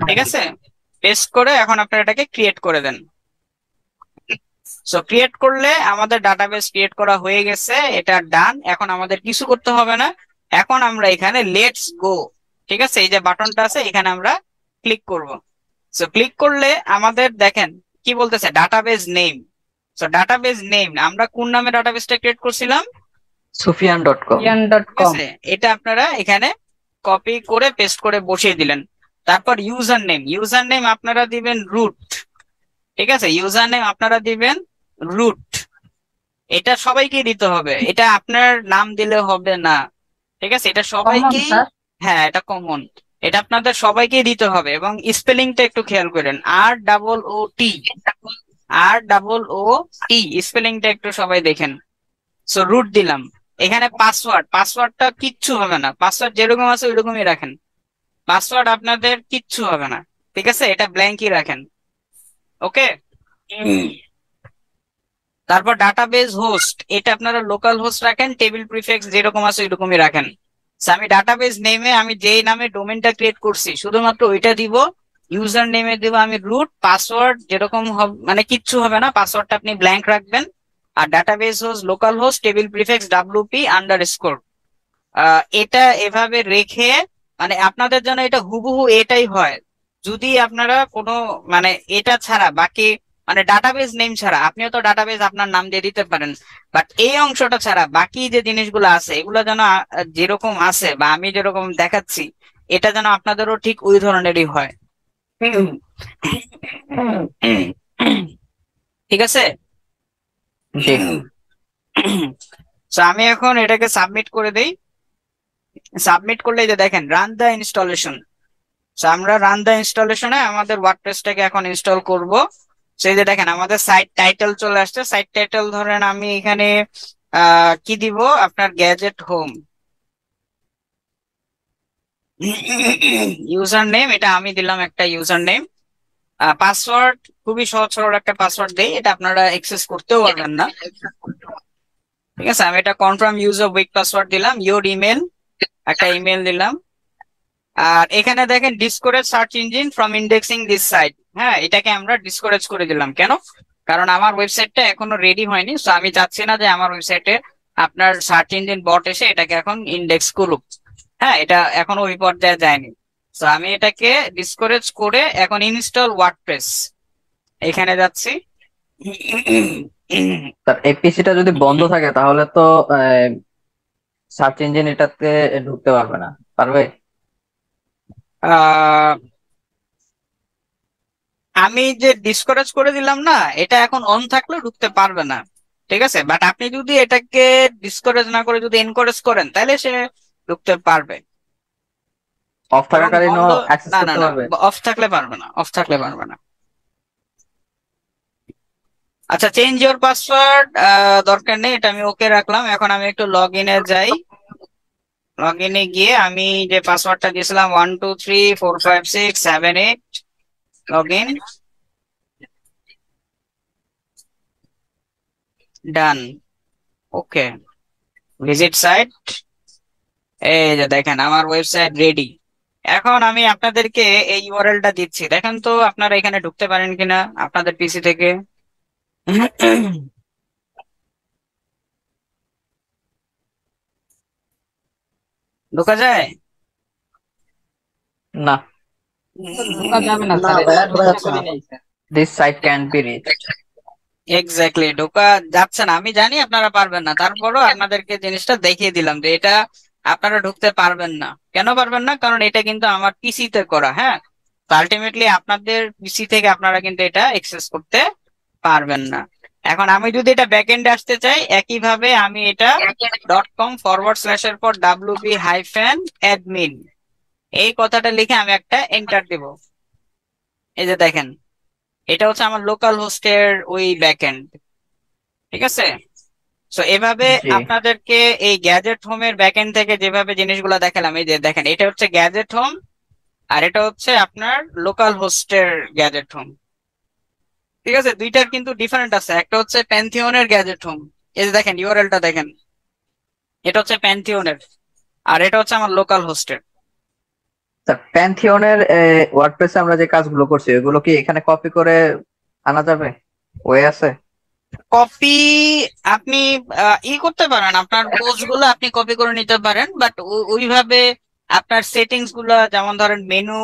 ঠিক আছে, পেস্ট করে এখন আপনারা এটাকে ক্রিয়েট করে দেন। সো ক্রিয়েট করলে আমাদের ডাটাবেস ক্রিয়েট করা হয়ে গেছে, এটা ডান। এখন আমাদের কিছু করতে হবে না, এখন আমরা এখানে লেটস গো, ঠিক আছে, এই যে বাটনটা আছে এখানে আমরা ক্লিক করব। সো ক্লিক করলে আমাদের দেখেন কি বলতেছে, database name. So database name আমরা কোন নামে ডাটাবেসটা ক্রিয়েট করছিলাম?
sufyan.com।
ঠিক আছে, এটা আপনারা এখানে কপি করে পেস্ট করে বসিয়ে দিলেন। তারপর ইউজার নেম আপনারা দিবেন রুট, ঠিক আছে, ইউজার নেম আপনারা দিবেন রুট। এটা সবাইকে দিতে হবে, এটা আপনার নাম দিলে হবে না, ঠিক আছে, এটা সবাইকে, হ্যাঁ এটা কমন, এটা আপনাদের সবাইকে দিতে হবে। এবং স্পেলিংটা একটু খেয়াল করেন, ROOT স্পেলিংটা একটু সবাই দেখেন। সো রুট দিলাম। এখানে পাসওয়ার্ডটা কিচ্ছু হবে না, পাসওয়ার্ড যেরকম আছে ওইরকমই রাখেন, পাসওয়ার্ড আপনাদের কিচ্ছু হবে না, ঠিক আছে, এটা ব্ল্যাঙ্কই রাখেন। ওকে, তারপর ডাটাবেস হোস্ট এটা আপনারা লোকাল হোস্ট রাখেন, টেবিল প্রিফিক্স যেরকম আছে ওইরকমই রাখেন। আমি ডাটাবেস নেমে আমি যেই নামে ডোমেইনটা ক্রিয়েট করছি শুধুমাত্র ওইটা দিব, ইউজার নেমে দিব আমি রুট, পাসওয়ার্ড যেরকম মানে কিচ্ছু হবে না, পাসওয়ার্ডটা আপনি ব্ল্যাঙ্ক রাখবেন। আর database host local host table prefix WP_, এটা এভাবে রেখে মানে আপনাদের জন্য এটা হুবহু এটাই হয়। যদি আপনারা কোনো মানে এটা ছাড়া বাকি মানে ডাটাবেস নেম ছাড়া, আপনিও তো ডাটাবেস আপনার নাম দিয়ে দিতে পারেন, বাট এই অংশটা ছাড়া বাকি যে জিনিসগুলো আছে এগুলো যেন যেরকম আছে বা আমি যেরকম দেখাচ্ছি এটা যেন আপনাদেরও ঠিক ওই ধরনেরই হয়। ঠিক আছে, আমি এখন এটাকে সাবমিট করে দেই। সাবমিট করলে যে দেখেন রান দ্য ইনস্টলেশন, আমরা রান দ্য ইনস্টলেশনে আমাদের ওয়ার্ডপ্রেসটাকে এখন ইনস্টল করব। সেই যে দেখেন আমাদের সাইট টাইটেল চলে আসছে, সাইট টাইটেল ধরেন আমি এখানে কি দিব, আপনার গ্যাজেট হোম। ইউজার নেম এটা আমি দিলাম একটা ইউজার নেম, পাসওয়ার্ড খুবই সহজ সরল একটা পাসওয়ার্ড দেই, এটা আপনারা অ্যাক্সেস করতেও পারবেন না, ঠিক আছে। আমি এটা confirm use of weak password দিলাম, ইওর ইমেল একটা ইমেল দিলাম। আর এখানে দেখেন discourage search engine from indexing this site, হ্যাঁ এটাকে আমরা ডিসকারেজ করে দিলাম। কেন? কারণ আমার ওয়েবসাইটটা এখনো রেডি হয়নি, সো আমি চাচ্ছি না যে আমার ওয়েবসাইটে আপনার সার্চ ইঞ্জিন বট এসে এটাকে এখন ইন্ডেক্স করুক, হ্যাঁ এটা এখনো ওই পর্যায়ে যায়নি। সো আমি এটাকে ডিসকারেজ করে এখন ইনস্টল ওয়ার্ডপ্রেস এখানে যাচ্ছি।
এই পিসিটা যদি বন্ধ থাকে তাহলে তো সার্চ ইঞ্জিন এটাতে ঢুকতে পারবে না, পারবে?
আমি যে ডিসকারেজ করে দিলাম না, এটা এখন অন থাকলে ঢুকতে পারবে না, ঠিক আছে, বাট আপনি যদি এটাকে ডিসকারেজ না করে যদি এনকারেজ করেন তাহলে সে ঢুকতে পারবে।
অফ থাকাকালীনও অ্যাক্সেস
না না
করতে
না,
পারবে?
অফ থাকলে পারবে না, অফ থাকলে পারবে না। আচ্ছা, চেঞ্জ ইওর পাসওয়ার্ড দরকার নেই, এটা আমি ওকে রাখলাম। এখন আমি একটু লগ ইনে যাই, লগ ইনে গিয়ে আমি যে পাসওয়ার্ডটা দিয়েছিলাম 1234567 log in, done, okay, visit site. এই যে দেখেন আমার ওয়েবসাইট রেডি, এখন আমি আপনাদেরকে এই ইউআরএলটা দিচ্ছি, দেখেন তো আপনারা এখানে ঢুকতে পারেন কিনা আপনাদের পিসি থেকে। ঢোকা যায়?
না,
ঢোকা যাবে না
না
স্যার,
ভাইয়া,
এটা
ঢোকা
চেষ্টা
যাচ্ছে
করি
না।
নাই sir.
This site can be reached.
Exactly, ঢোকা যাচ্ছে না। আমি জানি আপনারা পারবেন না, তারপরও আপনাদেরকে জিনিসটা দেখিয়ে দিলাম যে এটা আপনারা ঢুকতে পারবেন না। কেন পারবেন না? কারণ এটা কিন্তু আমার পিসিতে করা। হ্যাঁ, তো আলটিমেটলি আপনাদের পিসি থেকে আপনারা কিন্তু এটা অ্যাক্সেস করতে পারবেন না। এখন আমি যদি এটা ব্যাকএন্ডে আসতে চাই, একইভাবে আমি এটা .com// এর পর wp-admin এই কথাটা লিখে আমি একটা এন্টার দিব। এই যে দেখেন, এটা হচ্ছে আমার লোকাল হোস্টের ওই ব্যাকএন্ড। ঠিক আছে? সো এভাবে
জি
আপনাদেরকে এই গ্যাজেট হোমের ব্যাকএন্ড থেকে যেভাবে জিনিসগুলো দেখালাম, এই যে দেখেন, এটা হচ্ছে গ্যাজেট হোম আর এটা হচ্ছে আপনার লোকাল হোস্টের গ্যাজেট হোম। ঠিক আছে, দুইটার কিন্তু ডিফারেন্ট আছে। একটা হচ্ছে প্যান্থিয়নের গ্যাজেট হোম, এই যে দেখেন ইউআরএলটা দেখেন, এটা হচ্ছে প্যান্থিয়নের আর এটা হচ্ছে আমার লোকাল হোস্টের।
স্যার, প্যান্থিয়নের ওয়ার্ডপ্রেসে আমরা যে কাজগুলো করছি ওগুলো কি এখানে কপি করে আনা যাবে? ওয়ে আছে?
কপি আপনি করতে পারেন, আপনার পোস্ট গুলো আপনি কপি করে নিতে পারেন, বাট ওইভাবে আপনার সেটিংস গুলা, যেমন ধরেন মেনু,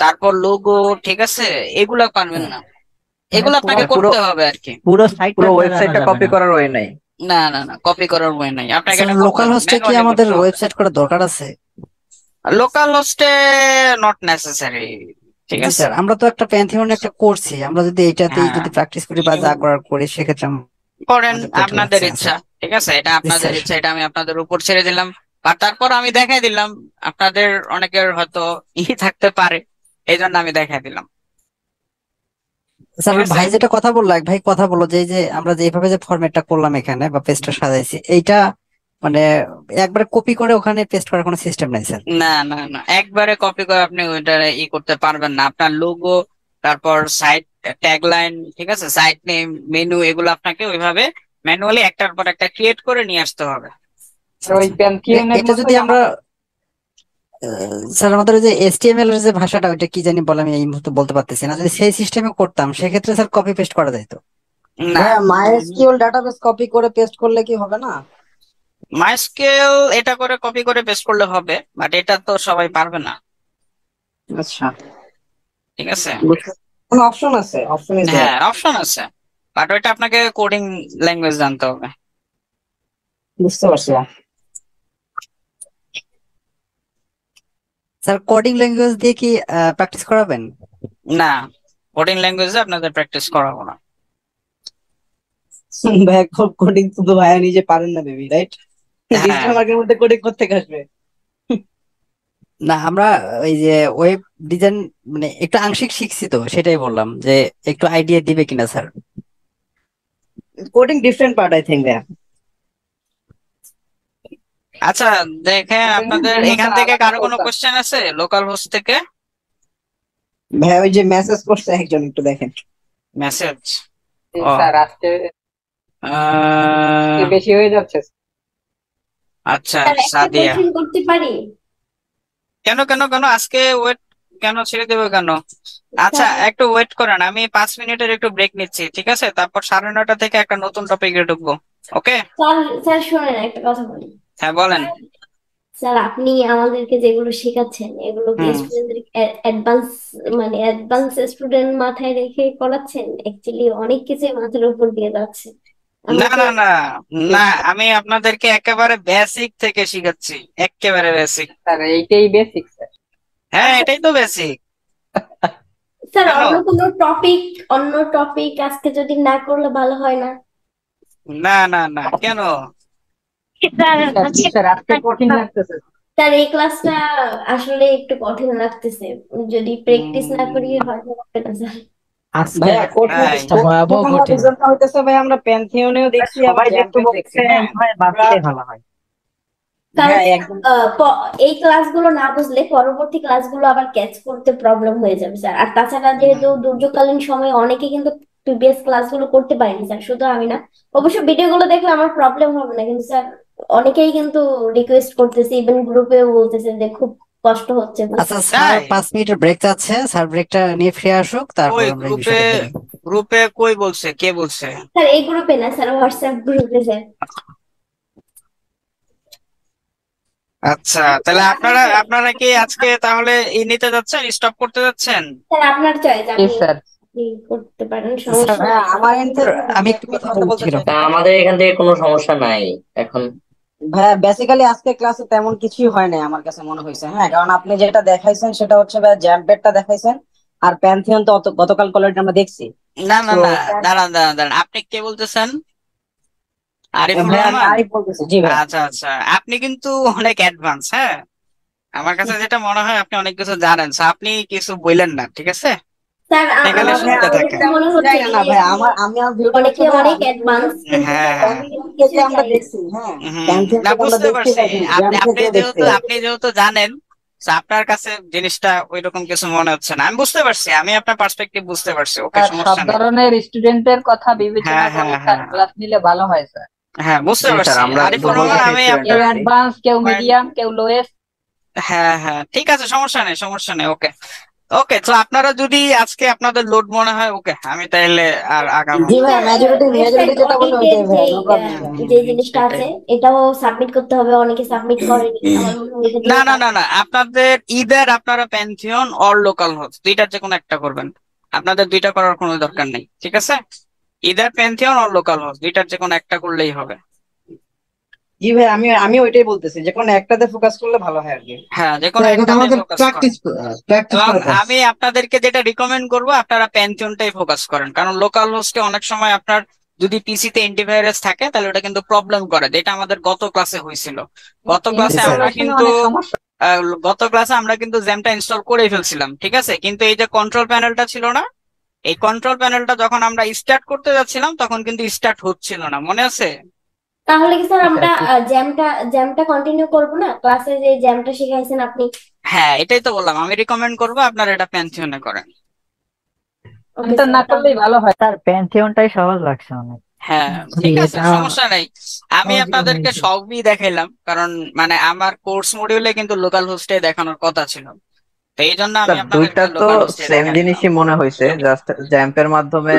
তারপর লোগো, ঠিক আছে, এগুলা পারবেন না, এগুলো আপনাকে
পুরো
করতে হবে আর কি।
পুরো সাইটটা
পুরো
তো আর আনা
ওয়েবসাইটটা
যাবে
কপি
না।
করার ওয়ে নাই?
না না না, কপি করার ওয়ে নাই, আপনাকে
স্যার
এটা করতে
লোকাল
হবে,
হোস্টে কি
ম্যানুয়ালি
আমাদের
করতে হবে।
ওয়েবসাইট করা দরকার আছে?
লোকাল হোস্টে নট নেসেসারি। ঠিক
জি
আছে,
স্যার, আমরা তো একটা প্যান্থিয়ন একটা করছি, আমরা যদি এইটাতেই
হ্যাঁ
যদি প্র্যাকটিস করি বা যা করার করি সেক্ষেত্রে
করেন,
আমাদের বেটার
আপনাদের
লাগছে
ইচ্ছা।
স্যার।
ঠিক আছে, এটা
জি
আপনাদের
স্যার।
ইচ্ছা, এটা আমি আপনাদের উপর ছেড়ে দিলাম। আর তারপর আমি দেখাই দিলাম, আপনাদের অনেকের হয়তো থাকতে পারে, এই জন্য আমি দেখাই দিলাম।
স্যার
ঠিক আছে,
ভাই যেটা কথা বললো, এক ভাই কথা বললো যে এই যে আমরা যে এইভাবে যে ফরম্যাটটা করলাম এখানে বা পেজটা সাজাইছি, এইটা মানে একবারে কপি করে ওখানে পেস্ট করার কোনো সিস্টেম নাই স্যার।
না না না, একবারে কপি করে আপনি ওইটা করতে পারবেন না। আপনার লোগো, তারপর সাইট ট্যাগলাইন, ঠিক আছে, সাইট নেম, মেনু, এগুলো আপনাকে ওইভাবে ম্যানুয়ালি একটার পর একটা ক্রিয়েট করে নিয়ে আসতে হবে।
স্যার, ওই প্যান্থিয়নের
এটা যদি
মতোই
আমরা স্যার আমাদের ওই যে HTML এর যে ভাষাটা ওইটা কি জানি বলে, আমি এই মুহূর্তে বলতে পারতেছি না, যদি সেই সিস্টেমে করতাম সেক্ষেত্রে স্যার কপি পেস্ট করা যাইতো।
না,
ভাইয়া মাইএসকিউএল ডাটাবেস কপি করে পেস্ট করলে কি হবে না?
মাইস্কেল এটা করে কপি করে পেস্ট করলে হবে, বাট এটা তো সবাই পারবে না।
আচ্ছা,
ঠিক আছে,
কোনো অপশন আছে? অপশন ইজ
হ্যাঁ অপশন আছে, বাট ওইটা আপনাকে কোডিং ল্যাঙ্গুয়েজ জানতে হবে।
বুঝতে পারছি।
স্যার কোডিং ল্যাঙ্গুয়েজ দিয়ে কি প্র্যাকটিস করাবেন?
না, কোডিং ল্যাঙ্গুয়েজে আপনাদের প্র্যাকটিস করাবো না।
ভাইয়া কোডিং তো ভাইয়া নিজে পারেন না বেবি, রাইট?
হ্যাঁ,
ডিজিটাল মার্কেটের মধ্যে কোডিং করতে আসবে?
না, আমরা ওই যে ওয়েব ডিজাইন মানে একটু আংশিক শিখছি, তো সেটাই বললাম যে একটু আইডিয়া দিবে কিনা sir.
Coding different part I think ভাইয়া।
আচ্ছা দেখেন, আপনাদের এখান থেকে কারো কোনো কোশ্চেন আছে লোকাল হোস্ট থেকে?
ভাইয়া ওই যে মেসেজ করছে একজন, একটু দেখেন
মেসেজ।
স্যার আজকে বেশি হয়ে যাচ্ছে।
আচ্ছা,
স্যার একটা
সাদিয়া।
কোশ্চেন করতে পারি?
কেন কেন কেন আজকে ওয়েট কেন ছেড়ে দেবো কেন? আচ্ছা একটু ওয়েট করেন, আমি 5 মিনিটের একটু ব্রেক নিচ্ছি, ঠিক আছে, তারপর 9:30 থেকে একটা নতুন টপিকে ঢুকবো। ওকে
স্যার স্যার শোনেন, একটা কথা বলি।
হ্যাঁ বলেন।
স্যার আপনি আমাদেরকে যেগুলো শেখাচ্ছেন এগুলো কি স্টুডেন্টদের অ্যাডভান্স মানে অ্যাডভান্স স্টুডেন্ট মাথায় রেখে করাচ্ছেন? অ্যাকচুয়ালি অনেক কিছু মাথার উপর দিয়ে যাচ্ছে।
না না না না, আমি আপনাদেরকে একেবারে বেসিক থেকে শিখাচ্ছি, একেবারে বেসিক।
স্যার এইটাই বেসিক স্যার।
হ্যাঁ এটাই তো বেসিক।
স্যার অন্য টপিক আজকে যদি না করলে ভালো হয় না?
না না না, কেন?
স্যার আজকে কঠিন লাগতেছে।
স্যার এই ক্লাসটা আসলে একটু কঠিন লাগতেছে, যদি প্র্যাকটিস না করি হয়তো হবে না স্যার।
ভাইয়া
ভয়াবহ কঠিন।
রিজনটা হইতেছে ভাই, আমরা প্যান্থিয়নেও দেখছি, আবার একটু বলছে
কারণ এই ক্লাসগুলো না বুঝলে পরবর্তী ক্লাসগুলো আবার ক্যাচ করতে প্রবলেম হয়ে যাবে স্যার। আর তাছাড়া যেহেতু দুর্যোগকালীন সময়ে অনেকে কিন্তু প্রিভিয়াস ক্লাসগুলো করতে পারেনি স্যার, শুধু আমি না। অবশ্য ভিডিওগুলো দেখলে আমার প্রবলেম হবে না, কিন্তু স্যার অনেকেই কিন্তু রিকোয়েস্ট করতেছে, ইভেন গ্রুপেও বলতেছে যে খুব কষ্ট হচ্ছে
আচ্ছা
বুঝতে।
স্যার
তাই
5 মিনিটের ব্রেক চাচ্ছে, স্যার ব্রেকটা নিয়ে ফিরে আসুক, তারপর
কই
আমরা এই
গ্রুপে
বিষয়টা দেখে।
গ্রুপে কই বলছে, কে বলছে?
স্যার এই গ্রুপে না স্যার, হোয়াটসঅ্যাপ গ্রুপে স্যার।
আচ্ছা তাহলে আপনারা আপনারা কি আজকে তাহলে ই নিতে যাচ্ছেন, স্টপ করতে যাচ্ছেন?
স্যার আপনার চয়েস,
ইয়েস
আপনি
স্যার।
কি করতে পারেন,
স্যার
সমস্যা নেই।
আমার এন্ড থেকে আমি একটু কথা বলছিলাম।
তা আমাদের এখান থেকে কোনো সমস্যা নাই এখন।
ভাইয়া বেসিক্যালি আজকে ক্লাসে তেমন কিছুই হয় নাই আমার কাছে মনে হয়েছে, হ্যাঁ, কারণ আপনি যেটা দেখাইছেন সেটা হচ্ছে ভাইয়া জ্যাম্পেরটা দেখাইছেন, আর প্যান্থিয়ন তো গতকাল কলেজে আমরা দেখছি।
না না
তো
না, দাঁড়ান দাঁড়ান দাঁড়ান, আপনি কে বলতেছেন? আরিফুর
ভাইয়া আমি
রহমান?
আরিফ বলতেছি, জি ভাইয়া।
আচ্ছা আচ্ছা, আপনি কিন্তু অনেক অ্যাডভান্স, হ্যাঁ, আমার কাছে যেটা মনে হয় আপনি অনেক কিছু জানেন, so আপনি কিছু বললেন না, ঠিক আছে?
স্যার
আপনি খালি
ভাইয়া
শুনতে
আমি
থাকেন।
এরকম মনে
তেমন
হচ্ছে
জানি
কি
না
যে
ভাইয়া,
আপনি
আমি আমার ভিউটা
অনেকে
হচ্ছে ভাইয়া,
অনেক
আমি
অ্যাডভান্স, কিন্তু
হ্যাঁ
স্যার
হ্যাঁ,
আমি
প্যান্থিয়ন
কিছু
থেকে আমরা
চাই।
দেখছি, হ্যাঁ,
হুম,
প্যান্থিয়ন
না
থেকে আমরা
বুঝতে
দেখছি
পারছি,
ভাই, কিন্তু
আপনি
জ্যাম্প
আপনি
থেকেও দেখছি।
যেহেতু জানেন, so আপনার কাছে জিনিসটা ওইরকম কিছু মনে হচ্ছে না, আমি বুঝতে পারছি, আমি আপনার পার্সপেক্টিভ বুঝতে পারছি, ওকে
স্যার সব
সমস্যা নেই।
ধরনের স্টুডেন্টের কথা বিবেচনা
হ্যাঁ
করে
হ্যাঁ
স্যার
হ্যাঁ
ক্লাস নিলে ভালো হয় স্যার।
হ্যাঁ, বুঝতে
জি স্যার,
পারছি
আমরা
আরিফুর
সকল
রহমান,
ক্লাসে
আমি
স্টুডেন্ট
কেউ
আপনার
আছি।
অ্যাডভান্স, কেউ
point,
মিডিয়াম, কেউ লোয়েস্ট।
হ্যাঁ হ্যাঁ ঠিক আছে, সমস্যা নেই সমস্যা নেই, ওকে ওকে, তো আপনারা যদি আজকে আপনাদের লোড মনে হয়, ওকে, আমি তাইলে আর আগাবো
জি
না।
ভাইয়া,
স্যার
মেজরিটি
ওয়েবসাইট
যেটা বললো
অডিটের
ওইটাই
যে
ভাইয়া, নো প্রবলেম ভাইয়া।
যে জিনিসটা
সেটাই।
আছে এটাও সাবমিট করতে হবে, অনেকে সাবমিট করেনি, আমার মনে হয় এটা
না
দুটো
না
কাজ।
না না, আপনাদের ইদার আপনারা প্যান্থিয়ন অর লোকাল হোস্ট দুইটার যে কোনো একটা করবেন, আপনাদের দুইটা করার কোনো দরকার নেই, ঠিক আছে? Either Pantheon or local host দুইটার যে কোনো একটা করলেই হবে।
জি ভাই, আমি ওইটাই বলতেছি, যে কোনো একটাতে ফোকাস করলে ভালো হয় আর কি।
হ্যাঁ, যে কোনো
এটা তো
একটাতে
আমাদের
ফোকাস করেন,
প্র্যাকটিস
এবং
করার কাজ।
আমি আপনাদেরকে যেটা রিকমেন্ড করবো আপনারা প্যান্থিয়নটাই ফোকাস করেন, কারণ লোকাল হোস্টে অনেক সময় আপনার যদি পিসিতে অ্যান্টিভাইরাস থাকে তাহলে ওটা কিন্তু প্রবলেম করে, যেটা আমাদের গত ক্লাসে হয়েছিল। গত ক্লাসে আমরা
ইনস্টলেশনে
কিন্তু
অনেক সমস্যা।
গত ক্লাসে আমরা কিন্তু জ্যামটা ইনস্টল করে ফেলছিলাম, ঠিক আছে, কিন্তু এই যে কন্ট্রোল প্যানেলটা ছিল না, এই কন্ট্রোল প্যানেলটা যখন আমরা স্টার্ট করতে যাচ্ছিলাম তখন কিন্তু স্টার্ট হচ্ছিল না, মনে আছে?
তাহলে কি স্যার
জি স্যার,
আমরা জ্যামটা কন্টিনিউ করবো না, ক্লাসে যে জ্যামটা শিখাইছেন আপনি?
হ্যাঁ, এটাই তো বললাম, আমি রিকমেন্ড করবো আপনারা এটা প্যান্থিয়নে করেন।
ওকে
এটা না
স্যার।
করলেই ভালো হয়।
স্যার প্যান্থিয়নটাই সহজ লাগছে অনেক।
হ্যাঁ
জি,
ঠিক আছে,
এটা
সমস্যা নেই, আমি
সহজ
আপনাদেরকে
হয়েছে।
সবই দেখাইলাম, কারণ মানে আমার কোর্স মডিউলে কিন্তু লোকাল হোস্টে দেখানোর কথা ছিল, তো এই জন্য আমি
স্যার
আপনাদেরকে
দুইটা তো
লোকাল হোস্টে
সেম
দেখাই দিলাম।
জিনিসই মনে হয়েছে, জাস্ট জ্যাম্পের মাধ্যমে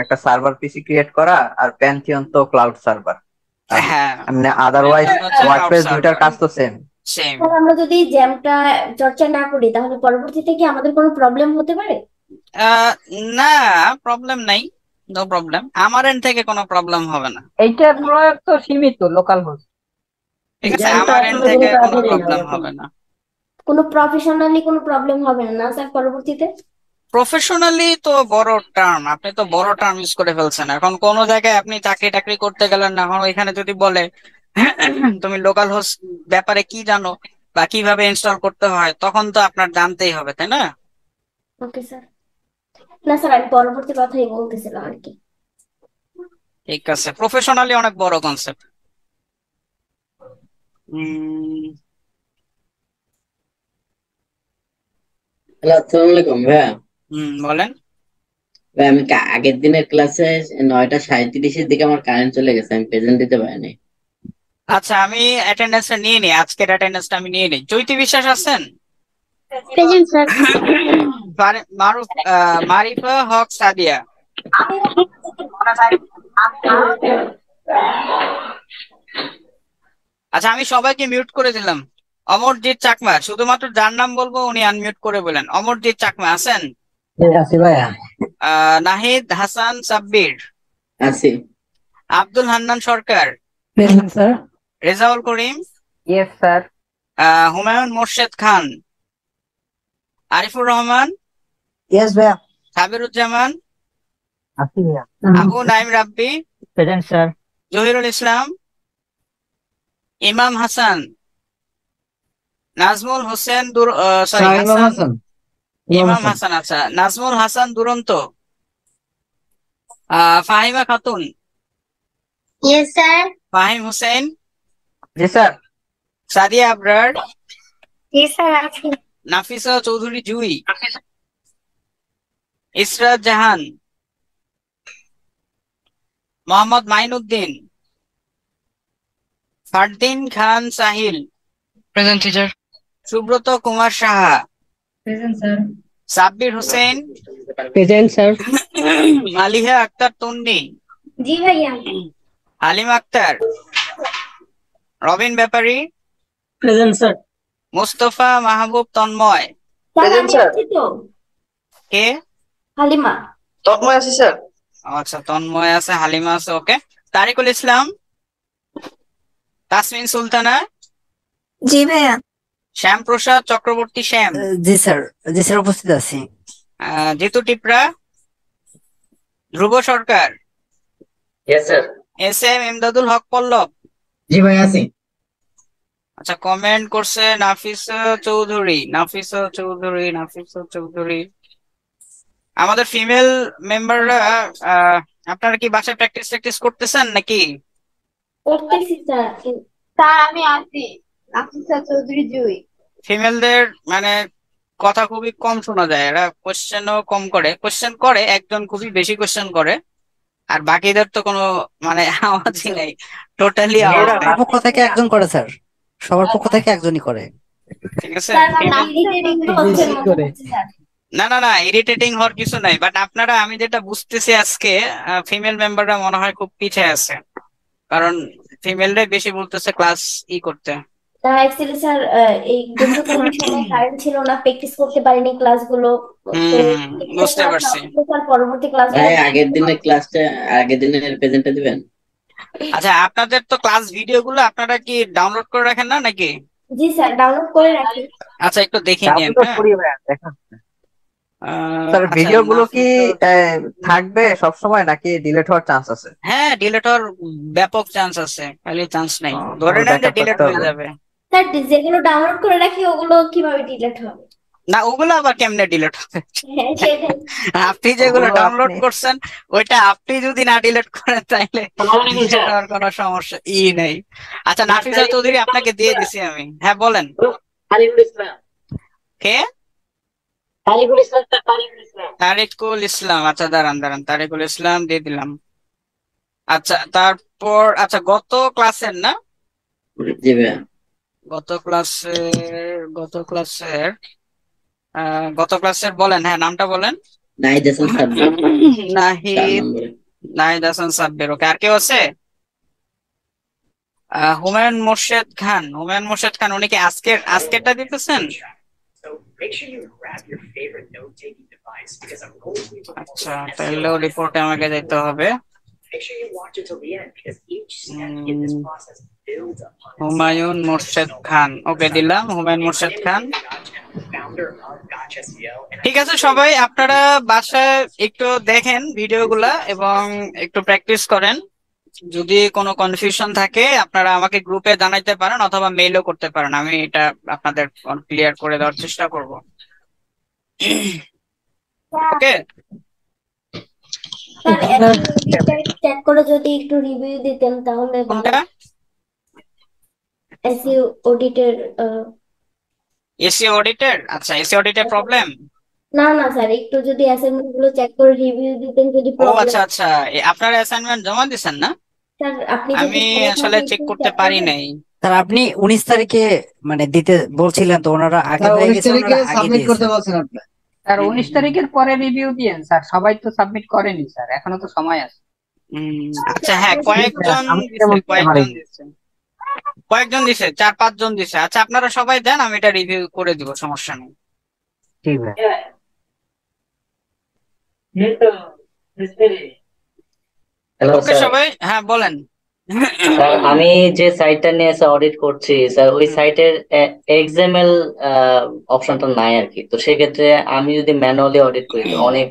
একটা সার্ভার পিসি ক্রিয়েট করা, আর প্যান্থিয়ন তো ক্লাউড সার্ভার। আর
হ্যাঁ,
মানে আদারওয়াইজ
প্যান্থিয়ন হচ্ছে ক্লাউড
ওয়ার্ডপ্রেস দুইটার
সার্ভার,
কাজ তো সেম।
সেম।
স্যার আমরা যদি জ্যামটা চর্চা না করি তাহলে পরবর্তীতে কি আমাদের কোনো প্রবলেম হতে পারে?
না, প্রবলেম নাই, নো প্রবলেম, আমার এন্ড থেকে কোনো প্রবলেম হবে না,
এইটার প্রয়োগ তো সীমিত লোকাল হোস্ট।
ঠিক আছে,
জ্যামটা
আমার এন্ড
আসলে
থেকে
কোনো
কোনো
কাজেরই না
প্রবলেম
ওরকম।
হবে না।
কোনো প্রফেশনালি কোনো প্রবলেম হবে না না স্যার পরবর্তীতে?
প্রফেশনালি তো বড় টার্ম, আপনি তো বড় টার্ম ইউজ করে ফেলছেন, এখন কোন জায়গায় আপনি চাকরি টাকরি করতে গেলেন না, এখন ওইখানে যদি বলে তুমি লোকাল হোস্ট ব্যাপারে কি জানো বা কিভাবে ইনস্টল করতে হয়, তখন তো আপনার জানতেই হবে, তাই না?
Okay sir. না স্যার আমি পরবর্তী কথাই বলতেছিলাম আর কি।
ঠিক আছে, প্রফেশনালি অনেক বড় কনসেপ্ট।
হ্যালো, আসসালামু আলাইকুম ভাইয়া।
বলেন।
ভাই আমি আগের দিনের ক্লাসে 9:37-এর দিকে আমার কারেন্ট চলে গেছে, আমি প্রেজেন্ট দিতে পারিনি।
আচ্ছা, আমি অ্যাটেন্ডেন্সটা নিয়ে নিই, আজকের অ্যাটেন্ডেন্সটা আমি নিয়ে নিই। চৈতি বিশ্বাস আছেন?
Present sir.
মারুফ মারিফা হক সাদিয়া। আচ্ছা, আমি সবাইকে মিউট করে দিলাম। অমরজিৎ চাকমা, শুধুমাত্র যার নাম বলবো উনি আনমিউট করে বলেন। অমরজিৎ চাকমা আছেন?
আছি ভাইয়া।
নাহিদ হাসান সাব্বির,
আছি।
আব্দুল হান্নান সরকার,
present sir.
Rezaul Karim,
yes sir.
Humayun Morshed খান, আরিফুর রহমান,
ইয়েস ভাইয়া।
সাবিরুজ্জামান,
আছি ভাইয়া।
আবু নাইম রাব্বি,
প্রেজেন্ট স্যার।
জহিরুল ইসলাম, ইমাম হাসান, নাজমুল হোসেন সরি
ইমাম
হাসান,
হাসান।
ইমাম হাসান, আচ্ছা, নাজমুল হাসান দুরন্ত, ফাহিমা খাতুন,
ইয়েস স্যার।
ফাহিম হোসেন,
জি স্যার।
সাদিয়া আবরার,
জি স্যার আছি।
Nafisa Chowdhury Jui, Israt Jahan, Mohammad Mainuddin, Fardin Khan Sahil,
present teacher.
Subrata Kumar Saha,
present sir.
Sabbir Hossain,
present sir.
Maliha Akter Tonni,
জি ভাইয়া।
Halim Akter, Robin Bepari,
present sir.
Mostafa Mahbub Tonmoy.
Sir আমি আছি তো।
কে?
হালিমা।
তন্ময় আছে স্যার। আচ্ছা, তন্ময় আছে, হালিমা আছে, ওকে। তারিকুল ইসলাম, তাসমিন সুলতানা,
জি ভাইয়া।
শ্যামপ্রসাদ চক্রবর্তী শ্যাম,
জি স্যার, জি স্যার উপস্থিত আছি।
Jitu Tipra, Dhruba Sarkar,
yes sir.
S M Imdadul Haque Pallab.
জি ভাই আছি।
আচ্ছা, কমেন্ট করছে নাফিসা চৌধুরী, নাফিসা চৌধুরী, নাফিসা চৌধুরী। আমাদের ফিমেল মেম্বাররা আপনারা কি বাসায় প্র্যাকটিস করতেছেন নাকি?
করতেছি স্যার।
স্যার আমি আছি, নাফিসা চৌধুরী জুই।
ফিমেলদের মানে কথা খুবই কম শোনা যায়, এরা কোশ্চেনও কম করে, কোশ্চেন করে একজন খুবই বেশি কোশ্চেন করে, আর বাকিদের তো কোনো মানে আওয়াজই নেই, টোটালি আওয়াজ নেই।
সবার পক্ষ থেকে একজন করে স্যার, সবার পক্ষ থেকে একজনই করে।
ঠিক আছে,
স্যার ইরিটেটিং হচ্ছে মনে হচ্ছে স্যার।
না না না, ইরিটেটিং হওয়ার কিছু নাই, বাট আপনারা, আমি যেটা বুঝতেছি আজকে ফিমেল মেম্বাররা মনে হয় খুব পিছিয়ে আছে, কারণ ফিমেলরাই বেশি বলতেছে ক্লাস করতে।
না অ্যাকচুয়ালি স্যার এই দুপুরকালীন সময় কারেন্ট ছিল না, প্র্যাকটিস করতে পারিনি ক্লাসগুলো। তো
বুঝতে পারছি।
স্যার পরবর্তী ক্লাসগুলো
ভাই আগের দিনের প্রেজেন্টটা দিবেন?
আচ্ছা, আপনাদের তো ক্লাস ভিডিও গুলো আপনারা কি ডাউনলোড করে রাখেন না নাকি?
জি স্যার ডাউনলোড করে রাখি।
আচ্ছা, একটু দেখে নিন।
স্যার ভিডিও গুলো কি থাকবে সব সময় নাকি ডিলিট হওয়ার চান্স আছে?
হ্যাঁ, ডিলিট হওয়ার ব্যাপক চান্স আছে, খালি চান্স নাই, ধরে নেন যে ডিলিট হয়ে যাবে।
স্যার যেগুলো ডাউনলোড করে রাখি ওগুলো কিভাবে ডিলিট হবে?
না, ওগুলো আবার কেমনে ডিলিট হবে?
হ্যাঁ সেটাই।
আপনি যেগুলো ডাউনলোড করছেন ওইটা আপনি যদি না ডিলিট করেন তাইলে ডিলিট হওয়ার কোনো সমস্যা নেই। আচ্ছা, নাফিসা চৌধুরী আপনাকে দিয়ে দিছি আমি। হ্যাঁ বলেন।
তারিকুল ইসলাম।
কে?
তারিকুল ইসলাম। তারিকুল ইসলাম।
তারিকুল ইসলাম, আচ্ছা দাঁড়ান, তারিকুল ইসলাম দিয়ে দিলাম। আচ্ছা, তারপর আচ্ছা, গত ক্লাসের না,
জি ভাইয়া।
গত ক্লাসের বলেন, হ্যাঁ নামটা বলেন।
নাহিদ হাসান সাব্বির।
নাহিদ হাসান সাব্বির, ওকে। আর কেউ আছে? হুমায়ুন মোর্শেদ খান, উনি কি আজকেরটা দিতেছেন? আচ্ছা, তাহলেও রিপোর্টে আমাকে যেতে হবে। হুমায়ুন মোর্শেদ খান, ওকে দিলাম, হুমায়ুন মোর্শেদ খান। ঠিক আছে, সবাই আপনারা বাসায় একটু দেখেন ভিডিওগুলা এবং একটু প্র্যাকটিস করেন। যদি কোনো কনফিউশন থাকে আপনারা আমাকে গ্রুপে জানাইতে পারেন অথবা মেইলও করতে পারেন, আমি এটা আপনাদের ক্লিয়ার করে দেওয়ার চেষ্টা করব। ওকে
স্যার চেক করে যদি একটু রিভিউ দিতেন তাহলে ভালো। এসইও অডিটের
আচ্ছা, এসইও অডিটের প্রবলেম?
না না স্যার, একটু যদি অ্যাসাইনমেন্ট গুলো চেক করে রিভিউ দিতেন যদি
ও
প্রবলেম।
আচ্ছা আচ্ছা, আপনারা অ্যাসাইনমেন্ট জমা দিয়েছেন না?
স্যার আপনি
আমি আসলে চেক করতে পারি নাই।
স্যার আপনি 19 তারিখে মানে দিতে বলছিলেন তো, ওনারা আগে হয়ে গেছে, ওনারা আগে দিয়েছে।
স্যার 19 তারিখের পরে রিভিউ দিয়েন স্যার, সবাই তো সাবমিট করেনি স্যার, এখনো তো সময় আছে।
আচ্ছা হ্যাঁ, কয়েকজন দিছে, 4-5 জন দিছে। আচ্ছা, আপনারা সবাই দেন, আমি এটা রিভিউ করে দিব, সমস্যা নেই।
ঠিক আছে।
ওকে সবাই, হ্যাঁ বলেন।
স্যার আমি যে সাইটটা নিয়ে অডিট করছি স্যার, ওই সাইটের এক্সএমএল অপশনটা নাই আর কি। তো সেক্ষেত্রে আমি যদি ম্যানুয়ালি অডিট করি তো অনেক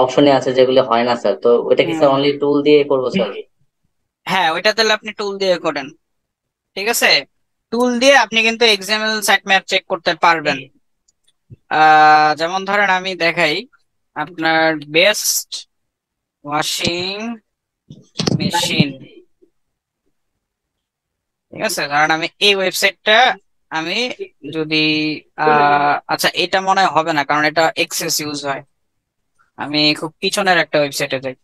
অপশনে আছে যেগুলো হয় না স্যার। তো ওইটা কি স্যার অনলি টুল দিয়ে করবো স্যার?
হ্যাঁ, ওইটা তাহলে আপনি টুল দিয়ে করেন। ঠিক আছে, টুল দিয়ে আপনি কিন্তু এক্সএমএল সাইট ম্যাপ চেক করতে পারবেন। যেমন ধরেন আমি দেখাই, আপনার বেস্ট ওয়াশিং মেশিন, ঠিক আছে, কারণ আমি এই ওয়েবসাইটটা আমি যদি আচ্ছা, এটা মনে হয় হবে না কারণ এটা এক্সেস ইউজ হয়। আমি খুব পিছনের একটা ওয়েবসাইটে যাই।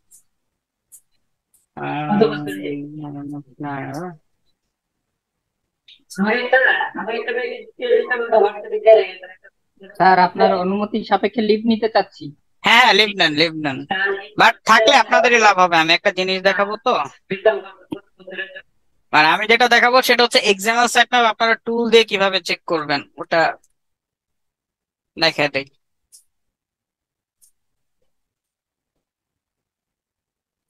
স্যার আপনার অনুমতি সাপেক্ষে লিভ নিতে চাচ্ছি।
হ্যাঁ, লিভ নেন, বাট থাকলে আপনাদেরই লাভ হবে। আমি একটা জিনিস দেখাবো তো, মানে আমি যেটা দেখাবো সেটা হচ্ছে এক্সাম্পল সেট ম্যাপ আপনারা টুল দিয়ে কিভাবে চেক করবেন ওটা দেখা দেই।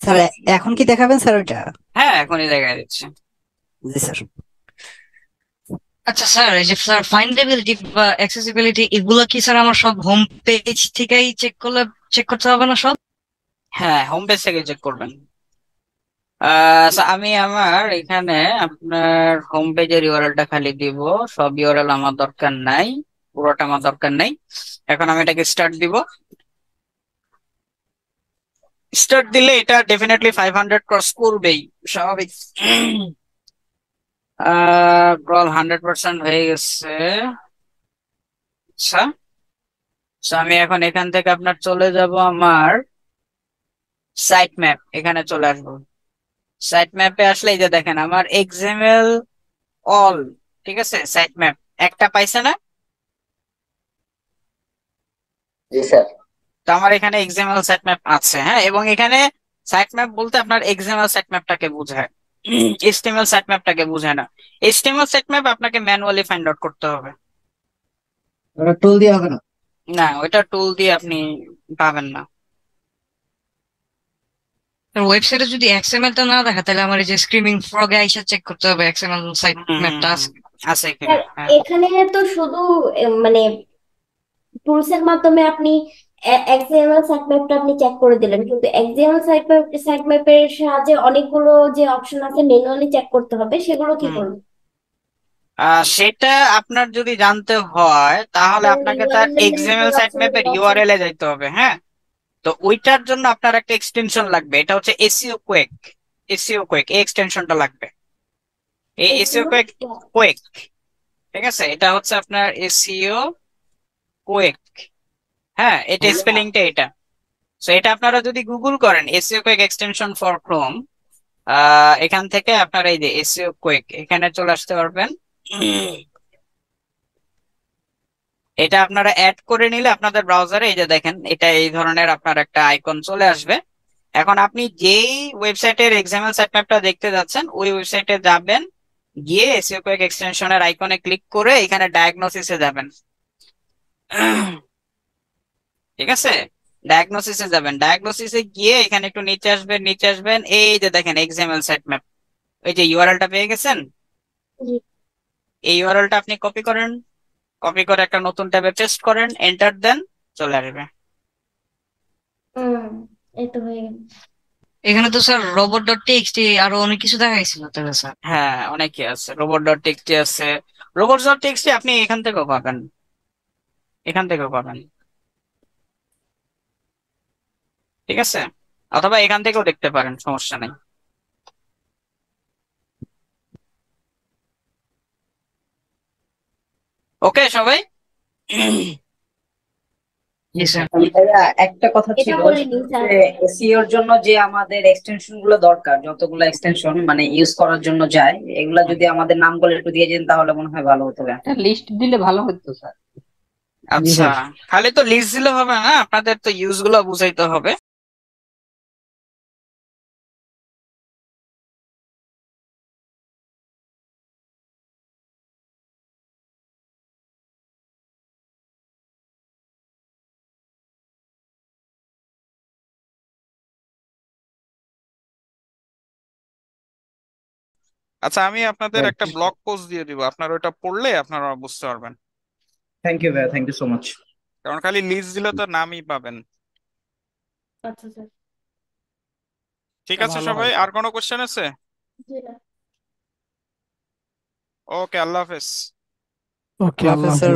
স্যার এখন কি দেখাবেন স্যার ওইটা?
হ্যাঁ, এখনই দেখা দিচ্ছে।
জি স্যার।
আচ্ছা স্যার, এই যে স্যার ফাইন্ডেবিলিটি বা অ্যাক্সেসিবিলিটি এগুলো কি স্যার আমার সব হোম পেজ থেকেই চেক করতে হবে না সব?
হ্যাঁ, হোম পেজ থেকে চেক করবেন। আমি আমার এখানে আপনার হোম পেজের ইউআরএলটা খালি দিব, সব ইউআরএল আমার দরকার নাই, পুরোটা আমার দরকার নাই। এখন আমি এটাকে স্টার্ট দিব। স্টার্ট দিলে এটা ডেফিনেটলি 500 ক্রস করবেই, স্বাভাবিক। ক্রল 100% হয়ে গেছে। আচ্ছা, আমি এখন এখান থেকে আপনার চলে যাব আমার সাইট ম্যাপ, এখানে চলে আসবো। সাইট ম্যাপে আসলে এই যে দেখেন আমার এক্সএমএল অল, ঠিক আছে, সাইট ম্যাপ একটা পাইছে না?
জি স্যার।
তো আমার এখানে এক্সএমএল সাইট ম্যাপ আছে। হ্যাঁ, এবং এখানে সাইট ম্যাপ বলতে আপনার এক্সএমএল সাইট ম্যাপটাকে বোঝায়, এইচটিএমএল সাইট ম্যাপটাকে বোঝায় না। এইচটিএমএল সাইট ম্যাপ আপনাকে ম্যানুয়ালি ফাইন্ড আউট করতে হবে,
টুল দিয়ে হবে না।
না, ওইটা টুল দিয়ে আপনি পাবেন না।
ওয়েবসাইটে যদি এক্সএমএল টা না দেখা, তাহলে আমার এই যে স্ক্রিমিং ফ্রগে আইসা চেক করতে হবে এক্সএমএল সাইট ম্যাপটা আছে।
আছে এখানে। হ্যাঁ,
এখানে তো শুধু মানে টুলস এর মাধ্যমে আপনি এক্সএমএল সাইট ম্যাপটা আপনি চেক করে দিলেন, কিন্তু এক্সএমএল সাইট ম্যাপের সাহায্যে অনেকগুলো যে অপশন আছে ম্যানুয়ালি চেক করতে হবে, সেগুলো কি করবেন?
সেটা আপনার যদি জানতে হয় তাহলে আপনাকে তার এক্সএমএল সাইট ম্যাপের ইউআরএল এ যাইতে হবে। হ্যাঁ, তো ওইটার জন্য আপনার একটা এক্সটেনশন লাগবে, এটা হচ্ছে এসইও কুয়েক। এসইও কুয়েক এই এক্সটেনশনটা লাগবে, এই এসইও কুয়েক কুয়েক, ঠিক আছে? এটা হচ্ছে আপনার এসইও কুয়েক। হ্যাঁ, এটা স্পেলিংটা এটা। সো এটা আপনারা যদি গুগল করেন এসইও কুয়েক এক্সটেনশন ফর ক্রোম, এখান থেকে আপনারা এই যে এসইও কুয়েক এখানে চলে আসতে পারবেন। এটা আপনারা অ্যাড করে নিলে আপনাদের ব্রাউজারে এই যে দেখেন এটা এই ধরনের আপনার একটা আইকন চলে আসবে। এখন আপনি যেই ওয়েবসাইটের এক্সাম্পল সাইট ম্যাপটা দেখতে যাচ্ছেন ওই ওয়েবসাইটে যাবেন, গিয়ে এসইও কুয়েক এক্সটেনশনের আইকনে ক্লিক করে এখানে ডায়াগনোসিসে যাবেন। ঠিক আছে, ডায়াগনোসিসে যাবেন, ডায়াগনোসিসে গিয়ে এখানে একটু নিচে আসবেন, এই যে দেখেন এক্সাম্পল সাইট ম্যাপ, ওই যে ইউআরএলটা পেয়ে গেছেন, এই ইউআরএলটা আপনি কপি করেন, কপি করে একটা নতুন ট্যাবে পেস্ট করেন, এন্টার দেন, চলে আসবে।
এই তো হয়ে গেল।
এখানে তো স্যার রোবট ডট টিএক্সটি আরো অনেক কিছু দেখাইছিল তবে স্যার।
হ্যাঁ, অনেকই আছে, রোবট ডট টিএক্সটি আছে। রোবট ডট টিএক্সটি আপনি এখান থেকেও পাবেন, এখান থেকেও পাবেন, ঠিক আছে, অথবা এখান থেকেও দেখতে পারেন, সমস্যা নেই। ওকে সবাই?
ভাইয়া একটা কথা
এটা
ছিল,
বলিনি স্যার।
এসইওর জন্য যে আমাদের এক্সটেনশন গুলো দরকার, যতগুলো এক্সটেনশন মানে ইউজ করার জন্য যায়, এগুলা যদি আমাদের নামগুলো একটু দিয়ে দেন তাহলে মনে হয় ভালো হতো।
একটা লিস্ট দিলে ভালো হতো স্যার।
আচ্ছা, খালি তো লিস্ট দিলে হবে না, আপনাদের তো ইউজ গুলো বুঝাইতে হবে।
আচ্ছা, আমি আপনাদের একটা ব্লগ পোস্ট দিয়ে দিব, আপনারা ওটা পড়লে আপনারা বুঝতে পারবেন।
থ্যাংক ইউ ভাইয়া, থ্যাংক ইউ সো মাচ।
কারণ খালি লিস্ট দিলে তো নামই পাবেন।
আচ্ছা স্যার।
ঠিক আছে সবাই, আর কোনো কোশ্চেন আছে? ওকে, আল্লাহ হাফেজ।
ওকে, আল্লাহ হাফেজ স্যার।